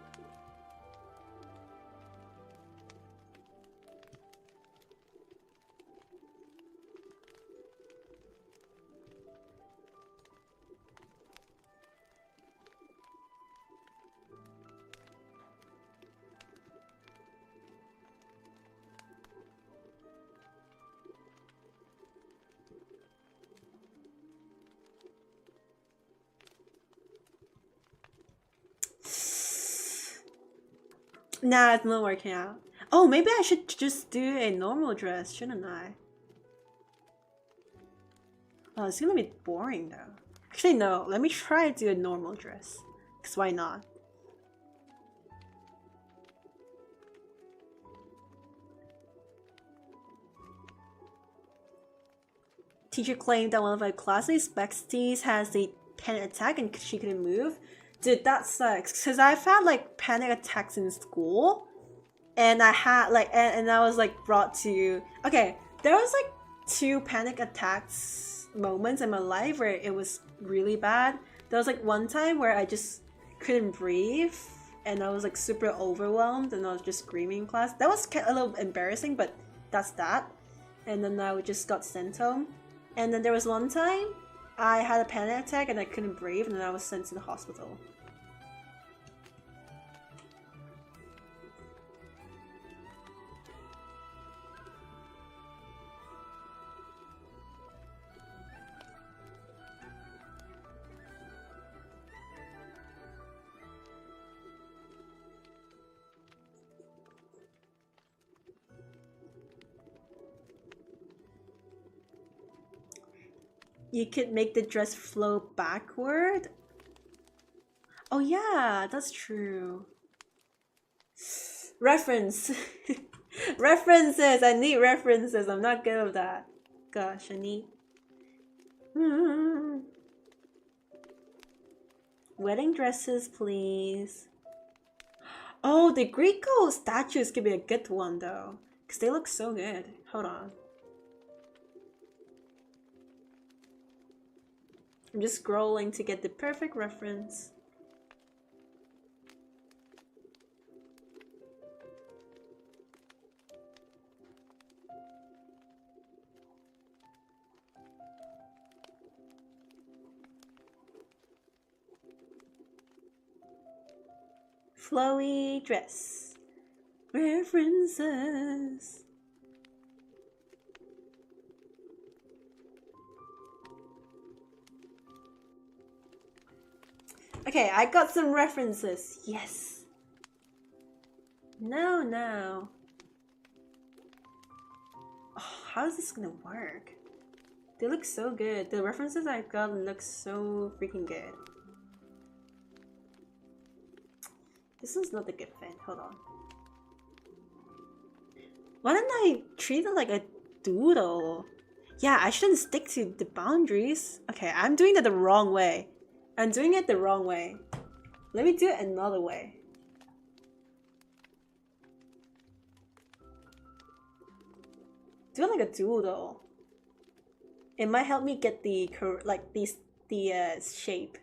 Nah, it's not working out. Oh, maybe I should just do a normal dress, shouldn't I? Oh, it's gonna be boring though. Actually, no. Let me try to do a normal dress. Because why not? Teacher claimed that one of our classmates, besties, has a panic attack and she couldn't move. Dude, that sucks. Because I've had like panic attacks in school. And I had like, and I was like brought to. Okay, there was like 2 panic attacks moments in my life where it was really bad. There was like one time where I just couldn't breathe. And I was like super overwhelmed and I was just screaming in class. That was a little embarrassing, but that's that. And then I just got sent home. And then there was one time I had a panic attack and I couldn't breathe and then I was sent to the hospital. You could make the dress flow backward. Oh yeah, that's true. Reference. References. I need references. I'm not good with that. Gosh, I need. Wedding dresses, please. Oh, the Greco statues could be a good one though, because they look so good. Hold on. I'm just scrolling to get the perfect reference. Flowy dress. References. Okay, I got some references. Yes. No. Oh, how is this gonna work? They look so good. The references I've got look so freaking good. This is not a good fit. Hold on. Why didn't I treat it like a doodle? Yeah, I shouldn't stick to the boundaries. Okay, I'm doing it the wrong way. I'm doing it the wrong way. Let me do it another way. Do it like a doodle. It might help me get the shape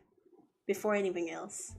before anything else.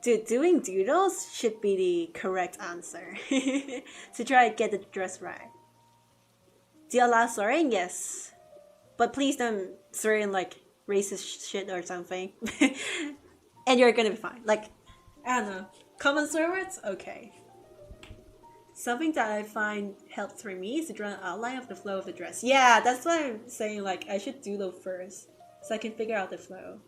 Dude, doing doodles should be the correct answer. To try to get the dress right. Do you allow swearing? Yes. But please don't swear in like racist shit or something. And you're gonna be fine. Like, I don't know. Common swear words? Okay. Something that I find helps for me is to draw an outline of the flow of the dress. Yeah, that's why I'm saying like I should doodle first. So I can figure out the flow.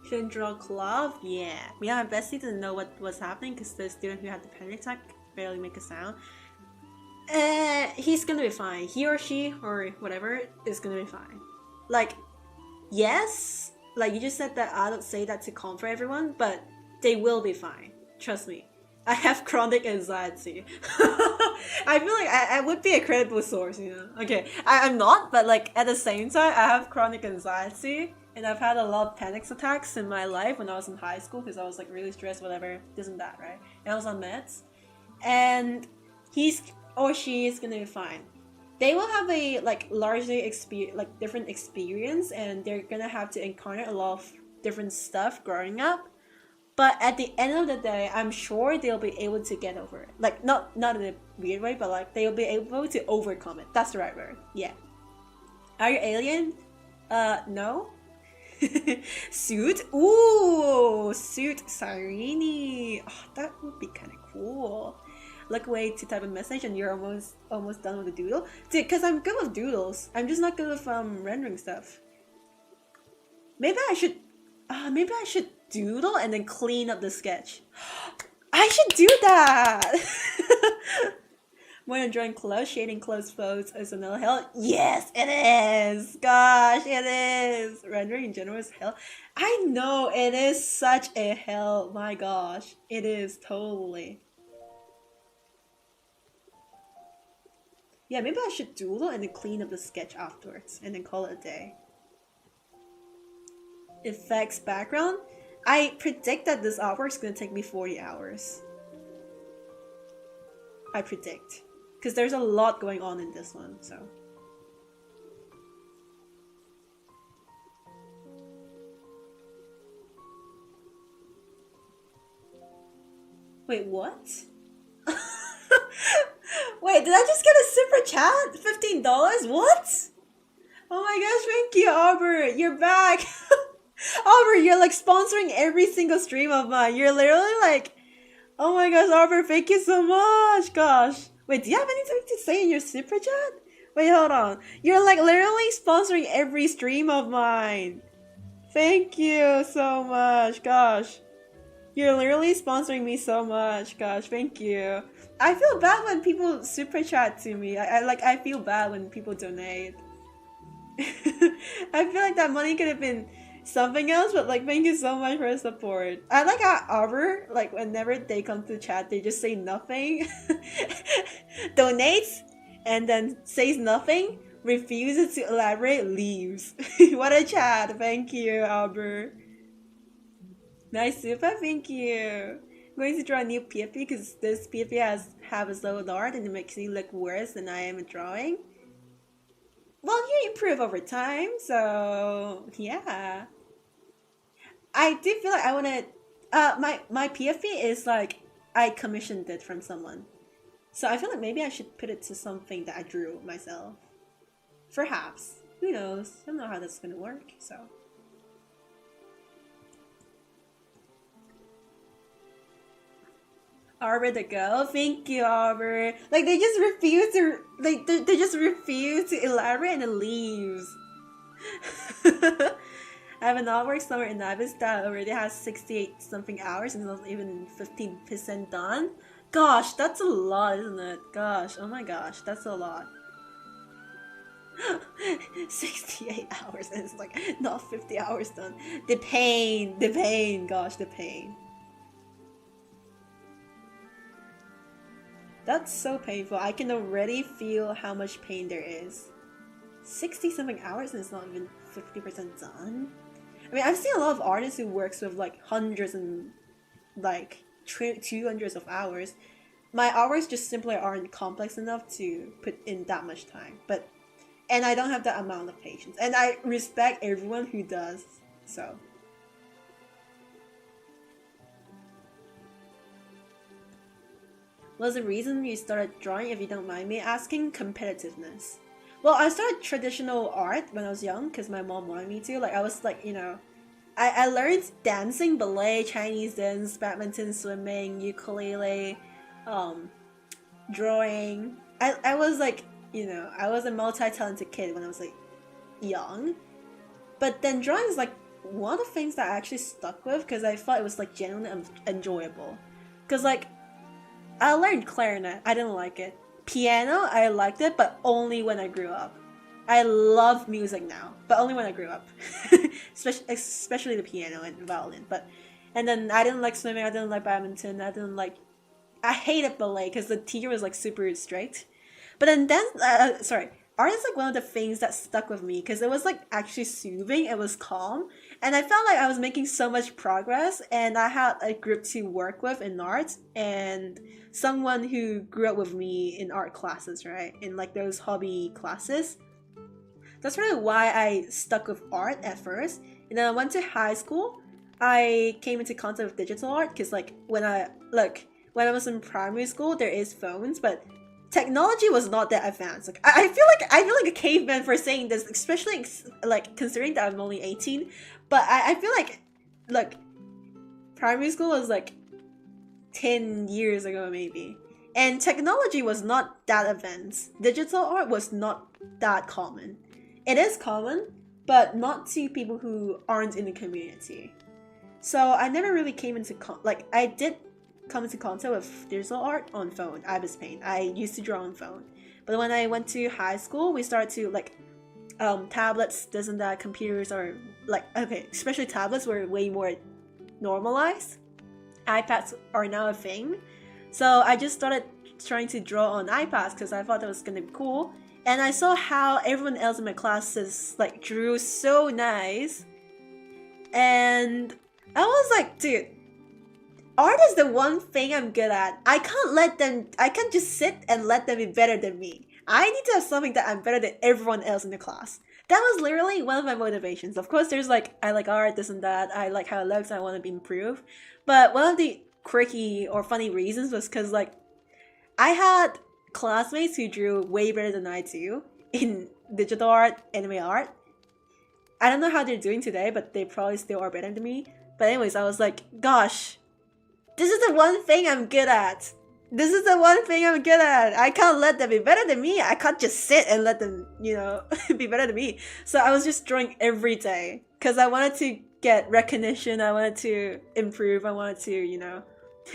Shouldn't draw cloth? Yeah. Me and my bestie didn't know what was happening because the student who had the panic attack barely make a sound. He's gonna be fine. He or she or whatever is gonna be fine. Like, yes, like you just said that I don't say that to comfort everyone, but they will be fine. Trust me. I have chronic anxiety. I feel like I would be a credible source, you know? Okay, I'm not, but like at the same time, I have chronic anxiety and I've had a lot of panic attacks in my life when I was in high school because I was like really stressed, whatever, this and that, right? And I was on meds. And he's or she is gonna be fine. They will have a like largely different experience and they're gonna have to incarnate a lot of different stuff growing up, but at the end of the day I'm sure they'll be able to get over it, like not in a weird way, but like they'll be able to overcome it. That's the right word. Yeah. Are you alien? No. Suit? Ooh, suit CYRENE. Oh, that would be kind of cool. Like way to type a message and you're almost done with the doodle. Dude, because I'm good with doodles. I'm just not good with rendering stuff. Maybe I should doodle and then clean up the sketch. I should do that. When enjoying clothes, shading clothes photos is another hell. Yes, it is. Gosh, it is. Rendering in general is hell. I know it is such a hell. My gosh, it is totally. Yeah, maybe I should doodle and then clean up the sketch afterwards and then call it a day. Effects background. I predict that this artwork is gonna take me 40 hours. I predict. Because there's a lot going on in this one, so. Wait, what? Wait, did I just get a super chat? $15? What? Oh my gosh, thank you, Albert. You're back. Albert, you're like sponsoring every single stream of mine. You're literally like, oh my gosh, Albert, thank you so much. Gosh. Wait, do you have anything to say in your super chat? Wait, hold on. You're like literally sponsoring every stream of mine. Thank you so much. Gosh. You're literally sponsoring me so much. Gosh, thank you. I feel bad when people super chat to me. I feel bad when people donate. I feel like that money could have been something else, but like thank you so much for the support. I like how Arbor, like whenever they come to chat, they just say nothing, donates, and then says nothing, refuses to elaborate, leaves. What a chat! Thank you, Arbor. Nice super, thank you. I'm going to draw a new PFP because this PFP have a slow art and it makes me look worse than I am at drawing. Well, you improve over time, so yeah. I do feel like I wanna. My PFP is like I commissioned it from someone, so I feel like maybe I should put it to something that I drew myself. Perhaps, who knows? I don't know how that's gonna work. So. Arbor the girl, thank you, Arbor. Like they just refuse to, they just refuse to elaborate and it leaves. I have an artwork somewhere in Navis that already has 68 something hours and not even 15% done. Gosh, that's a lot, isn't it? Gosh, oh my gosh, that's a lot. 68 hours and it's like not 50 hours done. The pain, gosh, the pain. That's so painful. I can already feel how much pain there is. 60 something hours and it's not even 50% done. I mean, I've seen a lot of artists who works with like hundreds and like 200s of hours. My hours just simply aren't complex enough to put in that much time. And I don't have that amount of patience. And I respect everyone who does, so. What's the reason you started drawing, if you don't mind me asking? Competitiveness. Well, I started traditional art when I was young because my mom wanted me to. Like, I was like, you know, I learned dancing, ballet, Chinese dance, badminton, swimming, ukulele, drawing. I was like, you know, I was a multi-talented kid when I was like young. But then drawing is like one of the things that I actually stuck with because I thought it was like genuinely enjoyable. Because like, I learned clarinet, I didn't like it. Piano, I liked it, but only when I grew up. I love music now, but only when I grew up. especially the piano and violin. And then I didn't like swimming, I didn't like badminton, I hated ballet because the teacher was like super strict. But then art is like one of the things that stuck with me because it was like actually soothing, it was calm, and I felt like I was making so much progress and I had a group to work with in art and someone who grew up with me in art classes, right? In like those hobby classes. That's really why I stuck with art at first. And then I went to high school, I came into contact with digital art because like when I was in primary school there is phones, but technology was not that advanced. Like I feel like a caveman for saying this, especially like considering that I'm only 18. But I feel like primary school was like 10 years ago maybe, and technology was not that advanced. Digital art was not that common. It is common, but not to people who aren't in the community. So I never really came into I did come into contact with digital art on phone, Ibis Paint. I used to draw on phone. But when I went to high school, we started to like tablets, this and that, computers are like, okay, especially tablets were way more normalized. iPads are now a thing. So I just started trying to draw on iPads because I thought that was gonna be cool. And I saw how everyone else in my classes like drew so nice. And I was like, dude, art is the one thing I'm good at. I can't just sit and let them be better than me. I need to have something that I'm better than everyone else in the class. That was literally one of my motivations. Of course, there's like, I like art, this and that. I like how it looks, I want to be improved. But one of the quirky or funny reasons was because like, I had classmates who drew way better than I do in digital art, anime art. I don't know how they're doing today, but they probably still are better than me. But anyways, I was like, gosh, this is the one thing I'm good at. This is the one thing I'm good at. I can't let them be better than me. I can't just sit and let them, you know, be better than me. So I was just drawing every day because I wanted to get recognition. I wanted to improve. I wanted to, you know,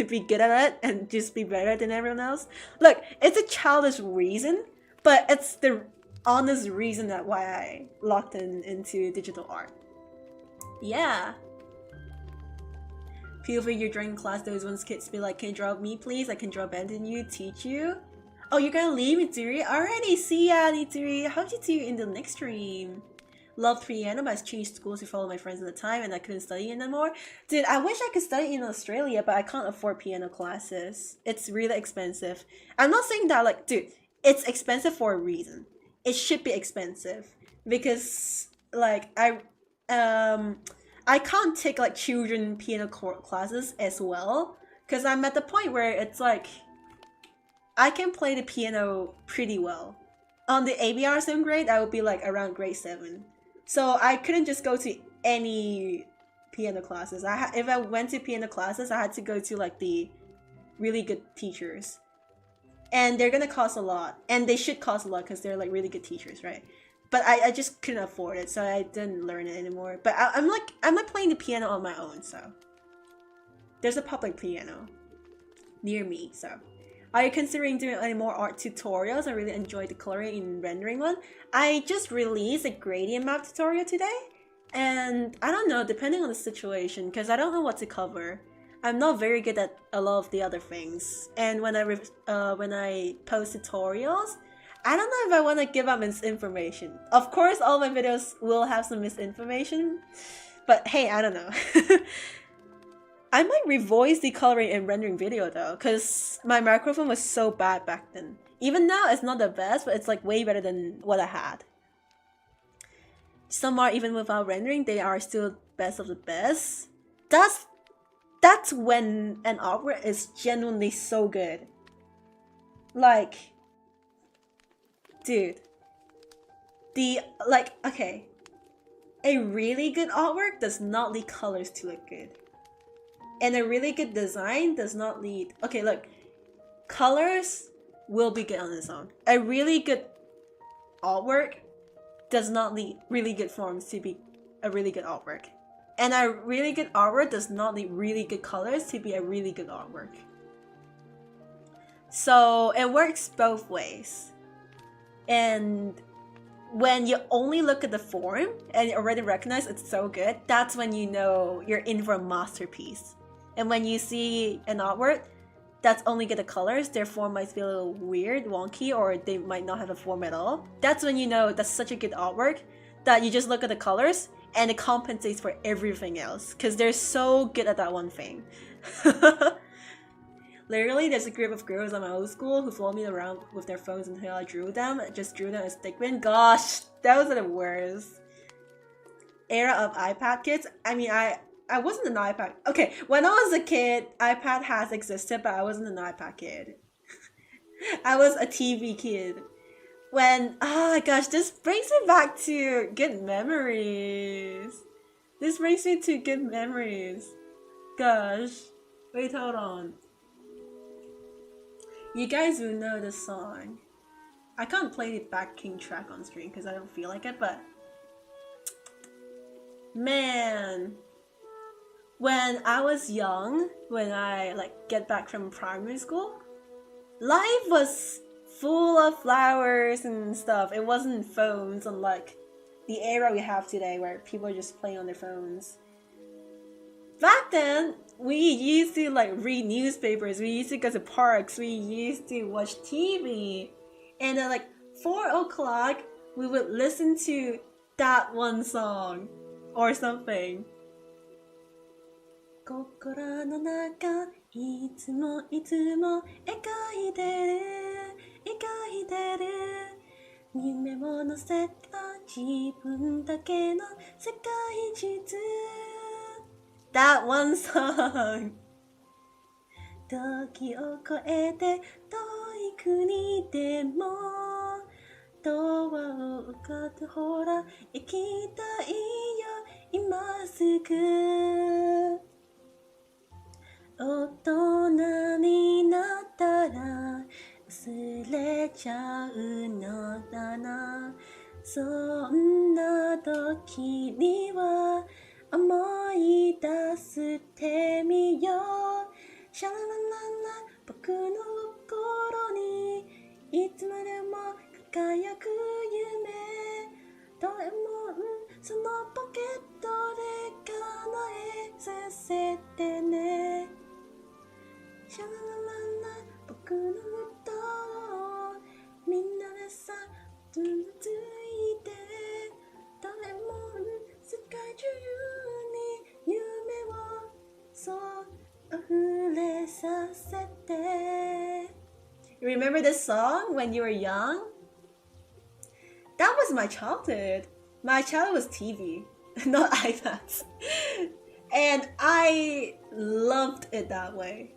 be good at it and just be better than everyone else. Look, it's a childish reason, but it's the honest reason that why I locked into digital art. Yeah. Feel free you're drawing class, those ones kids be like, can you draw me please? I can draw better than you, teach you. Oh, you're gonna leave Mitsuri? Alrighty, see ya Mitsuri. How'd you do in the next stream? Loved piano, but I changed schools to follow my friends at the time and I couldn't study anymore. Dude, I wish I could study in Australia, but I can't afford piano classes. It's really expensive. I'm not saying that like, dude, it's expensive for a reason. It should be expensive. Because like I can't take like children piano classes as well because I'm at the point where it's like I can play the piano pretty well. On the ABR sim grade, I would be like around grade 7. So I couldn't just go to any piano classes. If I went to piano classes, I had to go to like the really good teachers. And they're gonna cost a lot. And they should cost a lot because they're like really good teachers, right? But I just couldn't afford it, so I didn't learn it anymore. But I'm like playing the piano on my own, so there's a public piano near me. So, are you considering doing any more art tutorials? I really enjoyed the coloring and rendering one. I just released a gradient map tutorial today, and I don't know, depending on the situation, because I don't know what to cover. I'm not very good at a lot of the other things, and when I post tutorials, I don't know if I want to give out misinformation. Of course, all my videos will have some misinformation, but hey, I don't know. I might revoice the coloring and rendering video though, because my microphone was so bad back then. Even now, it's not the best, but it's like way better than what I had. Some are even without rendering, they are still best of the best. That's when an artwork is genuinely so good. Like, dude, okay, a really good artwork does not need colors to look good. And a really good design does not need, okay, look, colors will be good on its own. A really good artwork does not need really good forms to be a really good artwork. And a really good artwork does not need really good colors to be a really good artwork. So it works both ways. And when you only look at the form and you already recognize it's so good, that's when you know you're in for a masterpiece. And when you see an artwork that's only good at colors, their form might be a little weird, wonky, or they might not have a form at all. That's when you know that's such a good artwork that you just look at the colors and it compensates for everything else because they're so good at that one thing. Literally, there's a group of girls at my old school who followed me around with their phones until I drew them. I just drew them as stickman. Gosh, that was the worst. Era of iPad kids. I mean, I wasn't an iPad. Okay, when I was a kid, iPad has existed, but I wasn't an iPad kid. I was a TV kid. When, oh my gosh, this brings me back to good memories. This brings me to good memories. Gosh. Wait, hold on. You guys will know this song. I can't play the backing track on stream because I don't feel like it, but man, when I was young, when I like get back from primary school, life was full of flowers and stuff. It wasn't phones unlike the era we have today where people are just playing on their phones. Back then, we used to like read newspapers, we used to go to parks, we used to watch TV, and at like 4 o'clock, we would listen to that one song or something. 心の中いつもいつも描いてる描いてる夢を乗せた自分だけの世界地図 That one song 時を超えて遠い国でもドアをかってほら行きたいよ今すぐ大人になったら忘れちゃうのだなそんな時には思い出してみようシャララララ僕の心にいつまでも輝く夢ドラえもんそのポケットで叶えさせてねシャララララ僕の歌をみんなでさついてドラえもん世界中に夢をそう溢れさせて Remember this song when you were young? That was my childhood. My childhood was TV, not iPads. And I loved it that way.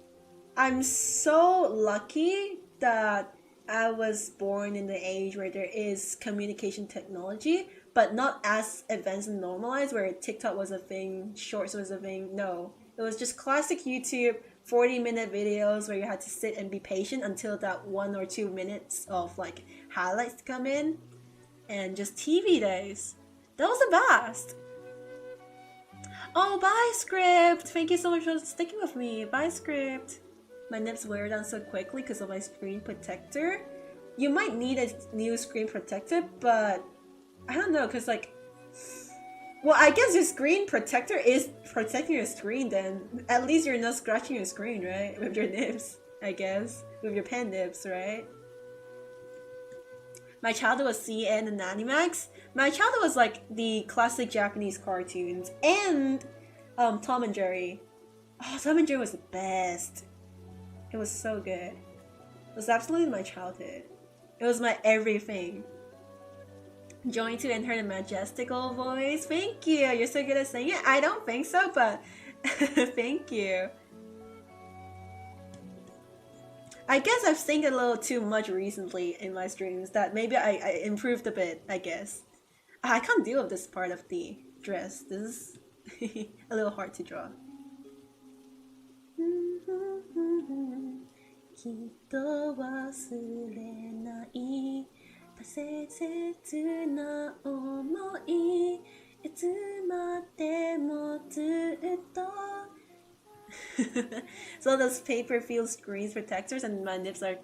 I'm so lucky that I was born in the age where there is communication technology, but not as advanced and normalized where TikTok was a thing, Shorts was a thing. No, it was just classic YouTube 40-minute videos where you had to sit and be patient until that 1 or 2 minutes of like highlights come in, and just TV days. That was the best. Oh, bye script. Thank you so much for sticking with me. Bye script. My nips wear down so quickly because of my screen protector. You might need a new screen protector, but I don't know, because like, well, I guess your screen protector is protecting your screen then. At least you're not scratching your screen, right? With your nips, I guess. With your pen nips, right? My childhood was CN and Animax. My childhood was like the classic Japanese cartoons and Tom and Jerry. Oh, Tom and Jerry was the best. It was so good. It was absolutely my childhood. It was my everything. Join to enter the majestical voice. Thank you. You're so good at singing. I don't think so, but thank you. I guess I've sang a little too much recently in my streams that maybe I improved a bit, I guess. I can't deal with this part of the dress. This is a little hard to draw. きっと忘れない大切な思いいつまでもずっとSo those paper field screens protectors and my nips are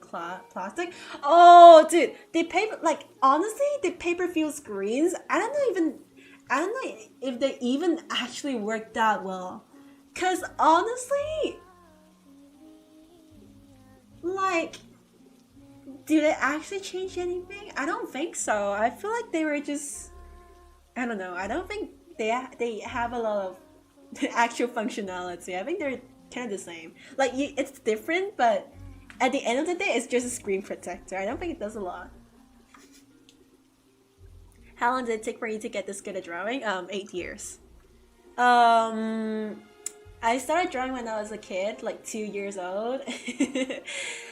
plastic. Oh, dude, the paper, like honestly, the paper field screens, I don't know if they even actually work that well. Cause honestly, like, do they actually change anything? I don't think so. I feel like they were just, I don't know. I don't think they have a lot of actual functionality. I think they're kind of the same. Like, it's different, but at the end of the day, it's just a screen protector. I don't think it does a lot. How long did it take for you to get this good at drawing? 8 years. I started drawing when I was a kid, like 2 years old.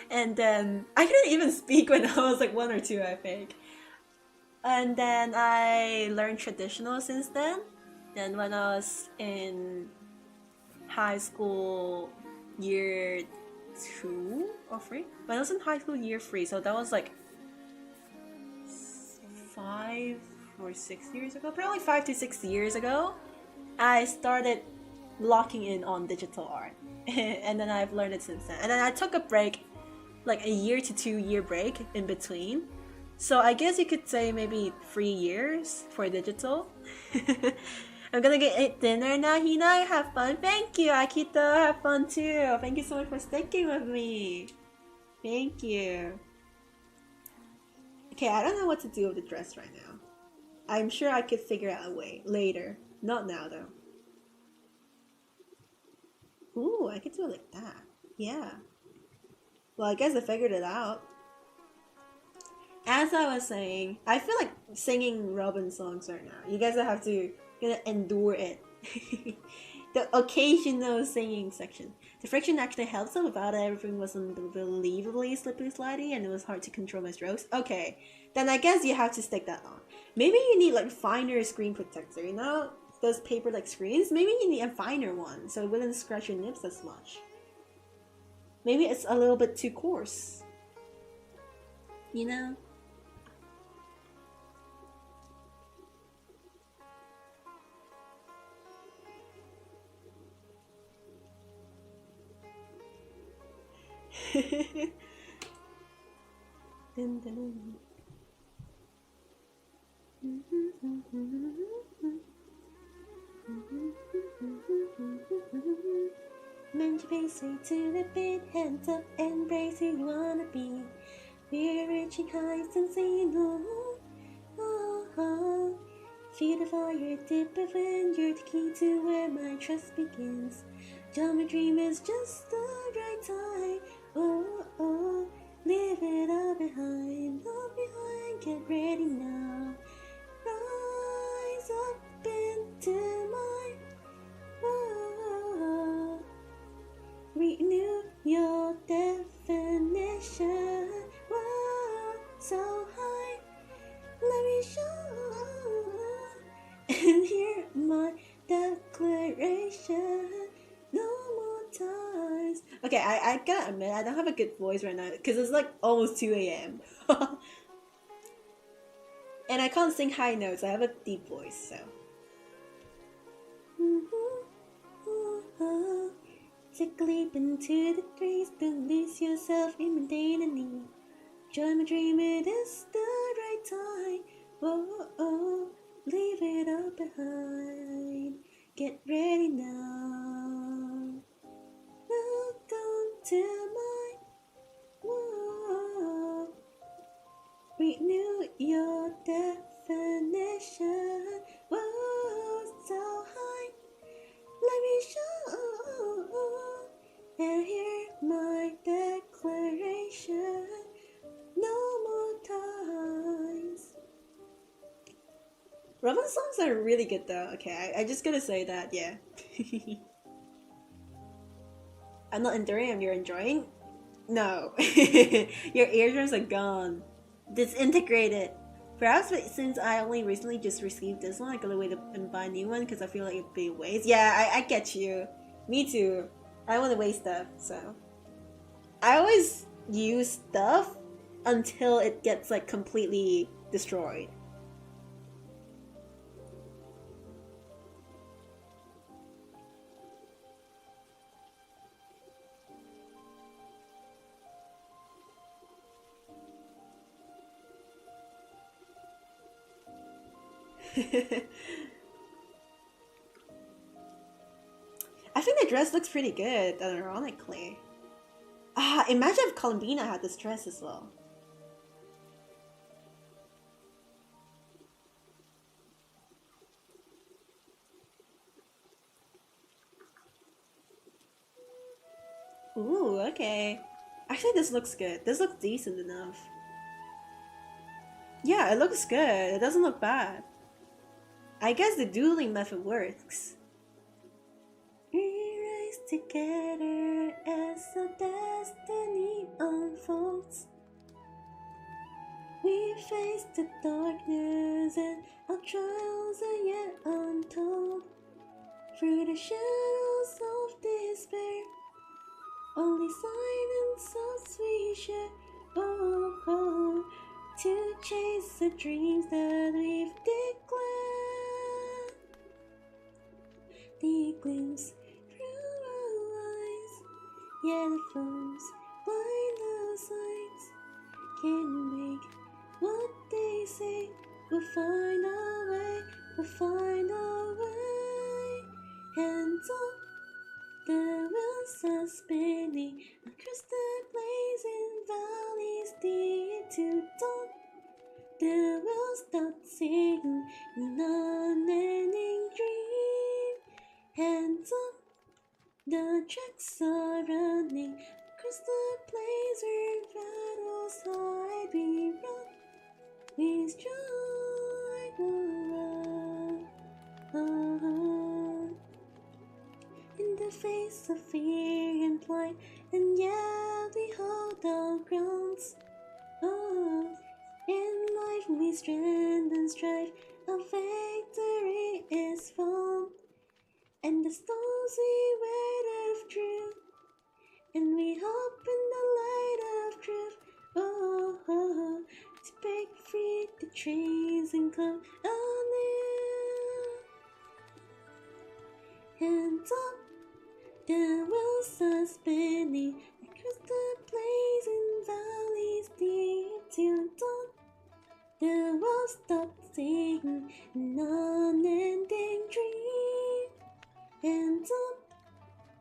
And then I couldn't even speak when I was like 1 or 2, I think. And then I learned traditional since then. Then when I was in high school year 2 or 3? When I was in high school year 3, so that was like 5 or 6 years ago, probably 5 to 6 years ago, I started locking in on digital art. And then I've learned it since then. And then I took a break, like a 1 to 2 year break in between. So I guess you could say maybe 3 years for digital. I'm gonna get dinner now, Hina. Have fun. Thank you, Akito. Have fun too. Thank you so much for sticking with me. Thank you. Okay, I don't know what to do with the dress right now. I'm sure I could figure out a way later. Not now though. I could do it like that. Yeah. Well, I guess I figured it out. As I was saying, I feel like singing Robin songs right now. You guys have to endure it. The occasional singing section. The friction actually helps, so without it, everything was unbelievably slippery slidey and it was hard to control my strokes. Okay, then I guess you have to stick that on. Maybe you need like finer screen protector, you know? Those paper like screens? Maybe you need a finer one so it wouldn't scratch your nips as much. Maybe it's a little bit too coarse. You know? Dun, dun, dun. Bend your face way to the beat, hands up, embrace who you wanna be. We're reaching heights and saying no. Oh, oh. Feel the fire dip within, you're the key to where my trust begins. Join my dream is just the right time. Oh, oh, leave it all behind, get ready now. Rise up into my world. Renew your definition. Whoa, so high, let me show. And hear my declaration. No more ties. Okay, I gotta admit, I don't have a good voice right now because it's like almost 2 a.m. And I can't sing high notes, I have a deep voice, so. Take a leap into the trees, don't lose yourself in mundanity. Join my dream, it is the right time. Oh, oh, leave it all behind. Get ready now. Welcome to my world. Renew your definition. Whoa, so high. Let me show and hear my declaration. No more ties. Robin songs are really good though. Okay, I just gotta say that, yeah. I'm not enduring them, you're enjoying? No. Your eardrums are gone. Disintegrated. Perhaps since I only recently just received this one, I gotta wait and buy a new one because I feel like it'd be a waste. Yeah, I get you. Me too. I don't want to waste stuff, so. I always use stuff until it gets like completely destroyed. I think the dress looks pretty good, ironically. Imagine if Columbina had this dress as well. Ooh, okay. Actually, this looks good. This looks decent enough. Yeah, it looks good. It doesn't look bad. I guess the dueling method works. We rise together as our destiny unfolds. We face the darkness and our trials are yet untold. Through the shadows of despair, only silence us we share. Oh, oh, to chase the dreams that we've declared. The glimpse through our eyes, yeah, the foes blind our sights. Can't make what they say. We'll find our way, we'll find our way. Hands up, the wheels are spinning across the blazing valleys, deep to dawn. The wheels start singing an unending dream. Hands up, The tracks are running across the place where battles hide. We run, we strike, in the face of fear and plight, and yet we hold our grounds. Oh, in life we strand and strive, a victory is found, and the stones we wear of truth, and we hope in the light of truth. Oh, to break free the trees and come anew. Hands up, the wheels are spinning across the blazing valleys deep till dawn. The world stops singing an unending dream. Hands up,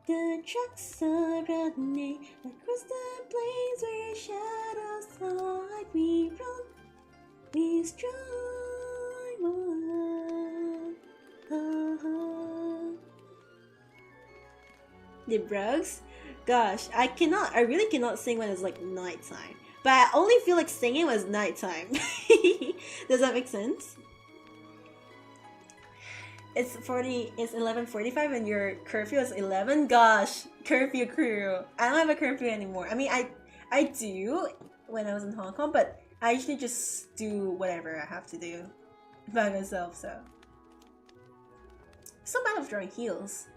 the tracks are running across the plains where shadows hide. We run, we strive, The Brogues? Gosh, I really cannot sing when it's like nighttime. But I only feel like singing when it's nighttime. Does that make sense? It's 11:45 and your curfew is 11? Gosh, curfew crew. I don't have a curfew anymore. I mean, I do when I was in Hong Kong, but I usually just do whatever I have to do by myself, so. So bad of drawing heels.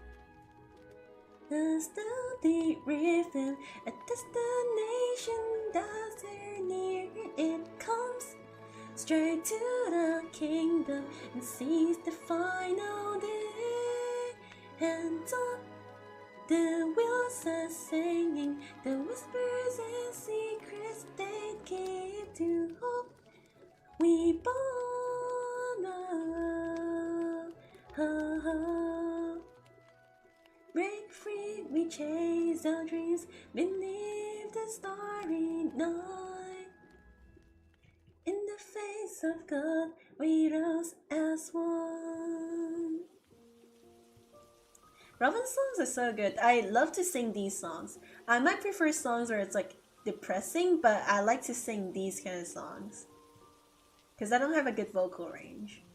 A stealthy rhythm, a destination that's near it comes. Straight to the kingdom and seize the final day. Hands up, the wheels are singing, the whispers and secrets they give to hope. We born break free, we chase our dreams beneath the starry night. In the face of God, we rose as one. Robin songs are so good. I love to sing these songs. I might prefer songs where it's like depressing, but I like to sing these kind of songs. Because I don't have a good vocal range.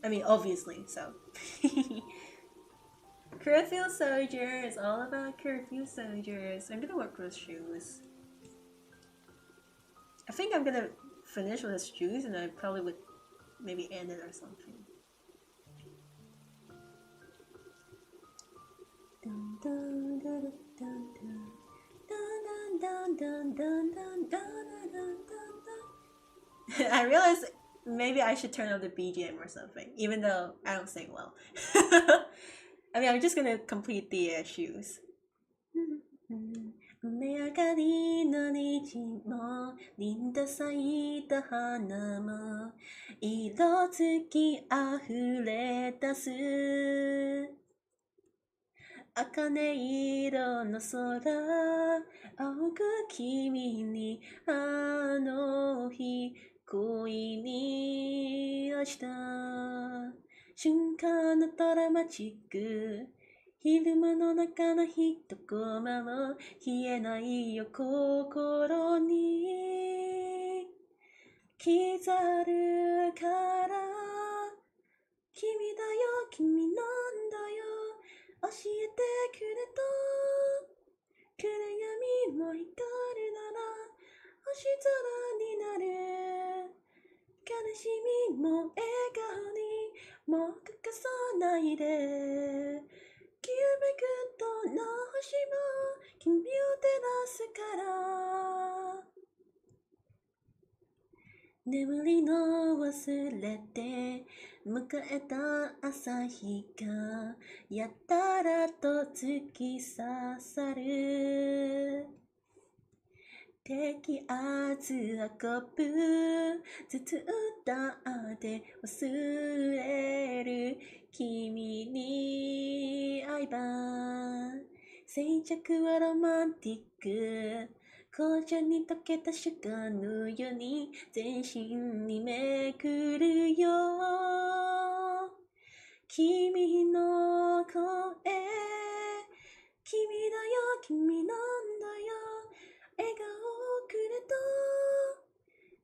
I mean, obviously, so. Curfew Soldier is all about curfew soldiers. I'm gonna work with shoes. I think I'm gonna finish with his shoes and I probably would maybe end it or something. I realized maybe I should turn off the BGM or something, even though I don't sing well. I mean, I'm just gonna complete the shoes. 雨上がりの虹もリンと咲いた花も色づきあふれ出す茜色の空青く君にあの日恋に落ちた瞬間のドラマチック昼間の中の一コマも冷えないよ心に刻るから君だよ君なんだよ教えてくれた暗闇も光るなら星空になる悲しみも笑顔にもう欠かさないできらめくどんな星も君を照らすから眠りの忘れて迎えた朝日がやたらと突き刺さる摘圧運ぶずつ歌って忘れる君に会えば静寂はロマンティック紅茶に溶けたシュガーのように全身にめくるよ君の声君だよ君なんだよ笑顔をくれた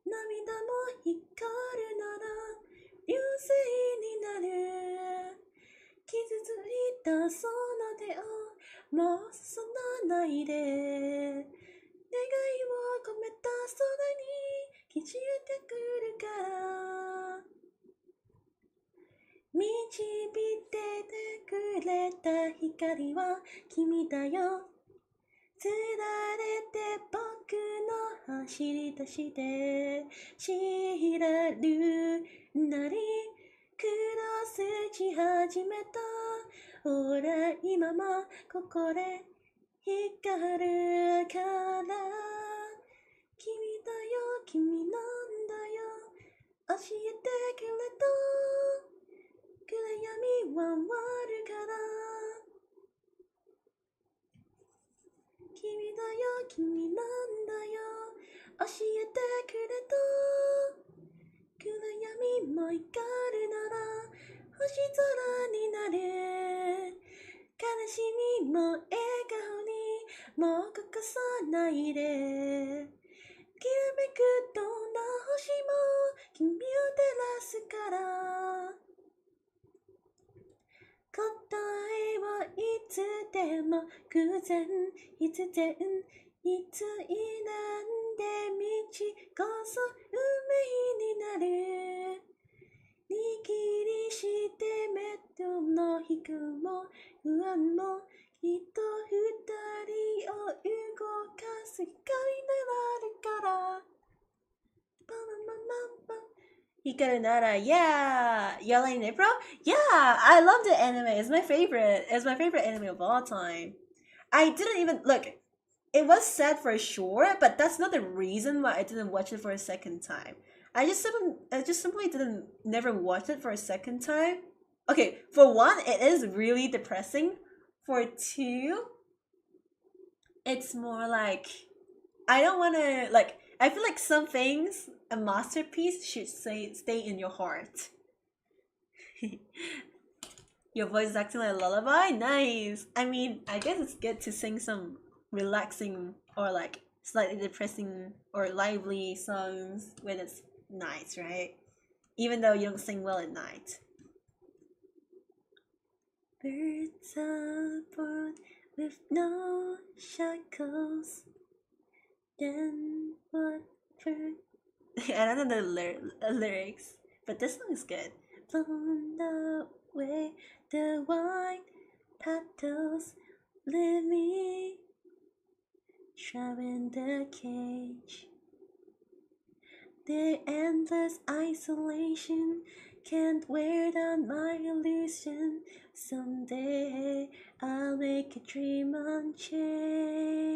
涙も光るなら流星になる傷ついたその手をもうそらないで願いを込めた空に消えてくるから導いてくれた光は君だよつられて僕の走り出して知らるなりクロスし始めたほら今もここで光るから君だよ君なんだよ教えてくれた暗闇は終わるから君だよ君なんだよ教えてくれた暗闇も光るなら星空になる悲しみも笑顔にもう隠さないできらめくどんな星も君を照らすから答えはいつでも偶然必然いつ選んで道こそ運命になる握りして目の引くも不安もきっと二人を動かす光になるからHikaru yeah! Yelling April? Yeah! I love the anime. It's my favorite. It's my favorite anime of all time. I didn't even look. It was sad for sure, but that's not the reason why I didn't watch it for a second time. I just simply didn't never watch it for a second time. Okay, for one, it is really depressing. For two, it's more like I don't want to like. I feel like some things a masterpiece should stay in your heart. Your voice is acting like a lullaby. Nice. I mean, I guess it's good to sing some relaxing or like slightly depressing or lively songs when it's night, right? Even though you don't sing well at night. Birds are born with no shackles. Then what bird? I don't know the lyrics, but this song is good. Blown away the white petals, leave me trapped in the cage. The endless isolation can't wear down my illusion. Someday I'll make a dream unchained.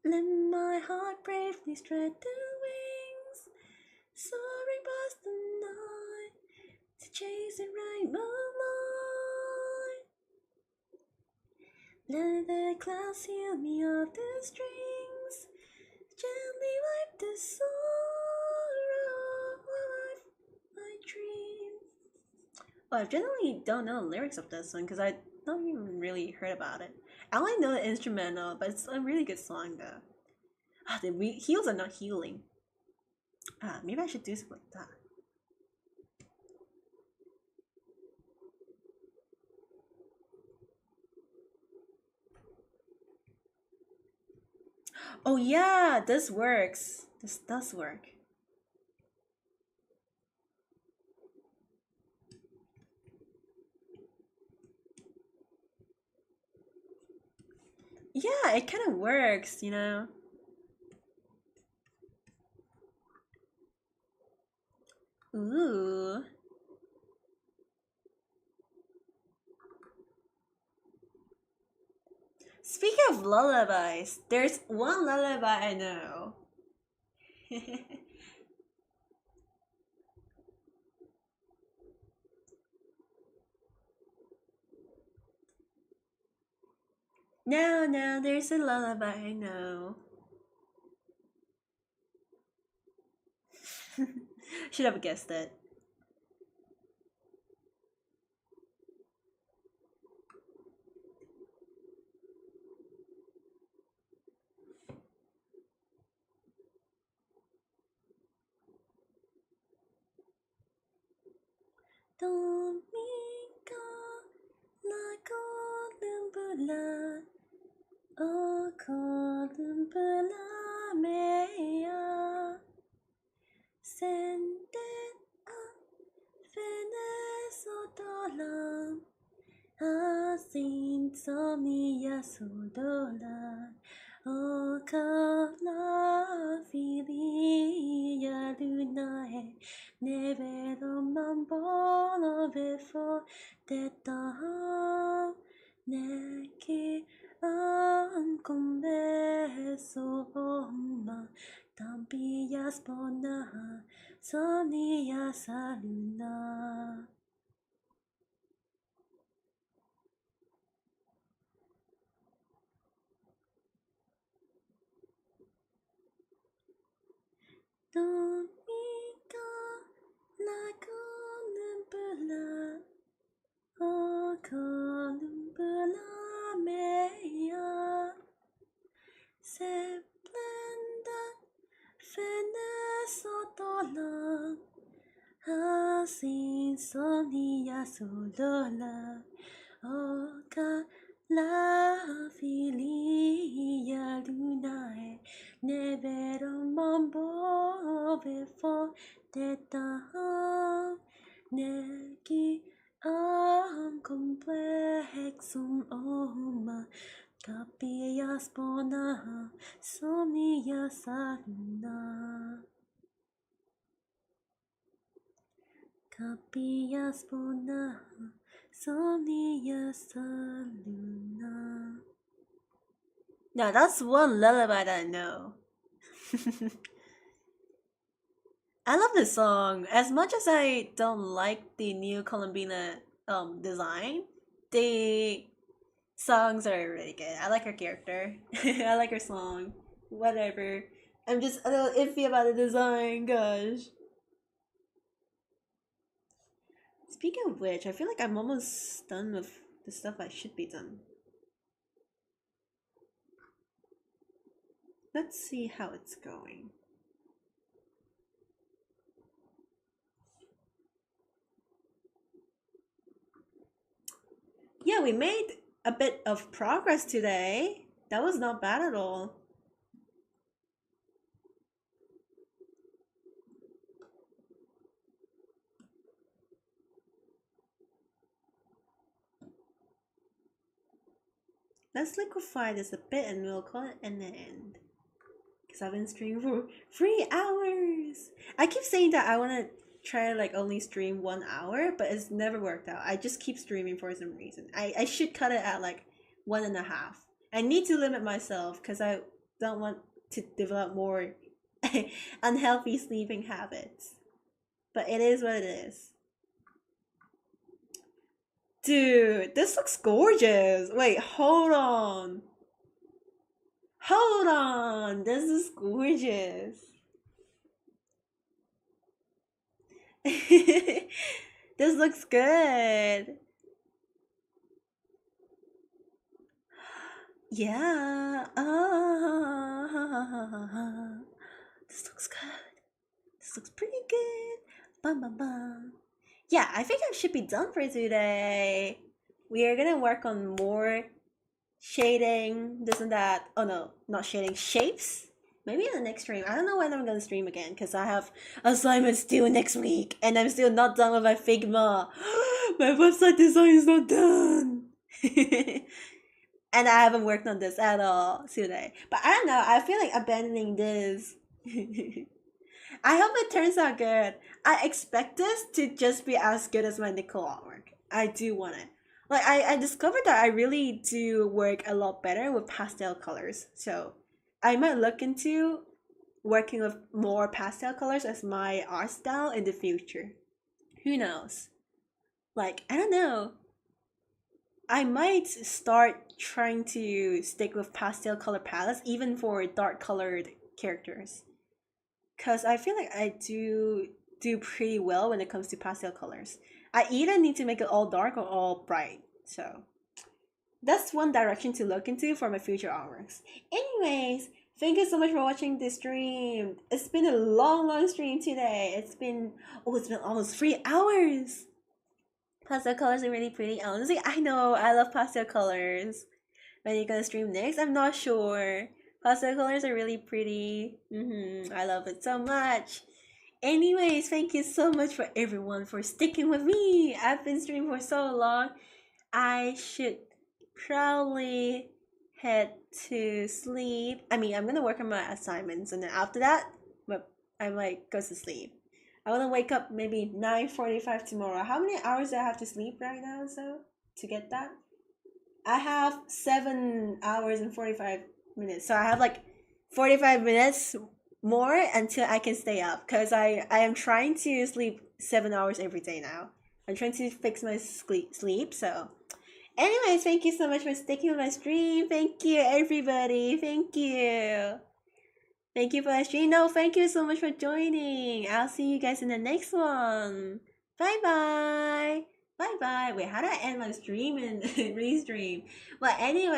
Let my heart bravely spread the wings, soaring past the night to chase the rainbow light. Let the clouds heal me of the strings, gently wipe the sorrow of my dreams. Well, I generally don't know the lyrics of this one because I don't even really heard about it. I only know the instrumental, but it's a really good song though. Ah, the heels are not healing. Ah, maybe I should do something like that. Oh yeah, this works. This does work. Yeah, it kind of works, you know. Ooh. Speaking of lullabies, there's one lullaby I know. No, there's a lullaby I know. Should have guessed it. insomnia sodola O cara filia lunae Nevero mambolo before the dawn Neki an converso ma Tampias bona Sonia saluna Dominica la columbula O columbula mea Se blenda Venezuela Sin insomnia solola Oca la filia lunae Nevero mambo before the dawn Negi am complexum oma Capias bona somnia saluna Capias bona somnia saluna. Now that's one lullaby that I know. I love this song. As much as I don't like the new Columbina design, the songs are really good. I like her character. I like her song. Whatever. I'm just a little iffy about the design, gosh. Speaking of which, I feel like I'm almost done with the stuff I should be done. Let's see how it's going. Yeah, we made a bit of progress today. That was not bad at all. Let's liquefy this a bit and we'll call it an end. Because I've been streaming for 3 hours. I keep saying that I want to try like only stream 1 hour, but it's never worked out. I just keep streaming for some reason. I should cut it at like 1.5. I need to limit myself because I don't want to develop more unhealthy sleeping habits. But it is what it is. Dude, this looks gorgeous. Wait, hold on. Hold on. This is gorgeous. This looks good. Yeah. This looks good. This looks pretty good. Bum bum bum. Yeah, I think I should be done for today. We are gonna work on more shading, this and that. Oh no, not shading, shapes. Maybe in the next stream. I don't know when I'm gonna stream again because I have assignments due next week and I'm still not done with my Figma. My website design is not done. And I haven't worked on this at all today. But I don't know, I feel like abandoning this. I hope it turns out good. I expect this to just be as good as my nickel artwork. I do want it. Like I discovered that I really do work a lot better with pastel colors. So I might look into working with more pastel colors as my art style in the future. Who knows? Like, I don't know. I might start trying to stick with pastel color palettes even for dark colored characters. Cause I feel like I do pretty well when it comes to pastel colors. I either need to make it all dark or all bright. So that's one direction to look into for my future artworks. Anyways, thank you so much for watching this stream. It's been a long stream today. It's been almost 3 hours. Pastel colors are really pretty. Honestly, I know I love pastel colors. When you're gonna stream next, I'm not sure. Pastel colors are really pretty. I love it so much. Anyways, thank you so much for everyone for sticking with me. I've been streaming for so long. I should probably head to sleep. I mean, I'm gonna work on my assignments, and then after that, I might go to sleep. I wanna wake up maybe 9:45 tomorrow. How many hours do I have to sleep right now, so to get that? I have 7 hours and 45 minutes, so I have like 45 minutes more until I can stay up. Cause I am trying to sleep 7 hours every day now. I'm trying to fix my sleep. So, anyways, thank you so much for sticking with my stream. Thank you, everybody. Thank you. Thank you for my stream. No, thank you so much for joining. I'll see you guys in the next one. Bye bye. Bye bye. Wait, how do I end my stream and restream? Well, anyway.